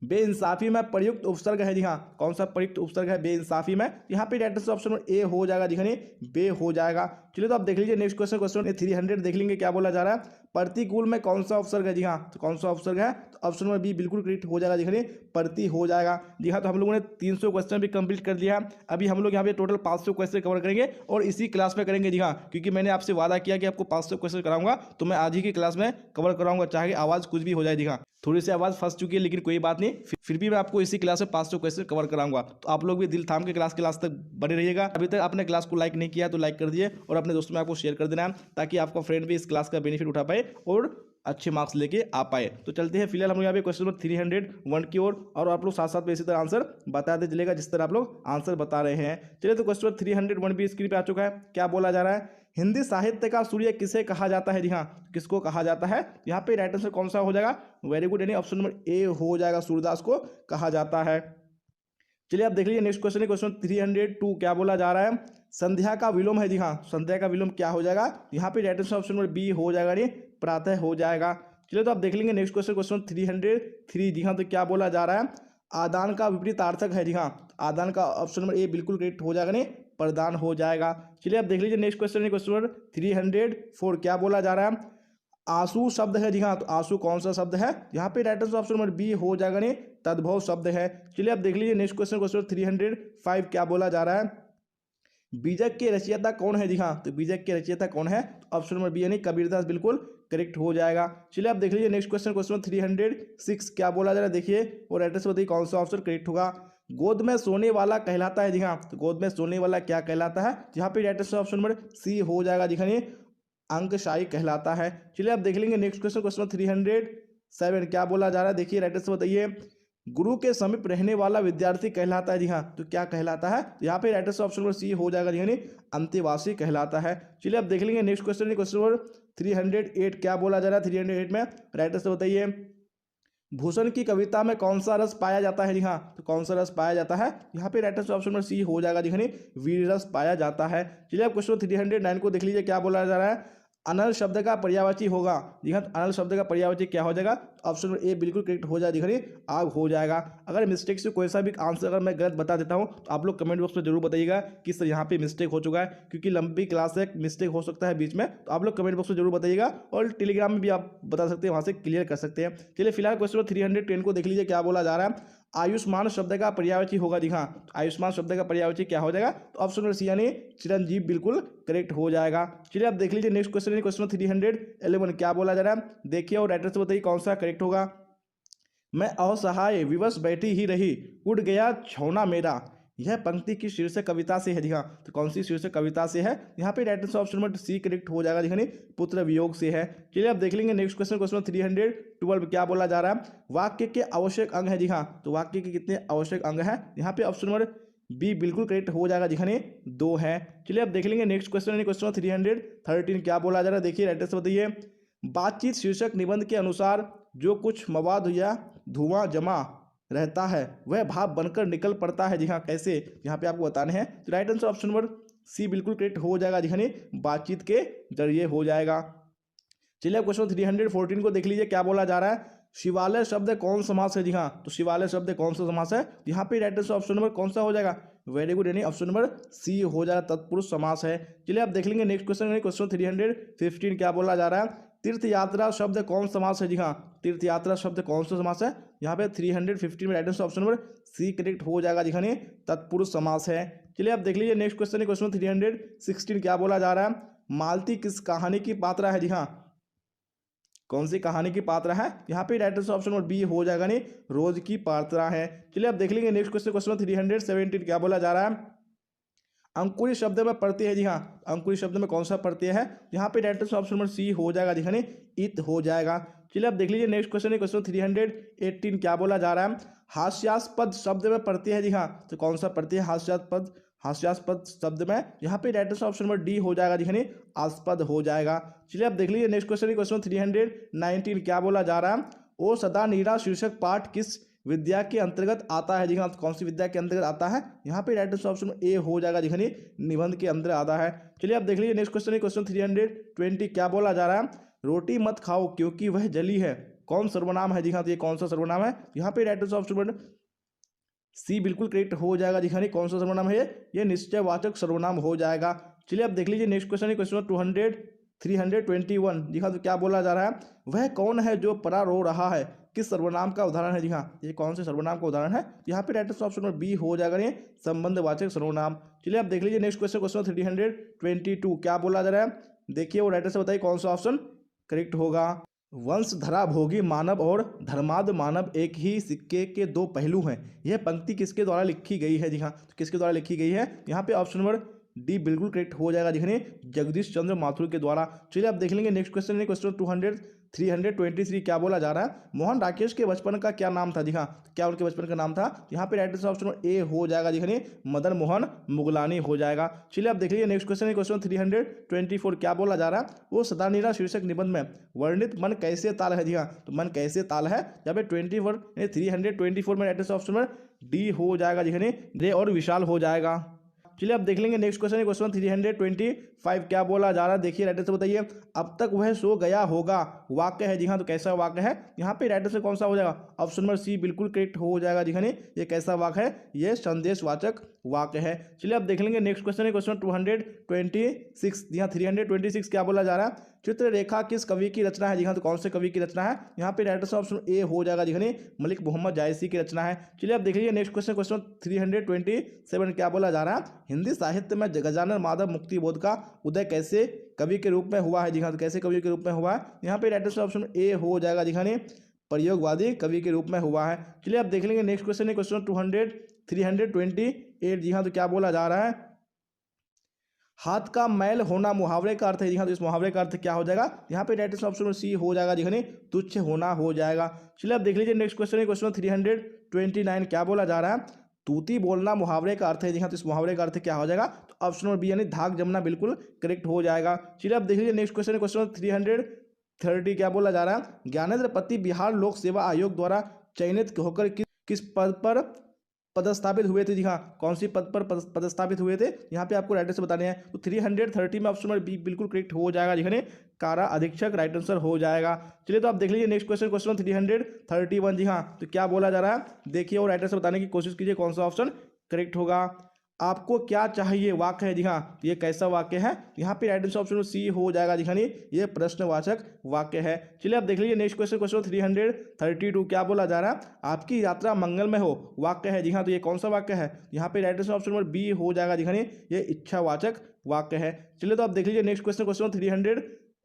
बेइंसाफी में प्रयुक्त उपसर्ग है। जी हाँ, कौन सा प्रयुक्त उपसर्ग है बेइंसाफी में, यहाँ पे right answer option number A हो जाएगा, दिखाने बे हो जाएगा। चलिए तो आप देख लीजिए नेक्स्ट क्वेश्चन, क्वेश्चन 300 देख लेंगे क्या बोला जा रहा है, प्रतिकूल में कौन सा उपसर्ग है। जी हाँ, तो कौन सा उपसर्ग है, तो ऑप्शन नंबर बी बिल्कुल करेक्ट हो जाएगा, दिखाने प्रति हो जाएगा। जी हाँ, तो हम लोगों ने 300 क्वेश्चन भी कंप्लीट कर दिया। अभी हम लोग यहाँ पे टोटल 500 क्वेश्चन कवर करेंगे और इसी क्लास में करेंगे। जी हाँ, क्योंकि मैंने आपसे वादा किया कि आपको 500 क्वेश्चन कराऊंगा, तो मैं आज ही की क्लास में कवर कराऊंगा, चाहे आवाज़ कुछ भी हो जाए। जी हाँ, थोड़ी सी आवाज़ फंस चुकी है लेकिन कोई बात नहीं, फिर भी मैं आपको इसी क्लास में 500 क्वेश्चन कवर कराऊंगा। तो आप लोग भी दिल थाम के क्लास तक बने रहिएगा। अभी तक आपने क्लास को लाइक नहीं किया तो लाइक कर दिए और अपने दोस्तों में आपको शेयर कर देना है, ताकि आपका फ्रेंड भी इस क्लास का बेनिफिट उठा पाए और अच्छे मार्क्स लेके आ पाए। तो चलते हैं फिलहाल हम यहाँ पे क्वेश्चन नंबर 301 की ओर, और आप लोग साथ साथ में इसी तरह आंसर बताते चलेगा जिस तरह आप लोग आंसर बता रहे हैं। चलिए तो क्वेश्चन नंबर 301 भी स्क्रीन पे आ चुका है। क्या बोला जा रहा है, हिंदी साहित्य का सूर्य किसे कहा जाता है। जी हाँ, किसको कहा जाता है, यहाँ पे राइट आंसर कौन सा हो जाएगा, वेरी गुड, यानी ऑप्शन नंबर ए हो जाएगा, सूर्यदास को कहा जाता है। चलिए आप देख लीजिए नेक्स्ट क्वेश्चन है, क्वेश्चन 302 क्या बोला जा रहा है, संध्या का विलोम है। जी हाँ, संध्या का विलोम क्या हो जाएगा, यहाँ पे right answer option number B हो जाएगा, नहीं प्रातः हो जाएगा। चलिए तो आप देख लेंगे नेक्स्ट क्वेश्चन, क्वेश्चन 303। जी हाँ, तो क्या बोला जा रहा है, आदान का विपरीतार्थक है। जी हाँ, आदान का ऑप्शन नंबर ए बिल्कुल करेक्ट हो जाएगा, नहीं प्रदान हो जाएगा। चलिए आप देख लीजिए नेक्स्ट क्वेश्चन है, क्वेश्चन नंबर 304 क्या बोला जा रहा है, आंसू शब्द है। जी हाँ, तो आंसू कौन सा शब्द है, यहाँ पे right answer option number B हो जाएगा, नहीं तद्भव शब्द है। चलिए आप देख लीजिए नेक्स्ट क्वेश्चन, क्वेश्चन 305 क्या बोला जा रहा है, बीजक के रचयिता कौन है। जी हाँ, तो बीजक के रचयिता कौन है, ऑप्शन नंबर बी यानी कबीरदास बिल्कुल करेक्ट हो जाएगा। चलिए आप देख लीजिए नेक्स्ट क्वेश्चन, क्वेश्चन 306 क्या बोला जा रहा है, देखिए और एड्रेस बताइए कौन सा ऑप्शन करेक्ट होगा, गोद में सोने वाला कहलाता है। जी हाँ, तो गोद में सोने वाला क्या कहलाता है, यहाँ पे right answer option number C हो जाएगा, दिखाइए अंकशाही कहलाता है। चलिए आप देख लेंगे नेक्स्ट क्वेश्चन, क्वेश्चन 307 क्या बोला जा रहा है, देखिए राइट आंसर बताइए, गुरु के समीप रहने वाला विद्यार्थी कहलाता है। जी हाँ, तो क्या कहलाता है, यहाँ पे right answer option number C हो जाएगा, यानी अंतेवासी कहलाता है। चलिए आप देख लेंगे नेक्स्ट क्वेश्चन, क्वेश्चन नंबर 308 क्या बोला जा रहा है, 308 में राइट आंसर बताइए, भूषण की कविता में कौन सा रस पाया जाता है। जी हाँ, तो कौन सा रस पाया जाता है, यहाँ पे right answer option number C हो जाएगा, यानी वीर रस पाया जाता है। चलिए आप क्वेश्चन 309 को देख लीजिए क्या बोला जा रहा है, अनल शब्द का पर्यायवाची होगा। जी हाँ, अनल शब्द का पर्यायवाची क्या हो जाएगा, ऑप्शन नंबर ए बिल्कुल करेक्ट हो जाएगा, दिखाइए आग हो जाएगा। अगर मिस्टेक से कोई सा भी आंसर अगर मैं गलत बता देता हूँ तो आप लोग कमेंट बॉक्स में जरूर बताइएगा कि सर यहाँ पे मिस्टेक हो चुका है, क्योंकि लंबी क्लास है, मिस्टेक हो सकता है बीच में, तो आप लोग कमेंट बॉक्स में जरूर बताइएगा और टेलीग्राम में भी आप बता सकते हैं, वहाँ से क्लियर कर सकते हैं। चलिए फिलहाल क्वेश्चन 310 को देख लीजिए क्या बोला जा रहा है, आयुष्मान शब्द का पर्यायवाची होगा। जी हाँ, आयुष्मान शब्द का पर्यायवाची क्या हो जाएगा, तो ऑप्शन नंबर सी यानी चिरंजीव बिल्कुल करेक्ट हो जाएगा। चलिए आप देख लीजिए नेक्स्ट क्वेश्चन, क्वेश्चन 311 क्या बोला जा रहा है, देखिए और राइटर से बताइए कौन सा करेक्ट होगा, मैं असहाय विवश बैठी ही रही, उड़ गया छौना मेरा, यह पंक्ति की शीर्षक कविता से है। जी हाँ, तो कौन सी शीर्षक कविता से है, यहाँ पे right answer option number C correct हो जाएगा, यानी पुत्र वियोग से है। चलिए आप देख लेंगे नेक्स्ट क्वेश्चन, क्वेश्चन 312 क्या बोला जा रहा है, वाक्य के आवश्यक अंग है। जी हाँ, तो वाक्य के कितने आवश्यक अंग है, यहाँ पे ऑप्शन नंबर बी बिल्कुल करेक्ट हो जाएगा, दिखाने 2 है। चलिए आप देख लेंगे नेक्स्ट क्वेश्चन, क्वेश्चन 313 क्या बोला जा रहा है, देखिए राइट आंसर बताइए, बातचीत शीर्षक निबंध के अनुसार जो कुछ मवाद या धुआं जमा रहता है वह भाप बनकर निकल पड़ता है। जी हाँ, कैसे, यहाँ पे आपको बताने हैं, तो right answer option number C बिल्कुल करेक्ट हो जाएगा, दिखाने बातचीत के जरिए हो जाएगा। चलिए क्वेश्चन 314 को देख लीजिए क्या बोला जा रहा है, शिवालय शब्द कौन समास है। जी हाँ, तो शिवालय शब्द कौन सा समास है, यहाँ पे राइट आंसर ऑप्शन नंबर कौन सा हो जाएगा, वेरी गुड, यानी ऑप्शन नंबर सी हो जाएगा, तत्पुरुष समास है। चलिए आप देख लेंगे नेक्स्ट क्वेश्चन, क्वेश्चन 315 क्या बोला जा रहा है, तीर्थ यात्रा शब्द कौन समास है। जी हाँ, तीर्थ यात्रा शब्द कौन सा समास है, यहाँ पे 315 में right answer option number C correct हो जाएगा, दिखाने तत्पुरुष समास है। चलिए आप देख लीजिए नेक्स्ट क्वेश्चन, क्वेश्चन 316 क्या बोला जा रहा है, मालती किस कहानी की पात्रा है। जी हाँ, कौन सी कहानी की पात्रा है, यहाँ पे right answer option number B हो जाएगा, नहीं रोज की पात्रा है। चलिए आप देख लेंगे नेक्स्ट क्वेश्चन, क्वेश्चन 317 क्या बोला जा रहा है, अंकुरी शब्द में प्रत्यय है। जी हाँ, अंकुरी शब्द में कौन सा प्रत्यय है, यहाँ पे right answer option number C हो जाएगा, दिखाने इत हो जाएगा। चलिए आप देख लीजिए नेक्स्ट क्वेश्चन, क्वेश्चन 318 क्या बोला जा रहा है, हास्यास्पद शब्द में प्रत्यय है। जी हाँ, तो कौन सा प्रत्यय हास्यास्पद हास्यास्पद शब्द में, यहाँ पे right answer option number D हो जाएगा जी, आस्पद हो जाएगा। चलिए अब देख लीजिए नेक्स्ट क्वेश्चन, क्वेश्चन 319 क्या बोला जा रहा है, ओ सदा नीरा शीर्षक पाठ किस विद्या के अंतर्गत आता है जी हाँ, तो कौन सी विद्या के अंतर्गत आता है, यहाँ पे राइट आंसर ऑप्शन ए हो जाएगा जी, निबंध के अंदर आता है। चलिए अब देख लीजिए नेक्स्ट क्वेश्चन, क्वेश्चन 320 क्या बोला जा रहा है, रोटी मत खाओ क्योंकि वह जली है, कौन सर्वनाम है जी हाँ, तो ये कौन सा सर्वनाम है, यहाँ पे राइट आंसर ऑप्शन सी बिल्कुल करेक्ट हो जाएगा जी हाँ, कौन सा सर्वनाम है ये निश्चयवाचक सर्वनाम हो जाएगा। चलिए अब देख लीजिए नेक्स्ट क्वेश्चन, क्वेश्चन 321 जी हाँ, तो क्या बोला जा रहा है, वह कौन है जो परा रो रहा है, किस सर्वनाम का उदाहरण है जी हाँ, ये कौन से सर्वनाम का उदाहरण है, यहाँ पे right answer option number B हो जाएगा ये संबंधवाचक सर्वनाम। चलिए अब देख लीजिए नेक्स्ट क्वेश्चन, क्वेश्चन 322 क्या बोला जा रहा है, देखिए वो राइट आंसर बताइए कौन सा ऑप्शन करेक्ट होगा। वंशधरा भोगी मानव और धर्माद मानव एक ही सिक्के के दो पहलू हैं, यह पंक्ति किसके द्वारा लिखी गई है जी हाँ, तो किसके द्वारा लिखी गई है, यहाँ पे ऑप्शन नंबर डी बिल्कुल करेक्ट हो जाएगा जी, जगदीश चंद्र माथुर के द्वारा। चलिए आप देख लेंगे नेक्स्ट क्वेश्चन, क्वेश्चन 323 क्या बोला जा रहा है, मोहन राकेश के बचपन का क्या नाम था जी हाँ, क्या उनके बचपन का नाम था, यहाँ पे राइट आंसर ऑप्शन ए हो जाएगा जी, मदन मोहन मुगलानी हो जाएगा। चलिए आप देख लीजिए नेक्स्ट क्वेश्चन, क्वेश्चन 324 क्या बोला जा रहा है, वो सदानीरा शीर्षक निबंध में वर्णित मन कैसे ताल है जी हाँ, तो मन कैसे ताल है, यहाँ पे 324 में राइट आंसर ऑप्शन डी हो जाएगा जी, रे और विशाल हो जाएगा। चलिए अब देख लेंगे नेक्स्ट क्वेश्चन, क्वेश्चन 325 क्या बोला जा रहा है, देखिए राइट आंसर बताइए, अब तक वह सो गया होगा वाक्य है जी हाँ, तो कैसा वाक्य है, यहाँ पे राइट आंसर कौन सा हो जाएगा, ऑप्शन नंबर सी बिल्कुल करेक्ट हो जाएगा जी, ये कैसा वाक्य है, ये संदेशवाचक वाक्य है। चलिए अब देख लेंगे नेक्स्ट क्वेश्चन, क्वेश्चन 226 जी हाँ, 326 क्या बोला जा रहा है, चित्ररेखा किस कवि की रचना है जी हाँ, तो कौन से कवि की रचना है, यहाँ पे राइट आंसर ऑप्शन ए हो जाएगा जी, मलिक मोहम्मद जायसी की रचना है। चलिए अब देख लीजिए नेक्स्ट क्वेश्चन, क्वेश्चन 327 क्या बोला जा रहा है, हिंदी साहित्य में गजानन माधव मुक्तिबोध का उदय कैसे कवि के रूप में हुआ है जी हाँ, तो कैसे कवि के रूप में हुआ है, यहाँ पे राइट आंसर ऑप्शन ए हो जाएगा जी, प्रयोगवादी कवि के रूप में हुआ है। चलिए अब देख लेंगे नेक्स्ट क्वेश्चन, क्वेश्चन 328 जी हाँ, तो क्या बोला जा रहा है, हाथ का मैल होना मुहावरे का अर्थ है जी हाँ, तो इस मुहावरे का अर्थ क्या हो जाएगा, यहाँ पे राइट आंसर ऑप्शन सी हो जाएगा जी, तुच्छ होना हो जाएगा। चलिए अब देख लीजिए नेक्स्ट क्वेश्चन, क्वेश्चन 329 क्या बोला जा रहा है, तूती बोलना मुहावरे का अर्थ है जी हाँ, तो इस मुहावरे का अर्थ क्या हो जाएगा, तो ऑप्शन नंबर बी यानी धाक जमना बिल्कुल करेक्ट हो जाएगा। चलिए अब देख लीजिए नेक्स्ट क्वेश्चन, क्वेश्चन 330 क्या बोला जा रहा है, ज्ञानेंद्र पति बिहार लोक सेवा आयोग द्वारा चयनित होकर किस पद पर पदस्थापित हुए थे जी हाँ, कौन सी पद पर पदस्थापित हुए थे, यहाँ पे आपको राइट आंसर बताने हैं, तो 330 में ऑप्शन नंबर बी बिल्कुल करेक्ट हो जाएगा जी, कारा अधीक्षक राइट आंसर हो जाएगा। चलिए तो आप देख लीजिए नेक्स्ट क्वेश्चन, क्वेश्चन 331 जी हाँ, तो क्या बोला जा रहा है, देखिए और राइट आंसर बताने की कोशिश कीजिए कौन सा ऑप्शन करेक्ट होगा। आपको क्या चाहिए वाक्य है जी हाँ, ये कैसा वाक्य है, यहाँ पे राइट आंसर ऑप्शन सी हो जाएगा जी, ये प्रश्नवाचक वाक्य है। चलिए आप देख लीजिए नेक्स्ट क्वेश्चन, क्वेश्चन 332 क्या बोला जा रहा है, आपकी यात्रा मंगल में हो वाक्य है जी हाँ, तो ये कौन सा वाक्य है, यहाँ पे right answer option number B हो जाएगा जी, ये इच्छावाचक वाक्य है। चलिए तो आप देख लीजिए नेक्स्ट क्वेश्चन, क्वेश्चन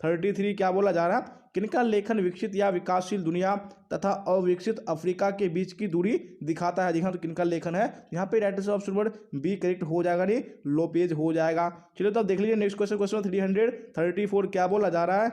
333 क्या बोला जा रहा है, किनका लेखन विकसित या विकासशील दुनिया तथा अविकसित अफ्रीका के बीच की दूरी दिखाता है जी हाँ, तो किनका लेखन है, यहाँ पे right answer option number B correct हो जाएगा, नहीं लोपेज हो जाएगा। चलिए तो आप देख लीजिए नेक्स्ट क्वेश्चन, क्वेश्चन 334 क्या बोला जा रहा है,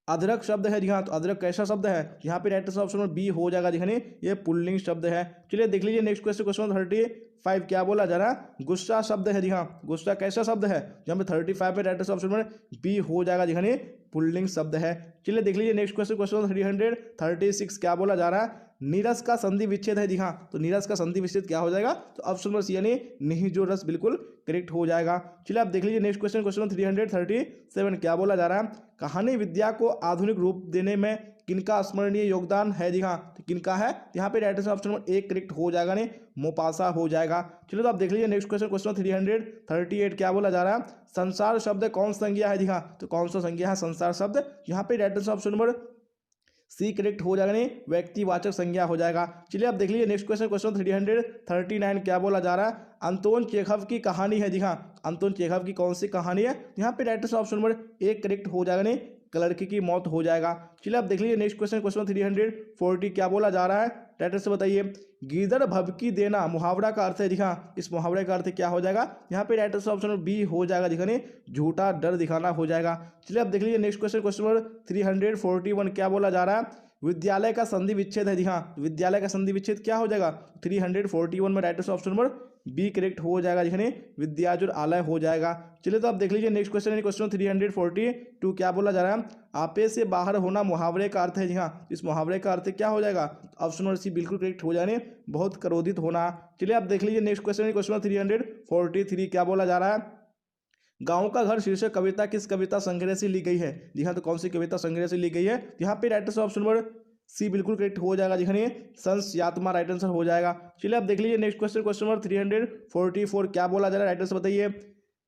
अदरक शब्द है जी हाँ, तो अदरक कैसा शब्द है, यहाँ पे right answer option number B हो जाएगा जी, ये पुल्लिंग शब्द है। चलिए देख लीजिए नेक्स्ट क्वेश्चन, क्वेश्चन 35 क्या बोला जा रहा है, गुस्सा शब्द है जी हाँ, गुस्सा कैसा शब्द है, यहाँ पे 35 में right answer option number B हो जाएगा जी, पुल्लिंग शब्द है। चलिए देख लीजिए नेक्स्ट क्वेश्चन, क्वेश्चन 336 क्या बोला जा रहा है, नीरस का संधि विच्छेद है जी हाँ, तो नीरस का संधि विच्छेद क्या हो जाएगा, तो ऑप्शन नंबर सी यानी निहिजो रस बिल्कुल करेक्ट हो जाएगा। चलिए आप देख लीजिए नेक्स्ट क्वेश्चन, क्वेश्चन 337 क्या बोला जा रहा है, कहानी विद्या को आधुनिक रूप देने में किनका स्मरणीय योगदान है जी हाँ, तो किनका है, यहाँ पे राइट आंसर ऑप्शन नंबर एक करेक्ट हो जाएगा, नहीं मोपासा हो जाएगा। चलिए तो आप देख लीजिए नेक्स्ट क्वेश्चन, क्वेश्चन 338 क्या बोला जा रहा है, संसार शब्द कौन संज्ञा है जी हाँ, तो कौन सा संज्ञा है संसार शब्द, यहाँ पे right answer option number C correct हो जाएगा, नहीं व्यक्तिवाचक संज्ञा हो जाएगा। चलिए आप देख लीजिए नेक्स्ट क्वेश्चन, क्वेश्चन 339 क्या बोला जा रहा है, अंतोन चेखव की कहानी है जी हाँ, अंतोन चेखव की कौन सी कहानी है, यहाँ पे राइट आंसर ऑप्शन नंबर एक करेक्ट हो जाएगा, नहीं क्लर्की की मौत हो जाएगा। चलिए आप देख लीजिए नेक्स्ट क्वेश्चन, क्वेश्चन 340 क्या बोला जा रहा है, टाइटल से बताइए, गीदड़ भभकी देना मुहावरा का अर्थ है जी हाँ, इस मुहावरे का अर्थ क्या हो जाएगा, यहाँ पे राइट आंसर ऑप्शन बी हो जाएगा दिखाने झूठा डर दिखाना हो जाएगा। चलिए अब देख लीजिए नेक्स्ट क्वेश्चन, क्वेश्चन नंबर 341 क्या बोला जा रहा है, विद्यालय का संधि विच्छेद है जी हाँ, विद्यालय का संधि विच्छेद क्या हो जाएगा 341 में right answer option number B correct हो जाएगा जिखने विद्याजुर आलय हो जाएगा। चलिए तो आप देख लीजिए नेक्स्ट क्वेश्चन है क्वेश्चन 342 क्या बोला जा रहा है, आपे से बाहर होना मुहावरे का अर्थ है। जी हाँ, इस मुहावरे का अर्थ क्या हो जाएगा, ऑप्शन नंबर सी बिल्कुल करेक्ट हो जाने बहुत क्रोधित होना। चलिए आप देख लीजिए नेक्स्ट क्वेश्चन है क्वेश्चन 343 क्या बोला जा रहा है, गांव का घर शीर्षक कविता किस कविता संग्रह से ली गई है। जी हाँ, तो कौन सी कविता संग्रह से ली गई है, यहाँ पे right answer option number C बिल्कुल करेक्ट हो जाएगा जिखने संस्यात्मा राइट आंसर हो जाएगा। चलिए आप देख लीजिए नेक्स्ट क्वेश्चन क्वेश्चन नंबर 344 क्या बोला जा रहा है, राइट आंसर बताइए।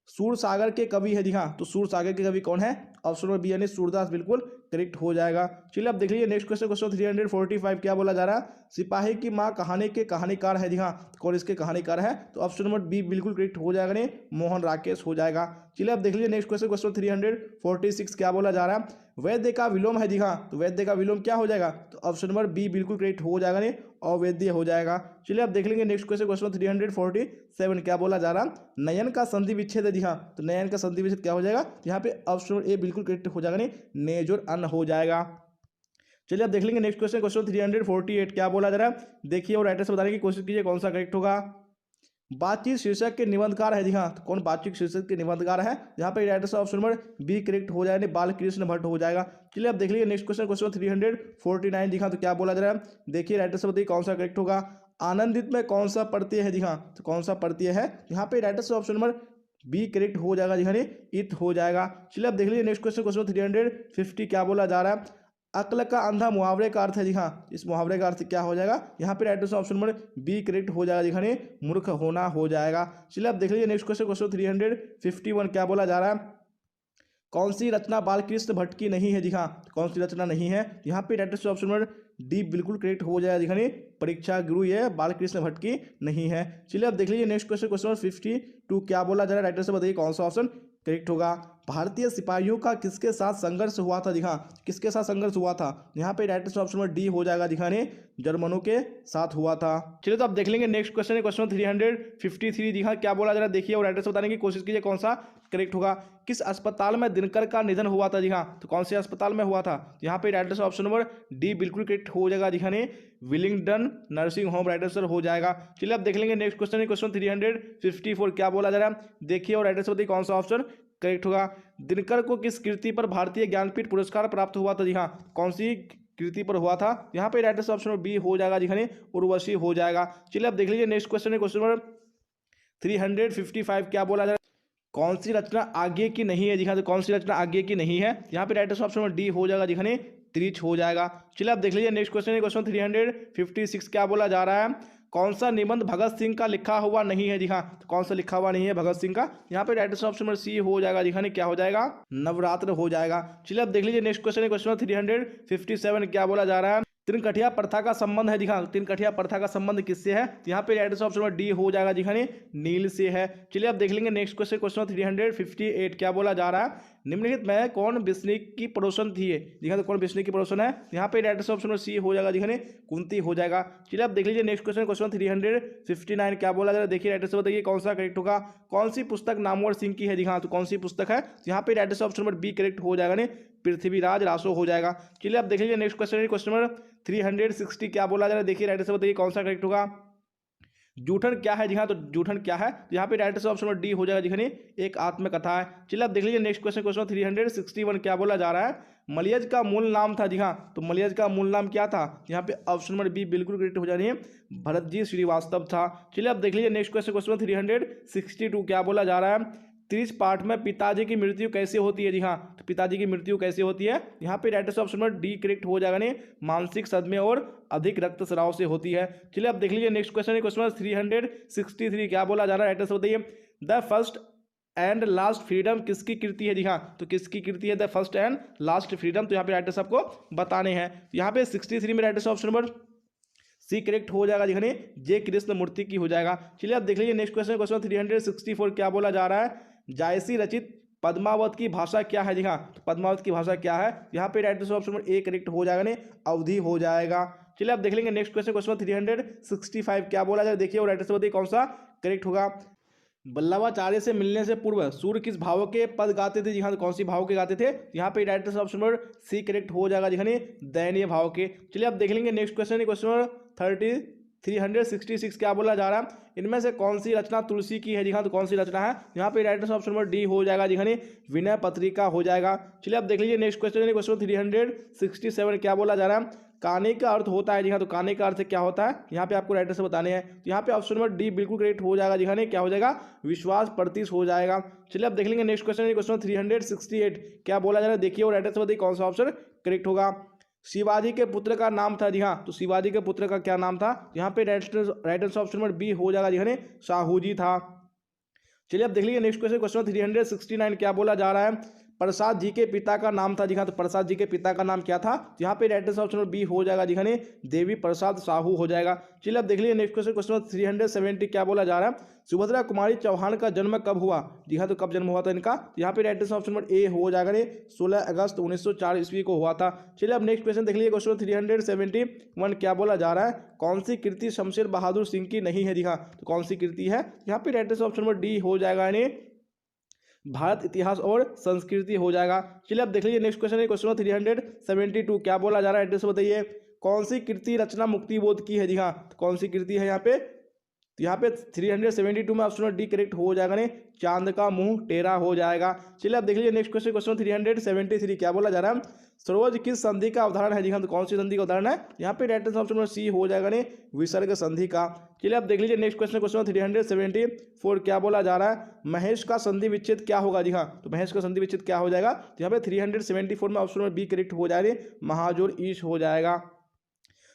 सूर सागर के कवि है। जी हाँ, तो सूर सागर के कवि कौन है, ऑप्शन नंबर बी यानी सूरदास बिल्कुल करेक्ट हो जाएगा। चलिए आप देख लीजिए नेक्स्ट क्वेश्चन क्वेश्चन 345 क्या बोला जा रहा है, सिपाही की माँ कहानी के कहानीकार है। जी हाँ, कौन इसके कहानीकार है, तो ऑप्शन नंबर बी बिल्कुल करेक्ट हो जाएगा, नहीं मोहन राकेश हो जाएगा। चलिए आप देख लीजिए नेक्स्ट क्वेश्चन क्वेश्चन 346 क्या बोला जा रहा है, वैद्य का विलोम है। जी हाँ, तो वैद्य का विलोम क्या हो जाएगा, तो ऑप्शन नंबर बी बिल्कुल करेक्ट हो जाएगा, नहीं अवैद्य हो जाएगा। चलिए आप देख लेंगे नेक्स्ट क्वेश्चन क्वेश्चन 347 क्या बोला जा रहा है, नयन का संधि विच्छेद है। जी हाँ, तो नयन का संधि विच्छेद क्या हो जाएगा, यहाँ पे ऑप्शन नंबर ए बिल्कुल करेक्ट हो जाएगा, नहीं नेजुर अन हो जाएगा। चलिए आप देख लेंगे नेक्स्ट क्वेश्चन क्वेश्चन 348 क्या बोला जा रहा है, देखिए और राइट आंसर बताने की कोशिश कीजिए कौन सा करेक्ट होगा। बातचीत शीर्षक के निबंधकार है। जी हाँ, तो कौन बातचीत शीर्षक के निबंधकार है, यहाँ पे right answer option number B correct हो जाएगा, बालकृष्ण भट्ट हो जाएगा। चलिए आप देख लीजिए नेक्स्ट क्वेश्चन क्वेश्चन 349 जी हाँ, तो क्या बोला जा रहा है, देखिए राइट आंसर बताइए कौन सा करेक्ट होगा। आनंदित में कौन सा प्रत्यय है। जी हाँ, तो कौन सा प्रत्यय है, यहाँ पे right answer option number B correct हो जाएगा, जी हाँ इत हो जाएगा। चलिए आप देख लीजिए नेक्स्ट क्वेश्चन क्वेश्चन 350 क्या बोला जा रहा है, अक्ल का अंधा मुहावरे का अर्थ है। जी हाँ, इस मुहावरे का अर्थ क्या हो जाएगा, यहाँ पे right answer option number B correct हो जाएगा, जिखने मूर्ख होना हो जाएगा। चलिए आप देख लीजिए नेक्स्ट क्वेश्चन क्वेश्चन 351 क्या बोला जा रहा है, कौन सी रचना बालकृष्ण भट्ट की नहीं है। जी हाँ, कौन सी रचना नहीं है, यहाँ पे right answer option number D बिल्कुल करेक्ट हो जाएगा, जिखने परीक्षा गुरु ये बालकृष्ण भट्ट की नहीं है। चलिए आप देख लीजिए नेक्स्ट क्वेश्चन क्वेश्चन 52 क्या बोला जा रहा है, राइट आंसर बताइए कौन सा ऑप्शन करेक्ट होगा। भारतीय सिपाहियों का किसके साथ संघर्ष हुआ था। जी हाँ, किसके साथ संघर्ष हुआ था, यहाँ पे right answer option number D हो जाएगा, दिखाने जर्मनों के साथ हुआ था। चलिए तो आप देख लेंगे नेक्स्ट क्वेश्चन है क्वेश्चन 353 जी हाँ, क्या बोला जा रहा है, देखिए और राइट आंसर बताने की कोशिश कीजिए कौन सा करेक्ट होगा। किस अस्पताल में दिनकर का निधन हुआ था। जी हाँ, तो कौन से अस्पताल में हुआ था, यहाँ पे right answer option number D बिल्कुल करेक्ट हो जाएगा, दिखाने Willingdon nursing home right answer हो जाएगा। चलिए आप देख लेंगे नेक्स्ट क्वेश्चन है क्वेश्चन 354 क्या बोला जा रहा है, देखिए और राइट आंसर बताइए कौन सा ऑप्शन करेक्ट होगा। दिनकर को किस कृति पर भारतीय ज्ञानपीठ पुरस्कार प्राप्त हुआ था। जी हाँ, कौन सी कृति पर हुआ था, यहाँ पे राइट आंसर ऑप्शन बी हो जाएगा, जिखने उर्वशी हो जाएगा। चलिए आप देख लीजिए नेक्स्ट क्वेश्चन है क्वेश्चन नंबर 355 क्या बोला जा रहा है, कौन सी रचना आगे की नहीं है। जी हाँ, तो कौन सी रचना आगे की नहीं है, यहाँ पे right answer option number D हो जाएगा, जिखने त्रिच हो जाएगा। चलिए आप देख लीजिए नेक्स्ट क्वेश्चन है क्वेश्चन 356 क्या बोला जा रहा है, कौन सा निबंध भगत सिंह का लिखा हुआ नहीं है। जी हाँ, तो कौन सा लिखा हुआ नहीं है भगत सिंह का, यहाँ पे right answer option number C हो जाएगा, दिखाने क्या हो जाएगा नवरात्र हो जाएगा। चलिए आप देख लीजिए नेक्स्ट क्वेश्चन है क्वेश्चन 357 क्या बोला जा रहा है, त्रिनकठिया प्रथा का संबंध है। जी हाँ, त्रिनकठिया प्रथा का संबंध किससे है, यहाँ पे right answer option number D हो जाएगा, दिखाने नील से है। चलिए आप देख लेंगे नेक्स्ट क्वेश्चन क्वेश्चन 358 क्या बोला जा रहा है, निम्नलिखित में कौन विष्णु की पड़ोसन थी। जी हाँ, तो कौन विष्णु की पड़ोसन है, यहाँ पे right answer option number C हो जाएगा, दिखाने कुंती हो जाएगा। चलिए आप देख लीजिए नेक्स्ट क्वेश्चन क्वेश्चन 359 क्या बोला जा रहा है, देखिए राइट आंसर बताइए कौन सा करेक्ट होगा। कौन सी पुस्तक नामवर सिंह की है। जी हाँ, तो कौन सी पुस्तक है, यहाँ पे right answer option number B correct हो जाएगा, नहीं पृथ्वीराज रासो हो जाएगा। चलिए आप देख लीजिए नेक्स्ट क्वेश्चन क्वेश्चन नंबर 360 क्या बोला जा रहा है, देखिए राइट आंसर बताइए कौन सा करेक्ट होगा। जूठन क्या है। जी हाँ, तो जूठन क्या है, यहाँ पे right answer option number D हो जाएगा, जिखने एक आत्मकथा है। चलिए आप देख लीजिए नेक्स्ट क्वेश्चन क्वेश्चन 361 क्या बोला जा रहा है, मलयज का मूल नाम था। जी हाँ, तो मलयज का मूल नाम क्या था, यहाँ पे ऑप्शन नंबर बी बिल्कुल करेक्ट हो जानी है, भरत जी श्रीवास्तव था। चलिए आप देख लीजिए नेक्स्ट क्वेश्चन क्वेश्चन 362 क्या बोला जा रहा है, 30 पाठ में पिताजी की मृत्यु कैसे होती है। जी हाँ, तो पिताजी की मृत्यु कैसे होती है, यहाँ पे right answer option number D correct हो जाएगा, नहीं मानसिक सदमे और अधिक रक्तस्राव से होती है। चलिए आप देख लीजिए नेक्स्ट क्वेश्चन क्वेश्चन 363 क्या बोला जा रहा है, राइट आंसर बताइए। The first and last freedom किसकी कृति है। जी हाँ, तो किसकी कृति है the first and last freedom, तो यहाँ पे राइट आंसर आपको बताने हैं। यहाँ पे 63 में right answer option number C correct हो जाएगा, जिखने जे कृष्ण मूर्ति की हो जाएगा। चलिए आप देख लीजिए नेक्स्ट क्वेश्चन क्वेश्चन 364 क्या बोला जा रहा है, जायसी रचित पद्मावत की भाषा क्या है। जी हाँ, तो पद्मावत की भाषा क्या है, यहाँ पे right answer option number A correct हो जाएगा, नहीं अवधि हो जाएगा। चलिए आप देख लेंगे नेक्स्ट क्वेश्चन क्वेश्चन 365 क्या बोला जाए, देखिए और राइट आंसर बताइए कौन सा करेक्ट होगा। बल्लभाचार्य से मिलने से पूर्व सूर्य किस भाव के पद गाते थे। जी हाँ, तो कौन सी भाव के गाते थे, यहाँ पे right answer option number C correct हो जाएगा, जिखने दयनीय भाव के। चलिए आप देख लेंगे नेक्स्ट क्वेश्चन क्वेश्चन नंबर 366 क्या बोला जा रहा है, इनमें से कौन सी रचना तुलसी की है जी हाँ, तो कौन सी रचना है, यहाँ पे right answer option number D हो जाएगा जी हाँ, विनय पत्रिका हो जाएगा। चलिए अब देख लीजिए नेक्स्ट क्वेश्चन, क्वेश्चन 367 क्या बोला जा रहा है, काने का अर्थ होता है जी हाँ, तो काने का अर्थ क्या होता है, यहाँ पे आपको राइट आंसर बताने हैं। तो यहाँ पे ऑप्शन नंबर डी बिल्कुल करेक्ट हो जाएगा जी हाँ, क्या हो जाएगा, विश्वास प्रतीश हो जाएगा। चलिए अब देख लेंगे नेक्स्ट क्वेश्चन, क्वेश्चन 368 क्या बोला जा रहा है, देखिए और राइट आंसर बताइए कौन सा ऑप्शन करेक्ट होगा। शिवाजी के पुत्र का नाम था जी हाँ, तो शिवाजी के पुत्र का क्या नाम था, यहाँ पे right answer option number B हो जाएगा जी हाँ, शाहू था। चलिए अब देख लीजिए नेक्स्ट क्वेश्चन, क्वेश्चन 369 क्या बोला जा रहा है, प्रसाद जी के पिता का नाम था जी हाँ, तो प्रसाद जी के पिता का नाम क्या था, यहाँ पे right answer option number B हो जाएगा जी हाँ, देवी प्रसाद साहू हो जाएगा। चलिए अब देख लीजिए नेक्स्ट क्वेश्चन, क्वेश्चन 370 क्या बोला जा रहा है, सुभद्रा कुमारी चौहान का जन्म कब हुआ, जी हाँ, तो कब जन्म हुआ था इनका, यहाँ पे right answer option number A हो जाएगा, 16 अगस्त 1904 ईस्वी को हुआ था। चलिए अब नेक्स्ट क्वेश्चन देख लीजिए, क्वेश्चन 371 क्या बोला जा रहा है, कौन सी कृति शमशेर बहादुर सिंह की नहीं है जी हाँ, तो कौन सी कृति है, यहाँ पे right answer option number D हो जाएगा, भारत इतिहास और संस्कृति हो जाएगा। चलिए अब देख लीजिए नेक्स्ट क्वेश्चन है, क्वेश्चन 372 क्या बोला जा रहा है, एड्रेस बताइए, कौन सी कृति रचना मुक्तिबोध की है जी हाँ, तो कौन सी कृति है यहाँ पे, तो यहाँ पे 372 में ऑप्शन डी करेक्ट हो जाएगा, ने चांद का मुंह टेढ़ा हो जाएगा। चलिए अब देख लीजिए नेक्स्ट क्वेश्चन, क्वेश्चन 373 क्या बोला जा रहा है, सरोज किस संधि का उदाहरण है जी हाँ, तो कौन सी संधि का उदाहरण है, यहाँ पे right answer option number C हो जाएगा, ने विसर्ग संधि का। चलिए अब देख लीजिए नेक्स्ट क्वेश्चन, क्वेश्चन 374 क्या बोला जा रहा है, महेश का संधि विच्छेद क्या होगा जी हाँ, तो महेश का संधि विच्छेद क्या हो जाएगा, तो यहाँ पे 374 में ऑप्शन नंबर बी करेक्ट हो जाएगा, महाजोर ईश हो जाएगा।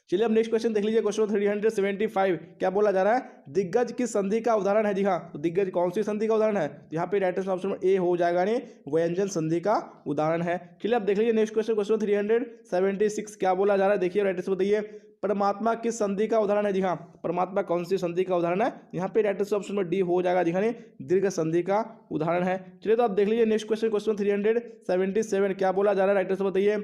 चलिए अब नेक्स्ट क्वेश्चन देख लीजिए, क्वेश्चन 375 क्या बोला जा रहा है, दिग्गज किस संधि का उदाहरण है जी हाँ, तो दिग्गज कौन सी संधि का उदाहरण है, तो यहाँ पे राइट आंसर ऑप्शन ए हो जाएगा, ने व्यंजन संधि का उदाहरण है। चलिए अब देख लीजिए नेक्स्ट क्वेश्चन, क्वेश्चन 376 क्या बोला जा रहा है, देखिए राइट आंसर बताइए, परमात्मा किस संधि का उदाहरण है जी हाँ, परमात्मा कौन सी संधि का उदाहरण है, यहाँ पे right answer option number D हो जाएगा जी हाँ, दीर्घ संधि का उदाहरण है। चलिए तो आप देख लीजिए नेक्स्ट क्वेश्चन, क्वेश्चन 377 क्या बोला जा रहा है, राइट आंसर बताइए,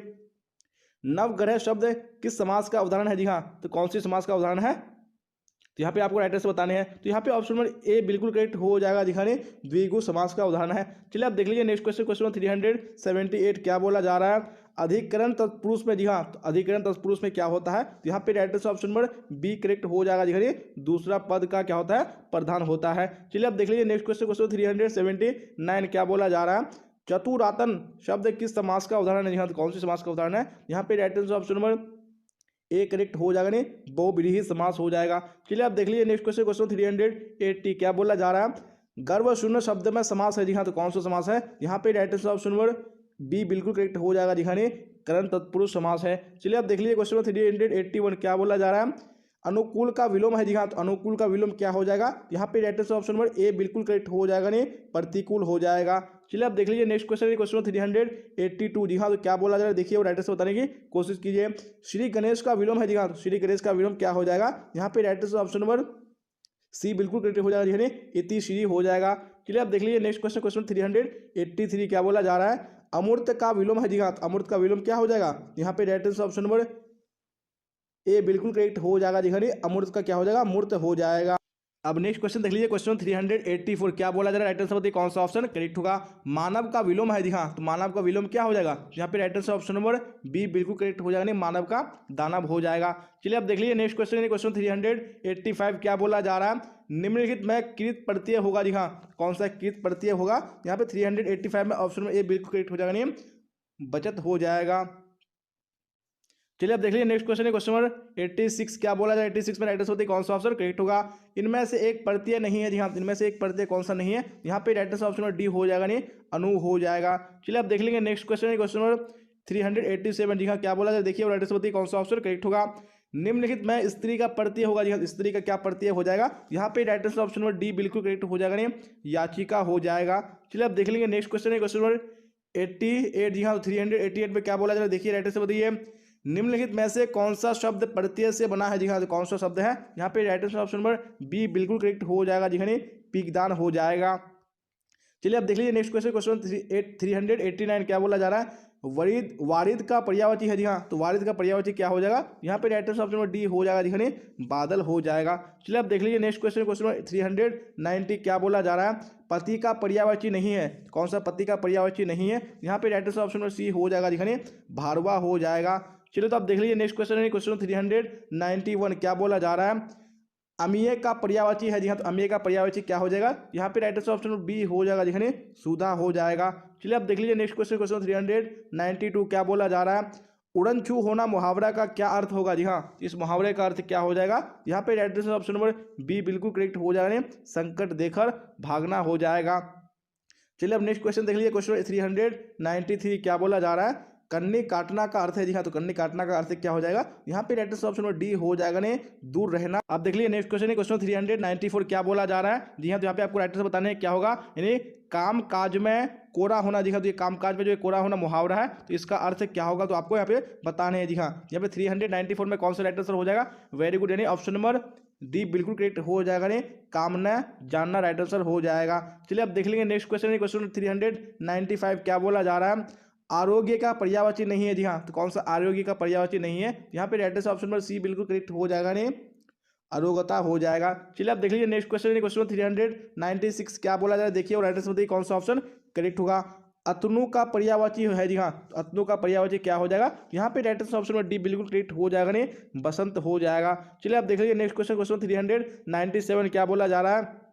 नवग्रह शब्द किस समास का उदाहरण है जी हाँ, तो कौन सी समास का उदाहरण है, तो यहाँ पे आपको राइट आंसर बताने हैं। तो यहाँ पे ऑप्शन नंबर ए बिल्कुल करेक्ट हो जाएगा जी हाँ, द्विगु समास का उदाहरण है। चलिए आप देख लीजिए नेक्स्ट क्वेश्चन, क्वेश्चन 378 क्या बोला जा रहा है, अधिकरण तत्पुरुष में जी हाँ, तो अधिकरण तत्पुरुष में क्या होता है, तो यहाँ पे right answer option number B correct हो जाएगा जी हाँ, दूसरा पद का क्या होता है, प्रधान होता है। चलिए अब देख लीजिए नेक्स्ट क्वेश्चन, क्वेश्चन 379 क्या बोला जा रहा है, चतुरातन शब्द किस समास का उदाहरण है जी हाँ, तो कौन सी समास का उदाहरण है, यहाँ पे right answer option number A correct हो जाएगा, बहुव्रीहि समास हो जाएगा। चलिए आप देख लीजिए नेक्स्ट क्वेश्चन, क्वेश्चन 380 क्या बोला जा रहा है, गर्व शून्य शब्द में समास है जी हाँ, तो कौन सा समास है, यहाँ पे right answer option number B बिल्कुल करेक्ट हो जाएगा जी हाँ, करण तत्पुरुष समास है। चलिए आप देख लीजिए क्वेश्चन 381 क्या बोला जा रहा है, अनुकूल का विलोम है जी हाँ, तो अनुकूल का विलोम क्या हो जाएगा, यहाँ पे right answer option number A बिल्कुल करेक्ट हो जाएगा, प्रतिकूल हो जाएगा। चलिए आप देख लीजिए नेक्स्ट क्वेश्चन, क्वेश्चन 382 जी हाँ, तो क्या बोला जा रहा है, देखिए और राइट आंसर बताने की कोशिश कीजिए। श्री गणेश का विलोम है जी हाँ, तो श्री गणेश का विलोम क्या हो जाएगा, यहाँ पे right answer option number C बिल्कुल करेक्ट हो जाएगा, यानी इति श्री हो जाएगा। चलिए आप देख लीजिए नेक्स्ट क्वेश्चन, क्वेश्चन 383 क्या बोला जा रहा है, अमूर्त का विलोम है जी हाँ, तो अमूर्त का विलोम क्या हो जाएगा, यहाँ पे right answer option number A बिल्कुल करेक्ट हो जाएगा जी हाँ, अमूर्त का क्या हो जाएगा, मूर्त हो जाएगा। अब नेक्स्ट क्वेश्चन देख लीजिए, क्वेश्चन 384 क्या बोला जा रहा है, राइट आंसर बताइए कौन सा ऑप्शन करेक्ट होगा, मानव का विलोम है जी हाँ, तो मानव का विलोम क्या हो जाएगा, यहाँ पे right answer option number B बिल्कुल करेक्ट हो जाएगा, मानव का दानव हो जाएगा। चलिए अब देख लीजिए नेक्स्ट क्वेश्चन, क्वेश्चन 385 क्या बोला जा रहा है, निम्नलिखित में कृत प्रत्यय होगा जी हाँ, कौन सा कृत प्रत्यय होगा, यहाँ पे 385 में ऑप्शन नंबर ए बिल्कुल करेक्ट हो जाएगा, बचत हो जाएगा। चलिए अब देख लीजिए नेक्स्ट क्वेश्चन है, क्वेश्चन नंबर 86 क्या बोला जाए, 86 में राइट आंसर होती कौन सा ऑप्शन करेक्ट होगा, इनमें से एक प्रत्यय नहीं है जी हाँ, इनमें से एक प्रत्यय कौन सा नहीं है, यहाँ पे right answer option number D हो जाएगा, अनु हो जाएगा। चलिए अब देख लेंगे नेक्स्ट क्वेश्चन है, क्वेश्चन नंबर 387 जी हाँ, क्या बोला जाए, देखिए राइट आंसर होती कौन सा ऑप्शन करेक्ट होगा, निम्नलिखित में स्त्री का प्रत्यय होगा जी हाँ, स्त्री का क्या प्रत्यय हो जाएगा, यहाँ पे right answer option number D बिल्कुल करेक्ट हो जाएगा, याचिका हो जाएगा। चलिए अब देख लेंगे नेक्स्ट क्वेश्चन है, क्वेश्चन नंबर 88 जी हाँ, 388 में क्या बोला जा रहा है, देखिए राइट आंसर बताइए, निम्नलिखित में से कौन सा शब्द प्रत्यय से बना है जी हाँ, तो कौन सा शब्द है, यहाँ पे right answer option number B बिल्कुल करेक्ट हो जाएगा जी हाँ, पीकदान हो जाएगा। चलिए अब देख लीजिए नेक्स्ट क्वेश्चन, क्वेश्चन 389 क्या बोला जा रहा है, वारिद का पर्यायवाची है जी हाँ, तो वारिद का पर्यायवाची क्या हो जाएगा, यहाँ पे right answer option number D हो जाएगा जी हाँ, बादल हो जाएगा। चलिए अब देख लीजिए नेक्स्ट क्वेश्चन, क्वेश्चन 390 क्या बोला जा रहा है, पति का पर्यायवाची नहीं है, कौन सा पति का पर्यायवाची नहीं है, यहाँ पे right answer option number C हो जाएगा जी हाँ, भारवा हो जाएगा। चलिए तो आप देख लीजिए नेक्स्ट क्वेश्चन है, क्वेश्चन 391 क्या बोला जा रहा है, अमीय का पर्यायवाची है जी हाँ, तो अमीय का पर्यायवाची क्या हो जाएगा, यहाँ पे right answer option number B हो जाएगा जी, सुधा हो जाएगा। चलिए अब देख लीजिए नेक्स्ट क्वेश्चन, क्वेश्चन 392 क्या बोला जा रहा है, उड़न छू होना मुहावरा का क्या अर्थ होगा जी हाँ, इस मुहावरे का अर्थ क्या हो जाएगा, यहाँ पे right answer option number B बिल्कुल करेक्ट हो जाएगा, संकट देकर भागना हो जाएगा। चलिए अब नेक्स्ट क्वेश्चन देख लीजिए, क्वेश्चन 393 क्या बोला जा रहा है, कन्नी काटना का अर्थ है जी हाँ, तो कन्नी काटना का अर्थ क्या हो जाएगा, यहाँ पे right answer option number D हो जाएगा ने दूर रहना। अब देख लीजिए नेक्स्ट क्वेश्चन है क्वेश्चन 394 क्या बोला जा रहा है जी हाँ, तो यहाँ पे आपको राइट आंसर बताने क्या होगा, यानी काम काज में कोरा होना जी हाँ, तो ये काम काज में जो कोरा होना मुहावरा है, तो इसका अर्थ क्या होगा, तो आपको यहाँ पे बताने हैं जी हाँ। यहाँ पे 394 में कौन सा राइट आंसर हो जाएगा, वेरी गुड, यानी ऑप्शन नंबर डी बिल्कुल करेक्ट हो जाएगा, ने कामना जानना राइट आंसर हो जाएगा। चलिए अब देख लेंगे नेक्स्ट क्वेश्चन है क्वेश्चन 395 क्या बोला जा रहा है, आरोग्य का पर्यायवाची नहीं है जी हाँ, तो कौन सा आरोग्य का पर्यायवाची नहीं है, यहाँ पे right answer option number C बिल्कुल करेक्ट हो जाएगा, ने अरोगता हो जाएगा। चलिए अब देख लीजिए नेक्स्ट क्वेश्चन है क्वेश्चन 396 क्या बोला जा रहा है, देखिए और राइट आंसर बताइए कौन सा ऑप्शन करेक्ट होगा, अतनु का पर्यायवाची है जी हाँ, तो अतनु का पर्यायवाची क्या हो जाएगा, यहाँ पे right answer option number D बिल्कुल करेक्ट हो जाएगा, ने बसंत हो जाएगा। चलिए अब देख लीजिए नेक्स्ट क्वेश्चन क्वेश्चन 397 क्या बोला जा रहा है,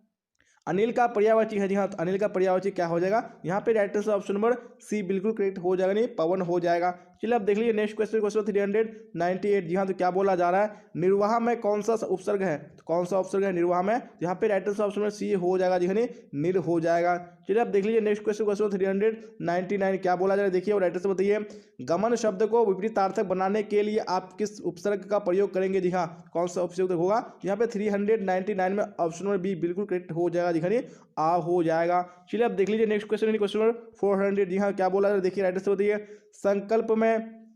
अनिल का पर्यायवाची है जी हाँ, तो अनिल का पर्यायवाची क्या हो जाएगा, यहाँ पे right answer option number C बिल्कुल करेक्ट हो जाएगा, नहीं पवन हो जाएगा। चलिए अब देख लीजिए नेक्स्ट क्वेश्चन क्वेश्चन 398 जी हाँ, तो क्या बोला जा रहा है, निर्वाह में कौन सा उपसर्ग है, तो कौन सा उपसर्ग है निर्वाह में, यहाँ पे right answer option number C हो जाएगा जी, निर हो जाएगा। चलिए अब देख लीजिए नेक्स्ट क्वेश्चन क्वेश्चन 399 क्या बोला जा रहा है, देखिए और राइट आंसर बताइए, गमन शब्द को विपरीतार्थक बनाने के लिए आप किस उपसर्ग का प्रयोग करेंगे जी हाँ, कौन सा उपसर्ग होगा, यहाँ पे 399 में ऑप्शन नंबर बी बिल्कुल करेक्ट हो जाएगा जी, आ हो जाएगा। चलिए अब देख लीजिए नेक्स्ट क्वेश्चन क्वेश्चन नंबर 400 जी हाँ, क्या बोला जा रहा है, देखिए राइट आंसर बताइए,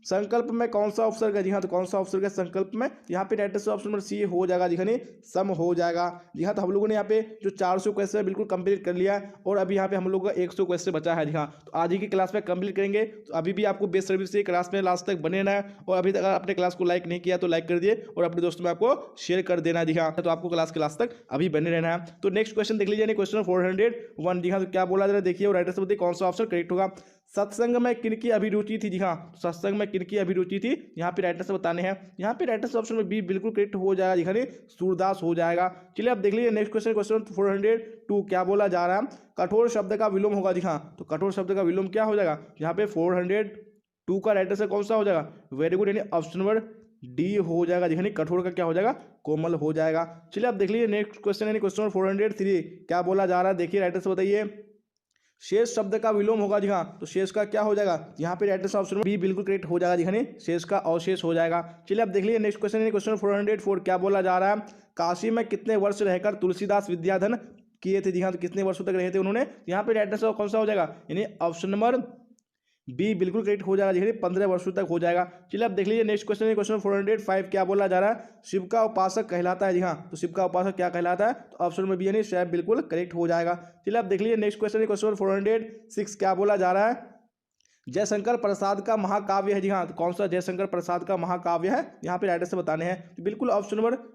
संकल्प में कौन सा उपसर्ग है जी हाँ, तो कौन सा उपसर्ग है संकल्प में, यहाँ पे right answer option number C हो जाएगा जी, सम हो जाएगा। जी हाँ, तो हम लोगों ने यहाँ पे जो 400 क्वेश्चन बिल्कुल कंप्लीट कर लिया है और अभी यहाँ पे हम लोगों का 100 क्वेश्चन बचा है जी हाँ, तो आज ही की क्लास में कंप्लीट करेंगे। तो अभी भी आपको बेस्ट सर्विस से क्लास में लास्ट तक बने रहना है, और अभी तक अगर अपने क्लास को लाइक नहीं किया तो लाइक कर दिए और अपने दोस्तों में आपको शेयर कर देना जी हाँ, तो आपको क्लास के लास्ट तक अभी बने रहना है। तो नेक्स्ट क्वेश्चन देख लीजिए क्वेश्चन 401 जी हाँ, तो क्या बोला जा रहा है, देखिए और राइट आंसर बताइए कौन सा ऑप्शन करेक्ट होगा, सत्संग में किनकी अभिरुचि थी जी हाँ, सत्संग में किनकी अभिरुचि थी, यहाँ पे राइट आंसर बताने हैं, यहाँ पे राइट आंसर ऑप्शन में बी बिल्कुल करेक्ट हो जाएगा जी, सूरदास हो जाएगा। चलिए अब देख लीजिए नेक्स्ट क्वेश्चन क्वेश्चन 402 क्या बोला जा रहा है, कठोर शब्द का विलोम होगा जी हाँ, तो कठोर शब्द का विलोम क्या हो जाएगा, यहाँ पे 402 का राइट आंसर कौन सा हो जाएगा, वेरी गुड, यानी ऑप्शन नंबर डी हो जाएगा जी, कठोर का क्या हो जाएगा, कोमल हो जाएगा। चलिए अब देख लीजिए नेक्स्ट क्वेश्चन यानी क्वेश्चन 403 क्या बोला जा रहा है, देखिए राइट आंसर बताइए, शेष शब्द का विलोम होगा जी हाँ, तो शेष का क्या हो जाएगा, यहाँ पे राइट आंसर ऑप्शन बी बिल्कुल करेक्ट हो जाएगा जी, शेष का अवशेष हो जाएगा। चलिए अब देख लीजिए नेक्स्ट क्वेश्चन क्वेश्चन 404 क्या बोला जा रहा है, काशी में कितने वर्ष रहकर तुलसीदास विद्याधन किए थे जी हाँ, तो कितने वर्षों तक रहे थे उन्होंने, यहाँ पे राइट आंसर कौन सा हो जाएगा, यानी ऑप्शन नंबर बी बिल्कुल करेक्ट हो जाएगा जी, 15 वर्षों तक हो जाएगा। चलिए अब देख लीजिए नेक्स्ट क्वेश्चन क्वेश्चन 405 क्या बोला जा रहा है, शिव का उपासक कहलाता है जी हाँ, तो शिव का उपासक क्या कहलाता है, तो ऑप्शन में बी यानी शैव बिल्कुल करेक्ट हो जाएगा। चलिए अब देख लीजिए नेक्स्ट क्वेश्चन क्वेश्चन 406 क्या बोला जा रहा है, जयशंकर प्रसाद का महाकाव्य है जी हाँ, तो कौन सा जयशंकर प्रसाद का महाकाव्य है, यहाँ पे राइट आंसर बताने हैं, तो बिल्कुल ऑप्शन नंबर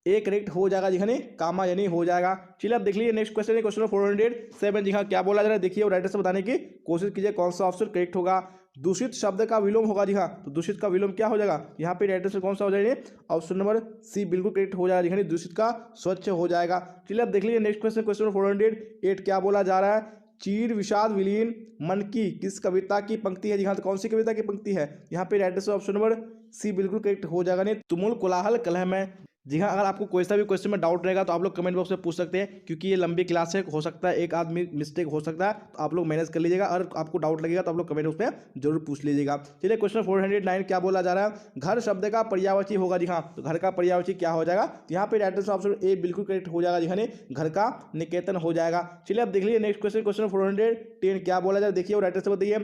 ए करेक्ट हो जाएगा जी, कामायनी हो जाएगा। चलिए अब देख लीजिए नेक्स्ट क्वेश्चन क्वेश्चन 407 जी हाँ, क्या बोला जा रहा है, देखिए और राइट आंसर बताने की कोशिश कीजिए कौन सा ऑप्शन करेक्ट होगा, दूषित शब्द का विलोम होगा जी हाँ, तो दूषित का विलोम क्या हो जाएगा, यहाँ पे राइट आंसर कौन सा हो जाएगा, ऑप्शन नंबर सी बिल्कुल करेक्ट हो जाएगा जी, दूषित का स्वच्छ हो जाएगा। चलिए अब देख लीजिए नेक्स्ट क्वेश्चन क्वेश्चन 408 क्या बोला जा रहा है, चीर विषाद विलीन मन की किस कविता की पंक्ति है जी हाँ, तो कौन सी कविता की पंक्ति है, यहाँ पे right answer option number C बिल्कुल करेक्ट हो जाएगा, नहीं तुमुल कोलाहल कलह में। जी हाँ, अगर आपको कोई सा भी क्वेश्चन में डाउट रहेगा तो आप लोग कमेंट बॉक्स में पूछ सकते हैं, क्योंकि ये लंबी क्लास है, हो सकता है एक आदमी मिस्टेक हो सकता है, तो आप लोग मैनेज कर लीजिएगा। अगर आपको डाउट लगेगा तो आप लोग कमेंट बॉक्स में जरूर पूछ लीजिएगा। चलिए क्वेश्चन 409 क्या बोला जा रहा है, घर शब्द का पर्यायवाची होगा जी हाँ, तो घर का पर्यायवाची क्या हो जाएगा, यहाँ पे राइट आंसर ऑप्शन ए बिल्कुल करेक्ट हो जाएगा जी, घर का निकेतन हो जाएगा। चलिए अब देख लीजिए नेक्स्ट क्वेश्चन क्वेश्चन 410 क्या बोला जाए, देखिए और राइट आंसर बताइए,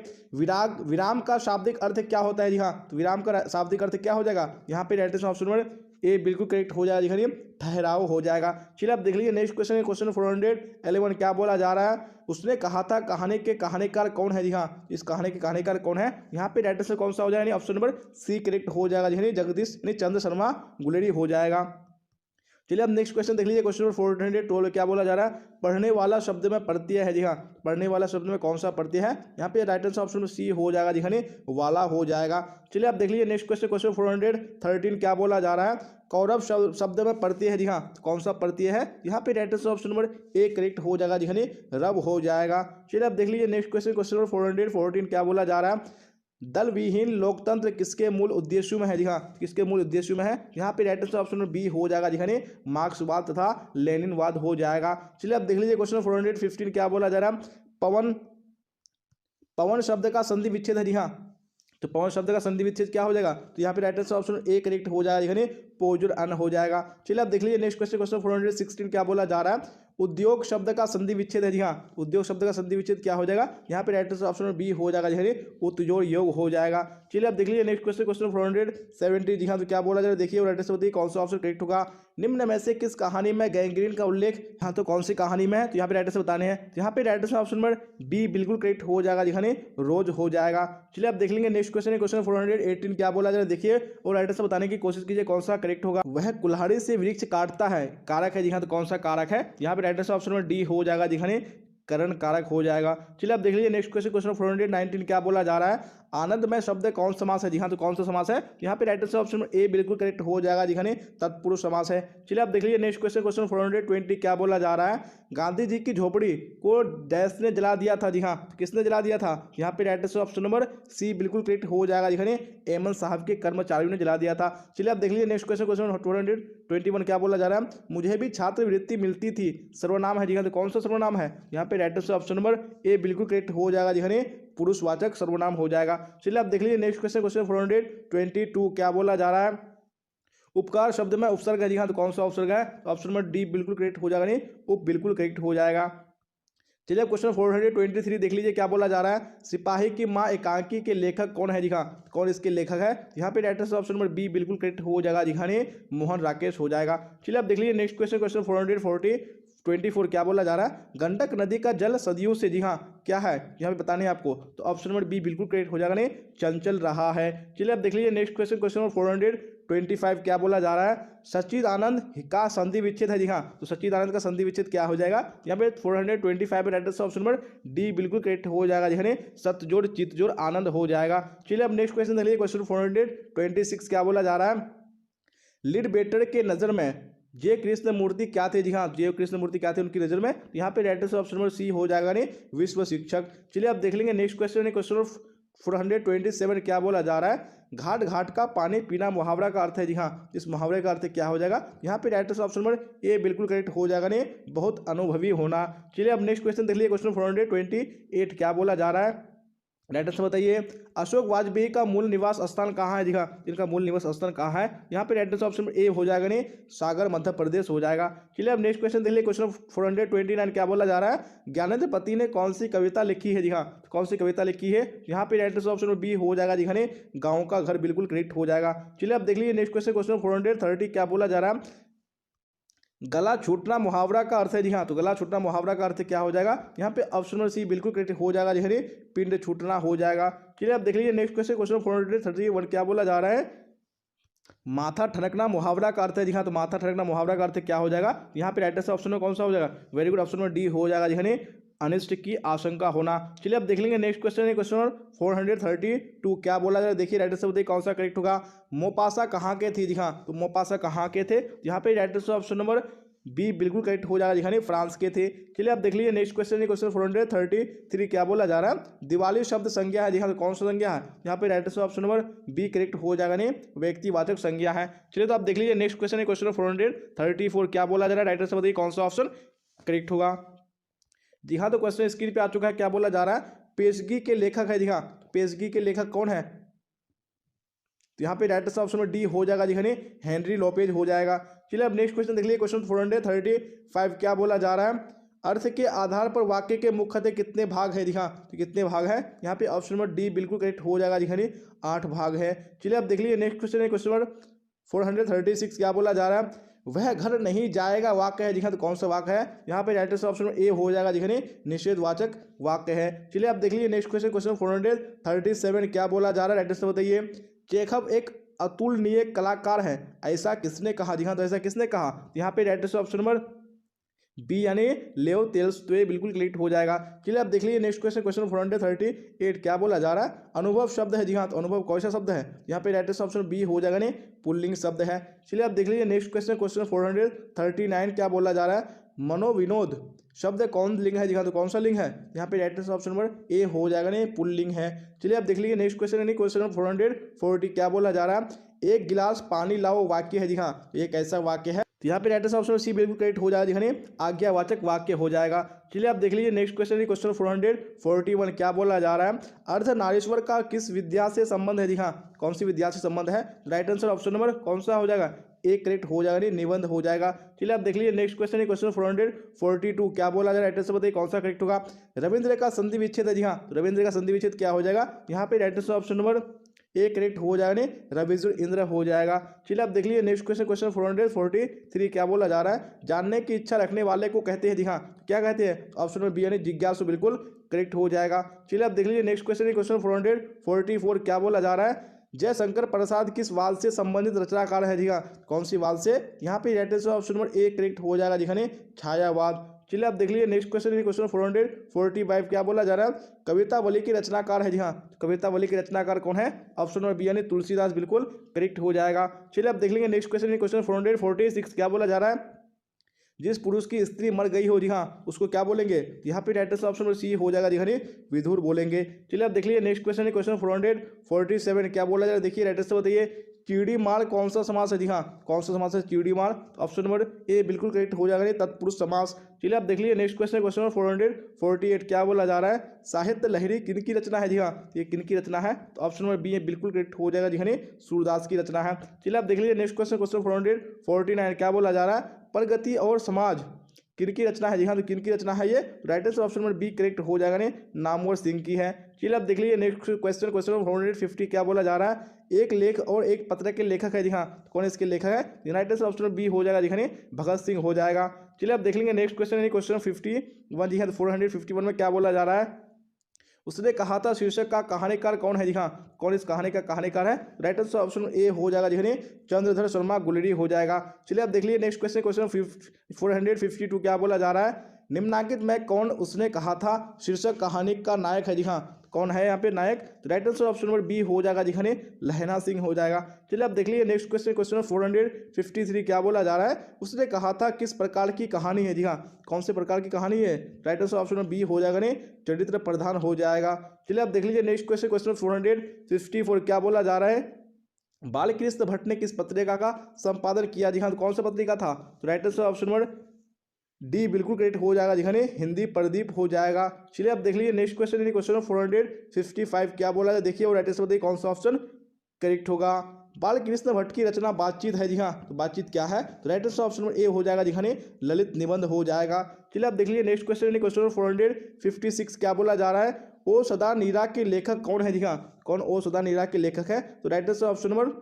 विराम का शाब्दिक अर्थ क्या होता है जी हाँ, तो विराम का शाब्दिक अर्थ क्या हो जाएगा, यहाँ पे right answer option number A बिल्कुल करेक्ट हो जाएगा जी, ठहराव हो जाएगा। चलिए अब देख लीजिए नेक्स्ट क्वेश्चन क्वेश्चन 411 क्या बोला जा रहा है, उसने कहा था कहानी के कहानीकार कौन है जी हाँ, इस कहानी के कहानीकार कौन है, यहाँ पे राइट आंसर कौन सा हो जाएगा, ऑप्शन नंबर सी करेक्ट हो जाएगा जी, जगदीश चंद्र शर्मा गुलेरी हो जाएगा। चलिए अब नेक्स्ट क्वेश्चन देख लीजिए। क्वेश्चन नंबर 412 क्या बोला जा रहा है, पढ़ने वाला शब्द में प्रत्यय है। जी हाँ, पढ़ने वाला शब्द में कौन सा प्रत्यय है, यहाँ पे राइट आंसर ऑप्शन में सी हो जाएगा। जी हाँ, वाला हो जाएगा। चलिए आप देख लीजिए नेक्स्ट क्वेश्चन, क्वेश्चन 413 क्या बोला जा रहा है, कौरव शब्द में प्रत्यय है। जी हाँ, कौन सा प्रत्यय है, यहाँ पे right answer option number A correct हो जाएगा। जी हाँ, रब हो जाएगा। चलिए आप देख लीजिए नेक्स्ट क्वेश्चन, क्वेश्चन नंबर 414 क्या बोला जा रहा है, दल विहीन लोकतंत्र किसके मूल उद्देश्यों में है। जी हाँ, किसके मूल उद्देश्यों में है, यहाँ पे राइट आंसर ऑप्शन बी हो जाएगा। जी हाँ, मार्क्सवाद तथा लेनिनवाद हो जाएगा। चलिए आप देख लीजिए क्वेश्चन 415 क्या बोला जा रहा है, पवन शब्द का संधि विच्छेद है। जी हाँ, तो पवन शब्द का संधि विच्छेद क्या हो जाएगा, तो यहाँ पे right answer option A correct हो जाएगा। यानी पोजुर अन हो जाएगा। चलिए आप देख लीजिए नेक्स्ट क्वेश्चन, क्वेश्चन 416 क्या बोला जा रहा है, उद्योग शब्द का संधि विच्छेद है। जी हाँ, उद्योग शब्द का संधि विच्छेद क्या हो जाएगा, यहाँ पे राइट आंसर ऑप्शन बी हो जाएगा। यानी उत्जोड़ योग हो जाएगा। चलिए आप देख लीजिए नेक्स्ट क्वेश्चन, क्वेश्चन 470। जी हाँ, तो क्या बोला जा रहा है, देखिए राइट आंसर बताइए कौन सा ऑप्शन करेक्ट होगा, निम्न में से किस कहानी में गैंग्रीन का उल्लेख, यहाँ तो कौन सी कहानी में है, तो यहाँ पे राइट आंसर बताने हैं। यहाँ पे right answer option number B बिल्कुल करेक्ट हो जाएगा। जी हाँ, रोज हो जाएगा। चलिए आप देख लेंगे नेक्स्ट क्वेश्चन, क्वेश्चन 418 क्या बोला जा रहा है, देखिए और राइट आंसर बताने की कोशिश कीजिए कौन सा करेक्ट होगा। वह कुल्हाड़ी से वृक्ष काटता है, कारक है। जी हाँ, तो कौन सा कारक है, यहाँ पे right answer option number D हो जाएगा। जी हाँ, करण कारक हो जाएगा। चलिए आप देख लीजिए नेक्स्ट क्वेश्चन, क्वेश्चन 419 क्या बोला जा रहा है, आनंदमय शब्द कौन समास है। जी हाँ, तो कौन सा समास है, यहाँ पे राइट आंसर ऑप्शन ए बिल्कुल करेक्ट हो जाएगा। जी हाँ, तत्पुरुष समास है। चलिए आप देख लीजिए नेक्स्ट क्वेश्चन, क्वेश्चन 420 क्या बोला जा रहा है, गांधी जी की झोपड़ी को डैश ने जला दिया था। जी हाँ, किसने जला दिया था, यहाँ पे right answer option number C बिल्कुल करेक्ट हो जाएगा। जी हाँ, एमएन साहब के कर्मचारियों ने जला दिया था। चलिए आप देख लीजिए नेक्स्ट क्वेश्चन, क्वेश्चन 421 क्या बोला जा रहा है, मुझे भी छात्रवृत्ति मिलती थी, सर्वनाम है। जी हाँ, तो कौन सा सर्वनाम है, यहाँ पे right answer option number A बिल्कुल करेक्ट हो जाएगा। जी हाँ, पुरुषवाचक सर्वनाम हो जाएगा। चलिए आप देख लीजिए नेक्स्ट क्वेश्चन, क्वेश्चन 422 क्या बोला जा रहा है, उपकार शब्द में उपसर्ग है। जी हाँ, तो कौन सा उपसर्ग है, ऑप्शन नंबर डी बिल्कुल करेक्ट हो जाएगा। नहीं, उप बिल्कुल करेक्ट हो जाएगा। चलिए क्वेश्चन 423 देख लीजिए क्या बोला जा रहा है, सिपाही की माँ एकांकी के लेखक कौन है। जी हाँ, कौन इसके लेखक है, यहाँ पे right answer option number B बिल्कुल करेक्ट हो जाएगा। जी हाँ, मोहन राकेश हो जाएगा। चलिए आप देख लीजिए नेक्स्ट क्वेश्चन, क्वेश्चन 424 क्या बोला जा रहा है, गंडक नदी का जल सदियों से, जी हाँ, क्या है, यहाँ पे बताने हैं आपको, तो ऑप्शन नंबर बी बिल्कुल करेक्ट हो जाएगा। नहीं, चंचल रहा है। चलिए आप देख लीजिए नेक्स्ट क्वेश्चन, क्वेश्चन नंबर 425 क्या बोला जा रहा है, सच्चिदानंद का संधि विच्छेद है। जी हाँ, तो सच्चिदानंद का संधि विच्छेद क्या हो जाएगा, यहाँ पे 425 right answer option number D बिल्कुल करेक्ट हो जाएगा। जी हाँ, सतजोड़ चित्तजोड़ आनंद हो जाएगा। चलिए अब नेक्स्ट क्वेश्चन देख लीजिए, क्वेश्चन 426 क्या बोला जा रहा है, लिडबेटर के नजर में जय कृष्ण मूर्ति क्या थे। जी हाँ, जय कृष्ण मूर्ति क्या थे उनकी नजर में, यहाँ पे right answer option number C हो जाएगा। नहीं, विश्व शिक्षक। चलिए आप देख लेंगे नेक्स्ट क्वेश्चन, क्वेश्चन 427 क्या बोला जा रहा है, घाट घाट का पानी पीना मुहावरा का अर्थ है। जी हाँ, इस मुहावरे का अर्थ क्या हो जाएगा, यहाँ पे right answer option number A बिल्कुल करेक्ट हो जाएगा। नहीं, बहुत अनुभवी होना। चलिए अब नेक्स्ट क्वेश्चन देख लीजिए, क्वेश्चन 428 क्या बोला जा रहा है, राइट आंसर बताइए, अशोक वाजपेयी का मूल निवास स्थान कहाँ है। जी हाँ, इनका मूल निवास स्थान कहाँ है, यहाँ पे राइट आंसर ऑप्शन ए हो जाएगा। नहीं, सागर मध्य प्रदेश हो जाएगा। चलिए अब नेक्स्ट क्वेश्चन देख लीजिए, क्वेश्चन 429 क्या बोला जा रहा है, ज्ञानेंद्र पति ने कौन सी कविता लिखी है। जी हाँ, कौन सी कविता लिखी है, यहाँ पे राइट आंसर ऑप्शन बी हो जाएगा। जी हाँ, गाँव का घर बिल्कुल करेक्ट हो जाएगा। चलिए अब देख लीजिए नेक्स्ट क्वेश्चन, क्वेश्चन 430 क्या बोला जा रहा है, गला छूटना मुहावरा का अर्थ है। जी हाँ, तो गला छूटना मुहावरा का अर्थ क्या हो जाएगा, यहाँ पे ऑप्शन नंबर सी बिल्कुल करेक्ट हो जाएगा। जी हाँ, पिंड छूटना हो जाएगा। चलिए आप देख लीजिए नेक्स्ट क्वेश्चन, क्वेश्चन 431 क्या बोला जा रहा है, माथा ठनकना मुहावरा का अर्थ है। जी हाँ, तो माथा ठनकना मुहावरा का अर्थ क्या हो जाएगा, यहाँ पे राइट आंसर ऑप्शन में कौन सा हो जाएगा, very good, option number D हो जाएगा। जी हाँ, अनिष्ट की आशंका होना। चलिए अब देख लेंगे नेक्स्ट क्वेश्चन है, क्वेश्चन 432 क्या बोला जा रहा है, देखिए राइट आंसर बताइए कौन सा करेक्ट होगा, मोपासा कहाँ के थे। जी हाँ, तो मोपासा कहाँ के थे, यहाँ पे right answer option number B बिल्कुल करेक्ट हो जाएगा। जी हाँ, फ्रांस के थे। चलिए आप देख लीजिए नेक्स्ट क्वेश्चन है, क्वेश्चन 433 क्या बोला जा रहा है, दिवाली शब्द संज्ञा है। जी हाँ, तो कौन सा संज्ञा है, यहाँ पे right answer option number B correct हो जाएगा। नहीं, व्यक्तिवाचक संज्ञा है। चलिए तो आप देख लीजिए नेक्स्ट क्वेश्चन है, क्वेश्चन 434 क्या बोला जा रहा है, राइट आंसर बताइए कौन सा ऑप्शन करेक्ट होगा। जी हाँ, तो क्वेश्चन स्क्रीन पे आ चुका है, क्या बोला जा रहा है, पेशगी के लेखक है। जी हाँ, पेशगी के लेखक कौन है, तो यहाँ पे राइट आंसर ऑप्शन में डी हो जाएगा। जी हाँ, हेनरी लोपेज हो जाएगा। चलिए अब नेक्स्ट क्वेश्चन देख लीजिए, क्वेश्चन 435 क्या बोला जा रहा है, अर्थ के आधार पर वाक्य के मुख्यतः कितने भाग है। जी हाँ, तो कितने भाग है, यहाँ पे ऑप्शन नंबर डी बिल्कुल करेक्ट हो जाएगा। जी हाँ, 8 भाग है। चलिए अब देख लीजिए नेक्स्ट क्वेश्चन है, क्वेश्चन नंबर 436 क्या बोला जा रहा है, वह घर नहीं जाएगा वाक्य है। जी हाँ, तो कौन सा वाक्य है, यहाँ पे राइट आंसर ऑप्शन में ए हो जाएगा। जी हाँ, निषेधवाचक वाक्य है। चलिए आप देख लीजिए नेक्स्ट क्वेश्चन, क्वेश्चन 437 क्या बोला जा रहा है, राइट आंसर बताइए, चेखव एक अतुलनीय कलाकार हैं, ऐसा किसने कहा? जी हाँ, तो ऐसा किसने कहा? यहाँ पे right answer option number B यानी लेओ तोल्स्टॉय बिल्कुल करेक्ट हो जाएगा। चलिए आप देख लीजिए नेक्स्ट क्वेश्चन, क्वेश्चन 438 क्या बोला जा रहा है? अनुभव शब्द है। जी हाँ, तो अनुभव कौन सा शब्द है? यहाँ पे राइट आंसर ऑप्शन बी हो जाएगा, नहीं पुल्लिंग शब्द है। चलिए आप देख लीजिए नेक्स्ट क्वेश्चन, क्वेश्चन 439 क्या बोला जा रहा है? मनोविनोद शब्द कौन लिंग है? जी हाँ, तो कौन सा लिंग है? यहाँ पे right answer option number A हो जाएगा, नहीं पुल्लिंग है। चलिए आप देख लीजिए नेक्स्ट क्वेश्चन यानी क्वेश्चन 440 क्या बोला जा रहा है? एक गिलास पानी लाओ वाक्य है। जी हाँ, ये कैसा वाक्य है? तो यहाँ पे राइट आंसर ऑप्शन सी बिल्कुल करेक्ट हो जाएगा, यानी आज्ञावाचक वाक्य हो जाएगा। चलिए आप देख लीजिए नेक्स्ट क्वेश्चन, क्वेश्चन 441 क्या बोला जा रहा है? अर्धनारीश्वर का किस विद्या से संबंध है? जी हाँ, कौन सी विद्या से संबंध है? राइट आंसर ऑप्शन नंबर कौन सा हो जाएगा? एक करेक्ट हो जाएगा, निबंध हो जाएगा। चलिए आप देख लीजिए नेक्स्ट क्वेश्चन, क्वेश्चन 442 क्या बोला जा रहा है? राइट आंसर बताइए कौन सा करेक्ट होगा? रविंद्र का संधि विच्छेद है। जी हाँ, तो रविंद्र का संधि विच्छेद क्या हो जाएगा? यहाँ पे राइट आंसर ऑप्शन नंबर एक करेक्ट हो जाएगा, नहीं रविंद्र इंद्र हो जाएगा। चलिए आप देख लीजिए नेक्स्ट क्वेश्चन, क्वेश्चन 443 क्या बोला जा रहा है? जानने की इच्छा रखने वाले को कहते हैं। जी हाँ, क्या कहते हैं? ऑप्शन नंबर बी यानी जिज्ञासु बिल्कुल करेक्ट हो जाएगा। चलिए आप देख लीजिए नेक्स्ट क्वेश्चन, क्वेश्चन 444 क्या बोला जा रहा है? जयशंकर प्रसाद किस वाद से संबंधित रचनाकार है? जी हाँ, कौन सी वाद से? यहाँ पे right answer option number A correct हो जाएगा, जी हाँ, छायावाद। चलिए आप देख लीजिए नेक्स्ट क्वेश्चन, क्वेश्चन 445 क्या बोला जा रहा है? कवितावली के रचनाकार है। जी हाँ, कवितावली के रचनाकार कौन है? ऑप्शन नंबर बी यानी तुलसीदास बिल्कुल करेक्ट हो जाएगा। चलिए आप देख लेंगे नेक्स्ट क्वेश्चन, क्वेश्चन 446 क्या बोला जा रहा है? जिस पुरुष की स्त्री मर गई हो, जी हाँ, उसको क्या बोलेंगे? यहाँ पे right answer option number C हो जाएगा, जी हाँ, विधुर बोलेंगे। चलिए आप देख लीजिए नेक्स्ट क्वेश्चन, क्वेश्चन 447 क्या बोला जा रहा है? देखिए राइट आंसर बताइए, चिड़ीमार कौन सा समास है? जी हाँ, कौन सा समास है चिड़ीमार? ऑप्शन नंबर ए बिल्कुल करेक्ट हो जाएगा, तत्पुरुष समास। चलिए आप देख लीजिए नेक्स्ट क्वेश्चन, क्वेश्चन 448 क्या बोला जा रहा है? साहित्य लहरी किन की रचना है? जी हाँ, ये किन की रचना है? तो ऑप्शन नंबर बी बिल्कुल करेक्ट हो जाएगा, जी हाँ, सूरदास की रचना है। चलिए आप देख लीजिए नेक्स्ट क्वेश्चन, क्वेश्चन 449 क्या बोला जा रहा है? प्रगति और समाज किन की रचना है? जी हाँ, तो किन की रचना है ये? Right answer option number B correct हो जाएगा, नहीं नामवर सिंह की है। चलिए आप देख लीजिए नेक्स्ट क्वेश्चन, क्वेश्चन 450 क्या बोला जा रहा है? एक लेख और एक पत्र के लेखक है। जी हाँ, कौन इसके लेखक है? Right answer option number B हो जाएगा, जी हाँ, भगत सिंह हो जाएगा। चलिए आप देख लेंगे नेक्स्ट क्वेश्चन, क्वेश्चन 51 जी हाँ, 451 में क्या बोला जा रहा है? उसने कहा था शीर्षक का कहानीकार कौन है? जी हाँ, कौन इस कहानी का कहानीकार है? राइट आंसर ऑप्शन ए हो जाएगा, जी हाँ, चंद्रधर शर्मा गुलेरी हो जाएगा। चलिए आप देख लीजिए नेक्स्ट क्वेश्चन, क्वेश्चन 452 क्या बोला जा रहा है? निम्नलिखित में कौन उसने कहा था शीर्षक कहानी का नायक है? जी हाँ, कौन है यहाँ पे नायक? तो right answer option number B हो जाएगा, जी हाँ, लहना सिंह हो जाएगा। चलिए आप देख लीजिए नेक्स्ट क्वेश्चन, क्वेश्चन 453 क्या बोला जा रहा है? उसने कहा था किस प्रकार की कहानी है? जी हाँ, कौन से प्रकार की कहानी है? Right answer option number B हो जाएगा, नहीं चरित्र प्रधान हो जाएगा। चलिए आप देख लीजिए नेक्स्ट क्वेश्चन, क्वेश्चन 454 क्या बोला जा रहा है? बालकृष्ण भट्ट ने किस पत्रिका का संपादन किया? जी हाँ, तो कौन सा पत्रिका था? तो right answer option number D बिल्कुल करेक्ट हो जाएगा, जी हाँ, हिंदी प्रदीप हो जाएगा। चलिए आप देख लीजिए नेक्स्ट क्वेश्चन, क्वेश्चन 455 क्या बोला है? देखिए और राइट आंसर बताइए कौन सा ऑप्शन करेक्ट होगा? बालकृष्ण भट्ट की रचना बातचीत है। जी हाँ, तो बातचीत क्या है? तो right answer option number A हो जाएगा, जी हाँ, ललित निबंध हो जाएगा। चलिए आप देख लीजिए नेक्स्ट क्वेश्चन, क्वेश्चन 456 क्या बोला जा रहा है? ओ सदा नीरा के लेखक कौन है? जी हाँ, कौन ओ सदा नीरा के लेखक है? तो right answer option number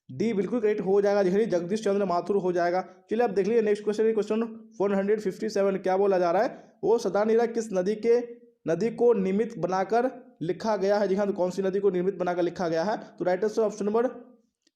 D बिल्कुल करेक्ट हो जाएगा, जी हाँ, जगदीश चंद्र माथुर हो जाएगा। चलिए आप देख लीजिए नेक्स्ट क्वेश्चन, क्वेश्चन 457 क्या बोला जा रहा है? वो सदा नीरा किस नदी को निमित्त बनाकर लिखा गया है? जी हाँ, तो कौन सी नदी को निमित्त बनाकर लिखा गया है? तो right answer option number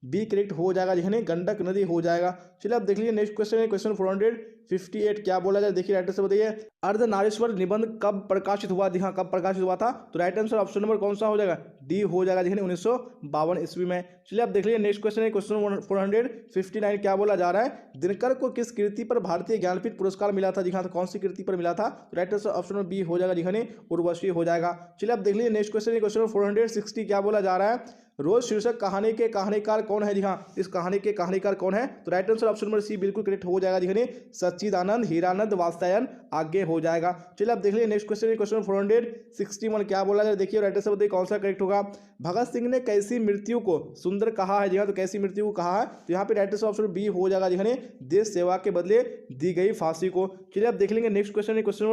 B correct हो जाएगा, जी हाँ, गंडक नदी हो जाएगा। चलिए आप देख लीजिए नेक्स्ट क्वेश्चन, क्वेश्चन 458 क्या बोला जाए? देखिए राइट आंसर बताइए, अर्धनारीश्वर निबंध कब प्रकाशित हुआ? जी हाँ, कब प्रकाशित हुआ था? तो राइट आंसर ऑप्शन नंबर कौन सा हो जाएगा? डी हो जाएगा, जी हाँ, 1952 ईस्वी में। चलिए आप देख लीजिए नेक्स्ट क्वेश्चन, क्वेश्चन 459 क्या बोला जा रहा है? दिनकर को किस कृति पर भारतीय ज्ञानपीठ पुरस्कार मिला था? जी हाँ, तो कौन सी कृति पर मिला था? तो right answer option number B हो जाएगा, जी हाँ, उर्वशी हो जाएगा। चलिए आप देख लीजिए नेक्स्ट क्वेश्चन, क्वेश्चन 460 क्या बोला जा रहा है? रोज शीर्षक कहानी के कहानीकार कौन है? जी हाँ, इस कहानी के कहानीकार कौन है? तो right answer option number C बिल्कुल करेक्ट हो जाएगा, जी हाँ, सच्चिदानंद हीरानंद वात्स्यायन आगे हो जाएगा। चलिए आप देख लीजिए नेक्स्ट क्वेश्चन, क्वेश्चन 461 क्या बोला जाए? देखिए राइट आंसर बताइए कौन सा करेक्ट होगा? भगत सिंह ने कैसी मृत्यु को सुंदर कहा है? जी हाँ, तो कैसी मृत्यु को कहा है? तो यहाँ पे राइट आंसर ऑप्शन बी हो जाएगा, जी हाँ, देश सेवा के बदले दी गई फांसी को। चलिए आप देख लेंगे नेक्स्ट क्वेश्चन, क्वेश्चन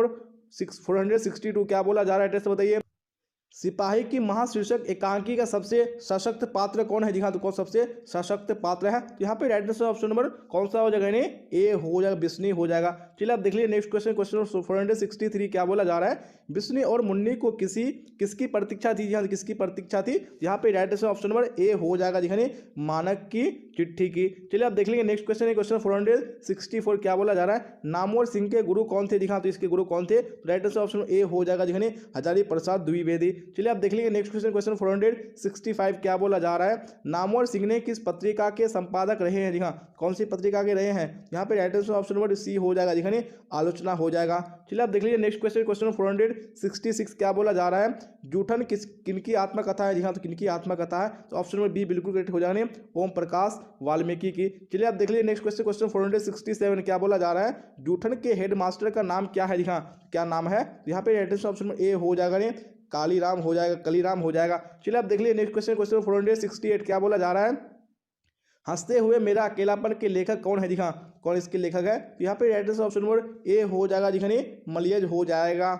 462 क्या बोला जा रहा है? बताइए सिपाही की महाशीर्षक एकांकी का सबसे सशक्त पात्र कौन है? जी हाँ, तो कौन सबसे सशक्त पात्र है? तो यहाँ पे राइट आंसर ऑप्शन नंबर कौन सा हो जाएगा? यानी ए हो जाएगा, बिस्नी हो जाएगा। चलिए आप देख लीजिए नेक्स्ट क्वेश्चन, क्वेश्चन 463 क्या बोला जा रहा है? बिस्नी और मुन्नी को किसकी प्रतीक्षा थी? यहाँ किसकी प्रतीक्षा थी? यहाँ पे right answer option number A हो जाएगा, यानी मानक की चिट्ठी की। चलिए आप देख लेंगे नेक्स्ट क्वेश्चन है क्वेश्चन 464 क्या बोला जा रहा है? नामवर सिंह के गुरु कौन थे? दिखा तो इसके गुरु कौन थे? राइट आंसर ऑप्शन ए हो जाएगा, यानी हजारी प्रसाद द्विवेदी। चलिए आप देख लीजिए नेक्स्ट क्वेश्चन क्वेश्चन 465 क्या बोला जा रहा है? नामवर सिंह ने किस पत्रिका के संपादक रहे हैं? जी हाँ, कौन सी पत्रिका के रहे हैं? यहाँ पे right answer option number C हो जाएगा, यानी आलोचना हो जाएगा। चलिए आप देख लीजिए नेक्स्ट क्वेश्चन क्वेश्चन 466 क्या बोला जा रहा है? जूठन किनकी आत्मकथा है? जी हाँ, तो किनकी आत्मकथा है? तो ऑप्शन नंबर बी बिल्कुल करेक्ट हो जाएगा, ओम प्रकाश वाल्मीकि की। चलिए आप देख लीजिए नेक्स्ट क्वेश्चन क्वेश्चन 467 क्या बोला जा रहा है? जूठन के हेडमास्टर का नाम क्या है? जी हाँ, क्या नाम है? यहाँ पे राइट आंसर ऑप्शन ए हो जाएगा, कालीराम हो जाएगा, कलीराम हो जाएगा। चलिए आप देख लीजिए नेक्स्ट क्वेश्चन क्वेश्चन 468 क्या बोला जा रहा है? हंसते हुए मेरा अकेलापन के लेखक कौन है? जी हाँ, कौन इसके लेखक है? यहाँ पे right answer option number A हो जाएगा, यानी मलियज हो जाएगा।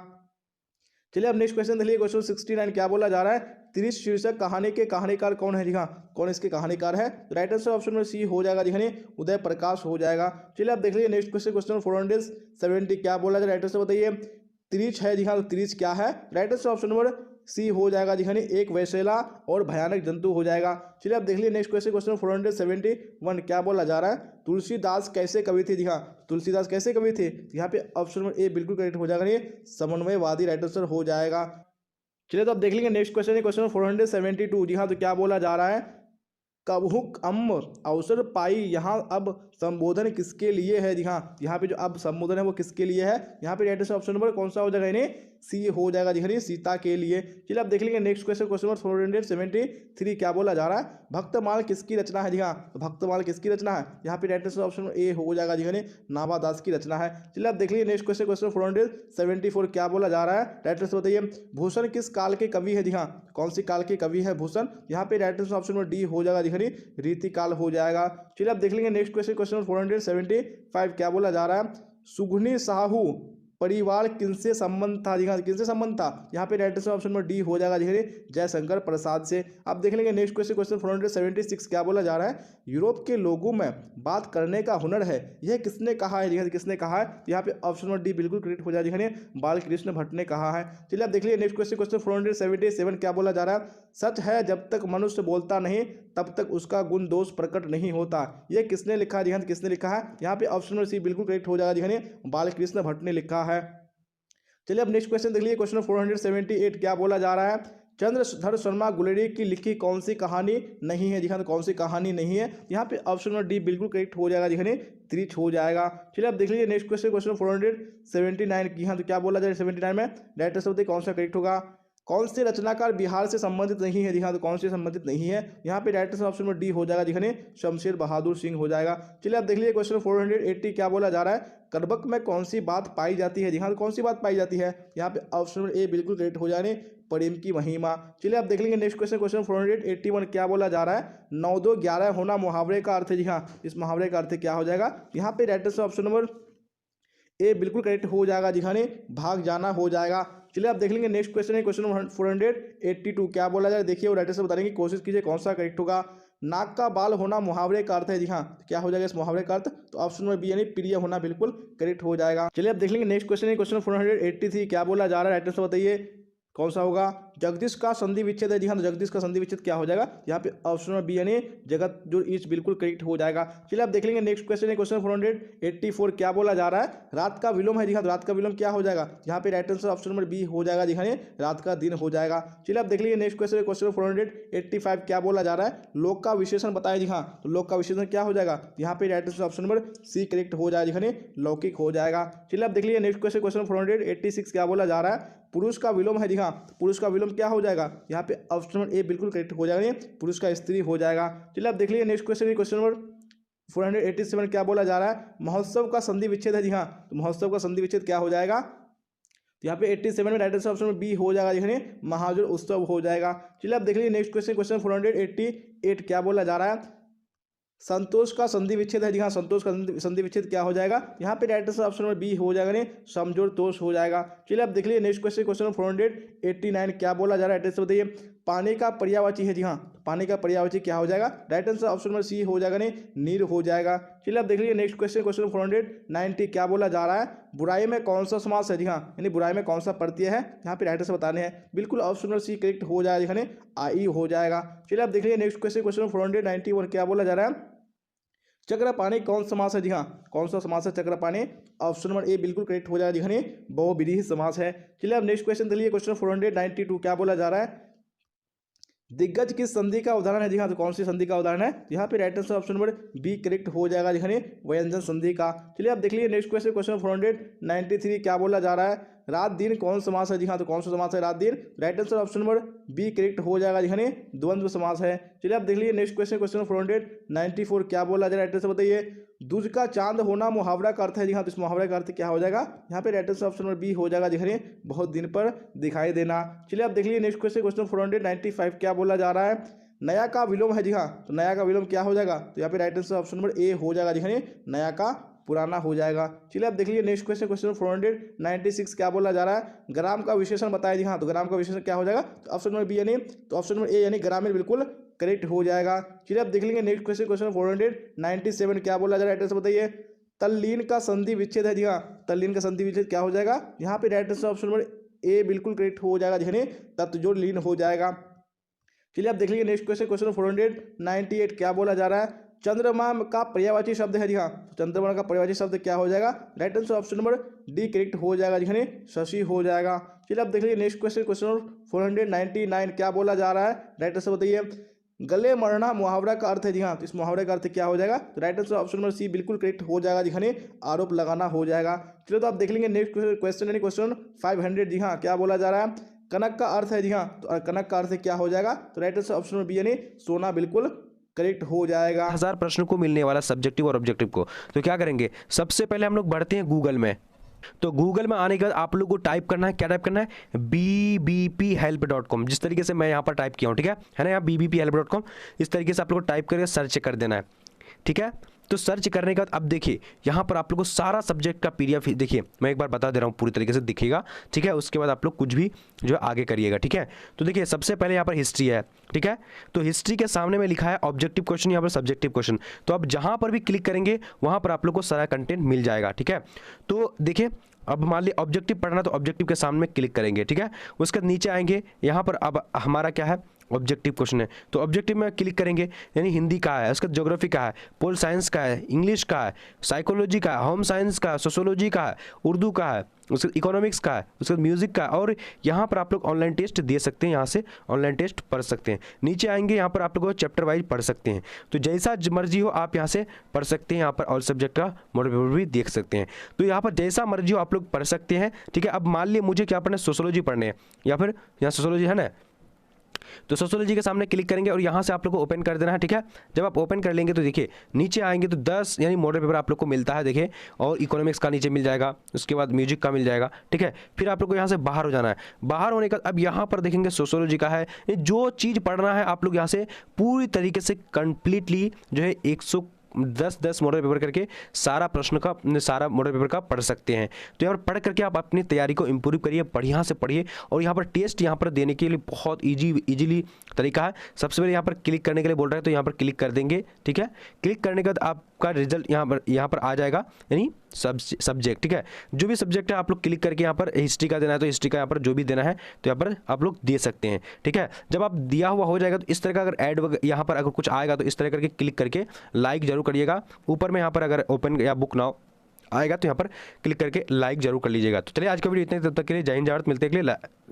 चलिए अब नेक्स्ट क्वेश्चन देखिए क्वेश्चन 69 क्या बोला जा रहा है? त्रिश शीर्षक कहानी के कहानीकार कौन है? जी हाँ, कौन इसके कहानीकार है? Right answer option number C हो जाएगा, यानी उदय प्रकाश हो जाएगा। चलिए आप देख लीजिए नेक्स्ट क्वेश्चन क्वेश्चन 470 क्या बोला जाए? राइट आंसर बताइए। त्रिश है, जी हाँ, तो त्रिश क्या है? Right answer option number C हो जाएगा, यानी एक वैसेला और भयानक जंतु हो जाएगा। चलिए आप देख लीजिए नेक्स्ट क्वेश्चन क्वेश्चन 471 क्या बोला जा रहा है? तुलसीदास कैसे कवि थे? जी हाँ, तुलसीदास कैसे कवि थे? यहाँ पे ऑप्शन नंबर ए बिल्कुल करेक्ट हो जाएगा, ये समन्वयवादी राइट आंसर हो जाएगा। चलिए तो आप देख लेंगे नेक्स्ट क्वेश्चन है क्वेश्चन 472। जी हाँ, तो क्या बोला जा रहा है? कबहुक अवसर पाई, यहाँ अब संबोधन किसके लिए है? जी हाँ, यहाँ पे जो अब संबोधन है वो किसके लिए है? यहाँ पे राइट आंसर ऑप्शन नंबर कौन सा हो जाएगा? यानी सी हो जाएगा, यानी सीता के लिए। चलिए आप देख लेंगे नेक्स्ट क्वेश्चन क्वेश्चन नंबर 473 क्या बोला जा रहा है? भक्तमाल किसकी रचना है? जी हाँ, तो भक्तमाल किसकी रचना है? यहाँ पे राइट आंसर ऑप्शन ए हो जाएगा, यानी नाभादास की रचना है। चलिए आप देख लीजिए नेक्स्ट क्वेश्चन क्वेश्चन 474 क्या बोला जा रहा है? राइट आंसर बताइए। भूषण किस काल के कवि है? जी हाँ, कौन सी काल के कवि है भूषण? यहाँ पे right answer option number D हो जाएगा, यानी रीतिकाल हो जाएगा। चलिए आप देख लेंगे नेक्स्ट क्वेश्चन क्वेश्चन 475 क्या बोला जा रहा है? सुघनी साहू परिवार किनसे संबंध था? जी हाँ, किनसे संबंध था? यहाँ पे right answer option number D हो जाएगा, यानी जयशंकर प्रसाद से। आप देख लेंगे नेक्स्ट क्वेश्चन क्वेश्चन 476 क्या बोला जा रहा है? यूरोप के लोगों में बात करने का हुनर है, यह किसने कहा है? जी हाँ, किसने कहा है? यहाँ पे ऑप्शन नंबर डी बिल्कुल करेक्ट हो जाएगा, यानी बालकृष्ण भट्ट ने कहा है। चलिए आप देख लीजिए नेक्स्ट क्वेश्चन क्वेश्चन 477 क्या बोला जा रहा है? सच है जब तक मनुष्य बोलता नहीं तब तक उसका गुण दोष प्रकट नहीं होता, यह किसने लिखा है? जी हाँ, किसने लिखा है? यहाँ पे ऑप्शन नंबर सी बिल्कुल करेक्ट हो जाएगा, यानी बालकृष्ण भट्ट ने लिखा है। चलिए अब नेक्स्ट क्वेश्चन देख लीजिए क्वेश्चन 478 क्या बोला जा रहा है? चंद्रधर शर्मा गुलेरी की लिखी कौन सी कहानी नहीं है? जी हाँ, तो कौन सी कहानी नहीं है? यहाँ पे ऑप्शन नंबर डी बिल्कुल करेक्ट हो जाएगा, यानी त्रिच हो जाएगा। चलिए अब देख लीजिए नेक्स्ट क्वेश्चन क्वेश्चन 479 की। हाँ, तो क्या बोला जाए 79 में? राइट आंसर बताइए कौन सा करेक्ट होगा? कौन से रचनाकार बिहार से संबंधित नहीं है? जी हाँ, तो कौन से संबंधित नहीं है? यहाँ पे right answer option number D हो जाएगा, यानी शमशेर बहादुर सिंह हो जाएगा। चलिए आप देख लीजिए क्वेश्चन 480 क्या बोला जा रहा है? करबक में कौन सी बात पाई जाती है? जी हाँ, तो कौन सी बात पाई जाती है? यहाँ पे ऑप्शन नंबर ए बिल्कुल करेक्ट हो जाने, प्रेम की महिमा। चलिए आप देख लेंगे नेक्स्ट क्वेश्चन क्वेश्चन 481 क्या बोला जा रहा है? 9 2 11 होना मुहावरे का अर्थ है। जी हाँ, इस मुहावरे का अर्थ क्या हो जाएगा? यहाँ पे right answer option number A बिल्कुल करेक्ट हो जाएगा, जिन्होंने भाग जाना हो जाएगा। चलिए आप देख लेंगे नेक्स्ट क्वेश्चन है क्वेश्चन 482 क्या बोला जाए? देखिए और राइटर से बताने की कोशिश कीजिए कौन सा करेक्ट होगा। नाक का बाल होना मुहावरे का अर्थ है। जी हाँ, क्या हो जाएगा इस मुहावरे का अर्थ? तो ऑप्शन नंबर बी यानी प्रिय होना बिल्कुल करेक्ट हो जाएगा। चलिए आप देख लेंगे नेक्स्ट क्वेश्चन है क्वेश्चन 483 क्या बोला जा रहा है? राइटर से बताइए कौन सा होगा? जगदीश का संधि विच्छेद है। जी हाँ, तो जगदीश का संधि विच्छेद क्या हो जाएगा? यहाँ पे ऑप्शन नंबर बी यानी जगत जो इस बिल्कुल करेक्ट हो जाएगा। चलिए आप देख लेंगे नेक्स्ट क्वेश्चन है क्वेश्चन 484 क्या बोला जा रहा है? रात का विलोम है। जी हाँ, तो रात का विलोम क्या हो जाएगा? यहाँ पे right answer option number B हो जाएगा, जी हाँ, रात का दिन हो जाएगा। चलिए आप देख लीजिए नेक्स्ट क्वेश्चन क्वेश्चन 485 क्या बोला जा रहा है? लोक का विशेषण बताया। जी हाँ, तो लोक का विशेषण क्या हो जाएगा? यहाँ पे right answer option number C correct हो जाएगा, जी हाँ, लौकिक हो जाएगा। चलिए आप देख लीजिए नेक्स्ट क्वेश्चन क्वेश्चन 486 क्या बोला जा रहा है? पुरुष का विलोम है। जी हाँ, पुरुष का विलोम क्या हो जाएगा? यहाँ पे ऑप्शन नंबर ए बिल्कुल करेक्ट हो जाएगा, पुरुष का स्त्री हो जाएगा। चलिए आप देख लीजिए नेक्स्ट क्वेश्चन क्वेश्चन नंबर 487 क्या बोला जा रहा है? महोत्सव का संधि विच्छेद है। जी हाँ, तो महोत्सव का संधि विच्छेद क्या हो जाएगा? तो यहाँ पे 87 में राइट आंसर ऑप्शन बी हो जाएगा, यानी महाजन उत्सव हो जाएगा। चलिए आप देख लीजिए नेक्स्ट क्वेश्चन क्वेश्चन 488 क्या बोला जा रहा है? संतोष का संधि विच्छेद है जी हाँ, संतोष का संधि विच्छेद क्या हो जाएगा, यहाँ पे right answer option number B हो जाएगा, नहीं समजोड़ तोष हो जाएगा। चलिए अब देख लीजिए नेक्स्ट क्वेश्चन, क्वेश्चन 489 क्या बोला जा रहा है, एड्रेस बताइए। पानी का पर्यायवाची है जी हाँ, पानी का पर्यायवाची क्या हो जाएगा, right answer option number C हो जाएगा, नहीं नीर हो जाएगा। चलिए अब देख लीजिए नेक्स्ट क्वेश्चन, क्वेश्चन 490 क्या बोला जा रहा है, बुराई में कौन सा समास है जी हाँ, यानी बुराई में कौन सा प्रत्यय है, यहाँ पे राइट आंसर बताने हैं, बिल्कुल ऑप्शन नंबर सी करेक्ट हो जाएगा, यानी आई हो जाएगा। चलिए अब देख लीजिए नेक्स्ट क्वेश्चन, क्वेश्चन 491 क्या बोला जा रहा है, चक्रपाणी कौन समास है जी हाँ, कौन सा समास है चक्रपाणी, ऑप्शन नंबर ए बिल्कुल करेक्ट हो जाएगा जी हाँ, बहुविधि समास है। चलिए अब नेक्स्ट क्वेश्चन देखिए, क्वेश्चन 492 क्या बोला जा रहा है, दिग्गज किस संधि का उदाहरण है जी हाँ, तो कौन सी संधि का उदाहरण है, यहाँ पे right answer option number B correct हो जाएगा जी हाँ, व्यंजन संधि का। चलिए अब देख लीजिए नेक्स्ट क्वेश्चन, क्वेश्चन 493 क्या बोला जा रहा है, रात दिन कौन समास है जी हाँ, तो कौन सा समास है रात दिन, right answer option number B correct हो जाएगा जी हाँ, द्वंद्व समास है। चलिए अब देख लीजिए नेक्स्ट क्वेश्चन, क्वेश्चन 494 क्या बोला जा रहा है, राइट आंसर बताइए। दूज का चांद होना मुहावरा का अर्थ है जी हाँ, तो इस मुहावरे का अर्थ क्या हो जाएगा, यहाँ पे right answer option number B हो जाएगा जी हाँ, बहुत दिन पर दिखाई देना। चलिए अब देख लीजिए नेक्स्ट क्वेश्चन, क्वेश्चन 495 क्या बोला जा रहा है, नया का विलोम है जी हाँ, तो नया का विलोम क्या हो जाएगा, तो यहाँ पे right answer option number A हो जाएगा जी हाँ, नया का पुराना हो जाएगा। चलिए अब देख लीजिए नेक्स्ट क्वेश्चन, क्वेश्चन 496 क्या बोला जा रहा है, ग्राम का विशेषण बताया जी हाँ, तो ग्राम का विशेषण क्या हो जाएगा, तो ऑप्शन नंबर बी यानी, तो ऑप्शन नंबर ए यानी ग्रामीण बिल्कुल करेक्ट हो जाएगा। चलिए अब देख लेंगे नेक्स्ट क्वेश्चन, क्वेश्चन 497 क्या बोला जा रहा है, एड्रेस बताइए। तल्लीन का संधि विच्छेद है जी हाँ, तल्लीन का संधि विच्छेद क्या हो जाएगा, यहाँ पे right answer option number A बिल्कुल करेक्ट हो जाएगा जी, तत्जोड़ लीन हो जाएगा। चलिए अब देख लीजिए नेक्स्ट क्वेश्चन, क्वेश्चन 498 क्या बोला जा रहा है, चंद्रमा का पर्यायवाची शब्द है जी हाँ, चंद्रमा का पर्यायवाची शब्द क्या हो जाएगा, right answer option number D correct हो जाएगा जी, शशि हो जाएगा। चलिए अब देख लीजिए नेक्स्ट क्वेश्चन, क्वेश्चन 499 क्या बोला जा रहा है, राइट आंसर बताइए। गले मरना मुहावरा का अर्थ है जी हाँ, तो इस मुहावरे का अर्थ क्या हो जाएगा, तो right answer option number C बिल्कुल करेक्ट हो जाएगा जी, आरोप लगाना हो जाएगा। चलिए तो आप देख लेंगे नेक्स्ट क्वेश्चन यानी क्वेश्चन 500 जी हाँ, क्या बोला जा रहा है, कनक का अर्थ है जी हाँ, तो कनक का अर्थ क्या हो जाएगा, तो right answer option number B यानी सोना बिल्कुल करेक्ट हो जाएगा। 1000 प्रश्नों को मिलने वाला सब्जेक्टिव और ऑब्जेक्टिव को, तो क्या करेंगे, सबसे पहले हम लोग बढ़ते हैं गूगल में। तो गूगल में आने के बाद आप लोग को टाइप करना है, क्या टाइप करना है, bbphelp.com, जिस तरीके से मैं यहाँ पर टाइप किया हूँ, ठीक है ना, यहाँ bbphelp.com इस तरीके से आप लोग को टाइप करके सर्च कर देना है, ठीक है। तो सर्च करने के बाद अब देखिए यहाँ पर आप लोग को सारा सब्जेक्ट का PDF देखिए, मैं एक बार बता दे रहा हूँ, पूरी तरीके से दिखेगा, ठीक है। उसके बाद आप लोग कुछ भी जो है आगे करिएगा, ठीक है। तो देखिए सबसे पहले यहाँ पर हिस्ट्री है, ठीक है। तो हिस्ट्री के सामने में लिखा है ऑब्जेक्टिव क्वेश्चन, यहाँ पर सब्जेक्टिव क्वेश्चन। तो अब जहाँ पर भी क्लिक करेंगे वहाँ पर आप लोग को सारा कंटेंट मिल जाएगा, ठीक है। तो देखिए अब मान लीजिए ऑब्जेक्टिव पढ़ना, तो ऑब्जेक्टिव के सामने में क्लिक करेंगे, ठीक है। उसके बाद नीचे आएंगे, यहाँ पर अब हमारा क्या है, ऑब्जेक्टिव क्वेश्चन है, तो ऑब्जेक्टिव में क्लिक करेंगे, यानी हिंदी का है, उसका ज्योग्राफी का है, पोल साइंस का है, इंग्लिश का है, साइकोलॉजी का है, होम साइंस का है, सोशोलॉजी का है, उर्दू का है, उसके इकोनॉमिक्स का है, उसके म्यूजिक का है। और यहाँ पर आप लोग ऑनलाइन टेस्ट दे सकते हैं, यहाँ से ऑनलाइन टेस्ट पढ़ सकते हैं। नीचे आएंगे, यहाँ पर आप लोग चैप्टर वाइज पढ़ सकते हैं, तो जैसा मर्जी हो आप यहाँ से पढ़ सकते हैं। यहाँ पर ऑल सब्जेक्ट का मॉडल पेपर भी देख सकते हैं, तो यहाँ पर जैसा मर्जी हो आप लोग पढ़ सकते हैं, ठीक है। अब मान लीजिए मुझे क्या पढ़ना है, सोशोलॉजी पढ़ने हैं, या फिर यहाँ सोशोलॉजी है ना, तो सोशोलॉजी के सामने क्लिक करेंगे और यहाँ से आप लोग को ओपन कर देना है, ठीक है। जब आप ओपन कर लेंगे तो देखिए नीचे आएंगे तो 10 यानी मॉडल पेपर आप लोग को मिलता है, देखिए, और इकोनॉमिक्स का नीचे मिल जाएगा, उसके बाद म्यूजिक का मिल जाएगा, ठीक है। फिर आप लोग को यहाँ से बाहर हो जाना है, बाहर होने का अब यहाँ पर देखेंगे सोशोलॉजी का है, जो चीज़ पढ़ना है आप लोग यहाँ से पूरी तरीके से कंप्लीटली जो है 110 मॉडल पेपर करके सारा प्रश्न का, सारा मॉडल पेपर का पढ़ सकते हैं। तो यहाँ पर पढ़ करके आप अपनी तैयारी को इंप्रूव करिए, बढ़िया से पढ़िए। और यहाँ पर टेस्ट यहाँ पर देने के लिए बहुत इजीली तरीका है। सबसे पहले यहाँ पर क्लिक करने के लिए बोल रहा है, तो यहाँ पर क्लिक कर देंगे, ठीक है। क्लिक करने के बाद आपका रिजल्ट यहाँ पर आ जाएगा, यानी सब्जेक्ट, ठीक है। जो भी सब्जेक्ट है आप लोग क्लिक करके यहाँ पर हिस्ट्री का देना है तो हिस्ट्री का यहाँ पर जो भी देना है तो यहाँ पर आप लोग दे सकते हैं, ठीक है। जब आप दिया हुआ हो जाएगा तो इस तरह का अगर ऐड यहाँ पर अगर कुछ आएगा तो इस तरह करके क्लिक करके लाइक जरूर करिएगा। ऊपर में यहाँ पर अगर ओपन या बुक नाउ आएगा तो यहाँ पर क्लिक करके लाइक जरूर कर लीजिएगा। तो चलिए आज का वीडियो इतने, तब तक के लिए जय हिंद, जय भारत, मिलते हैं अगले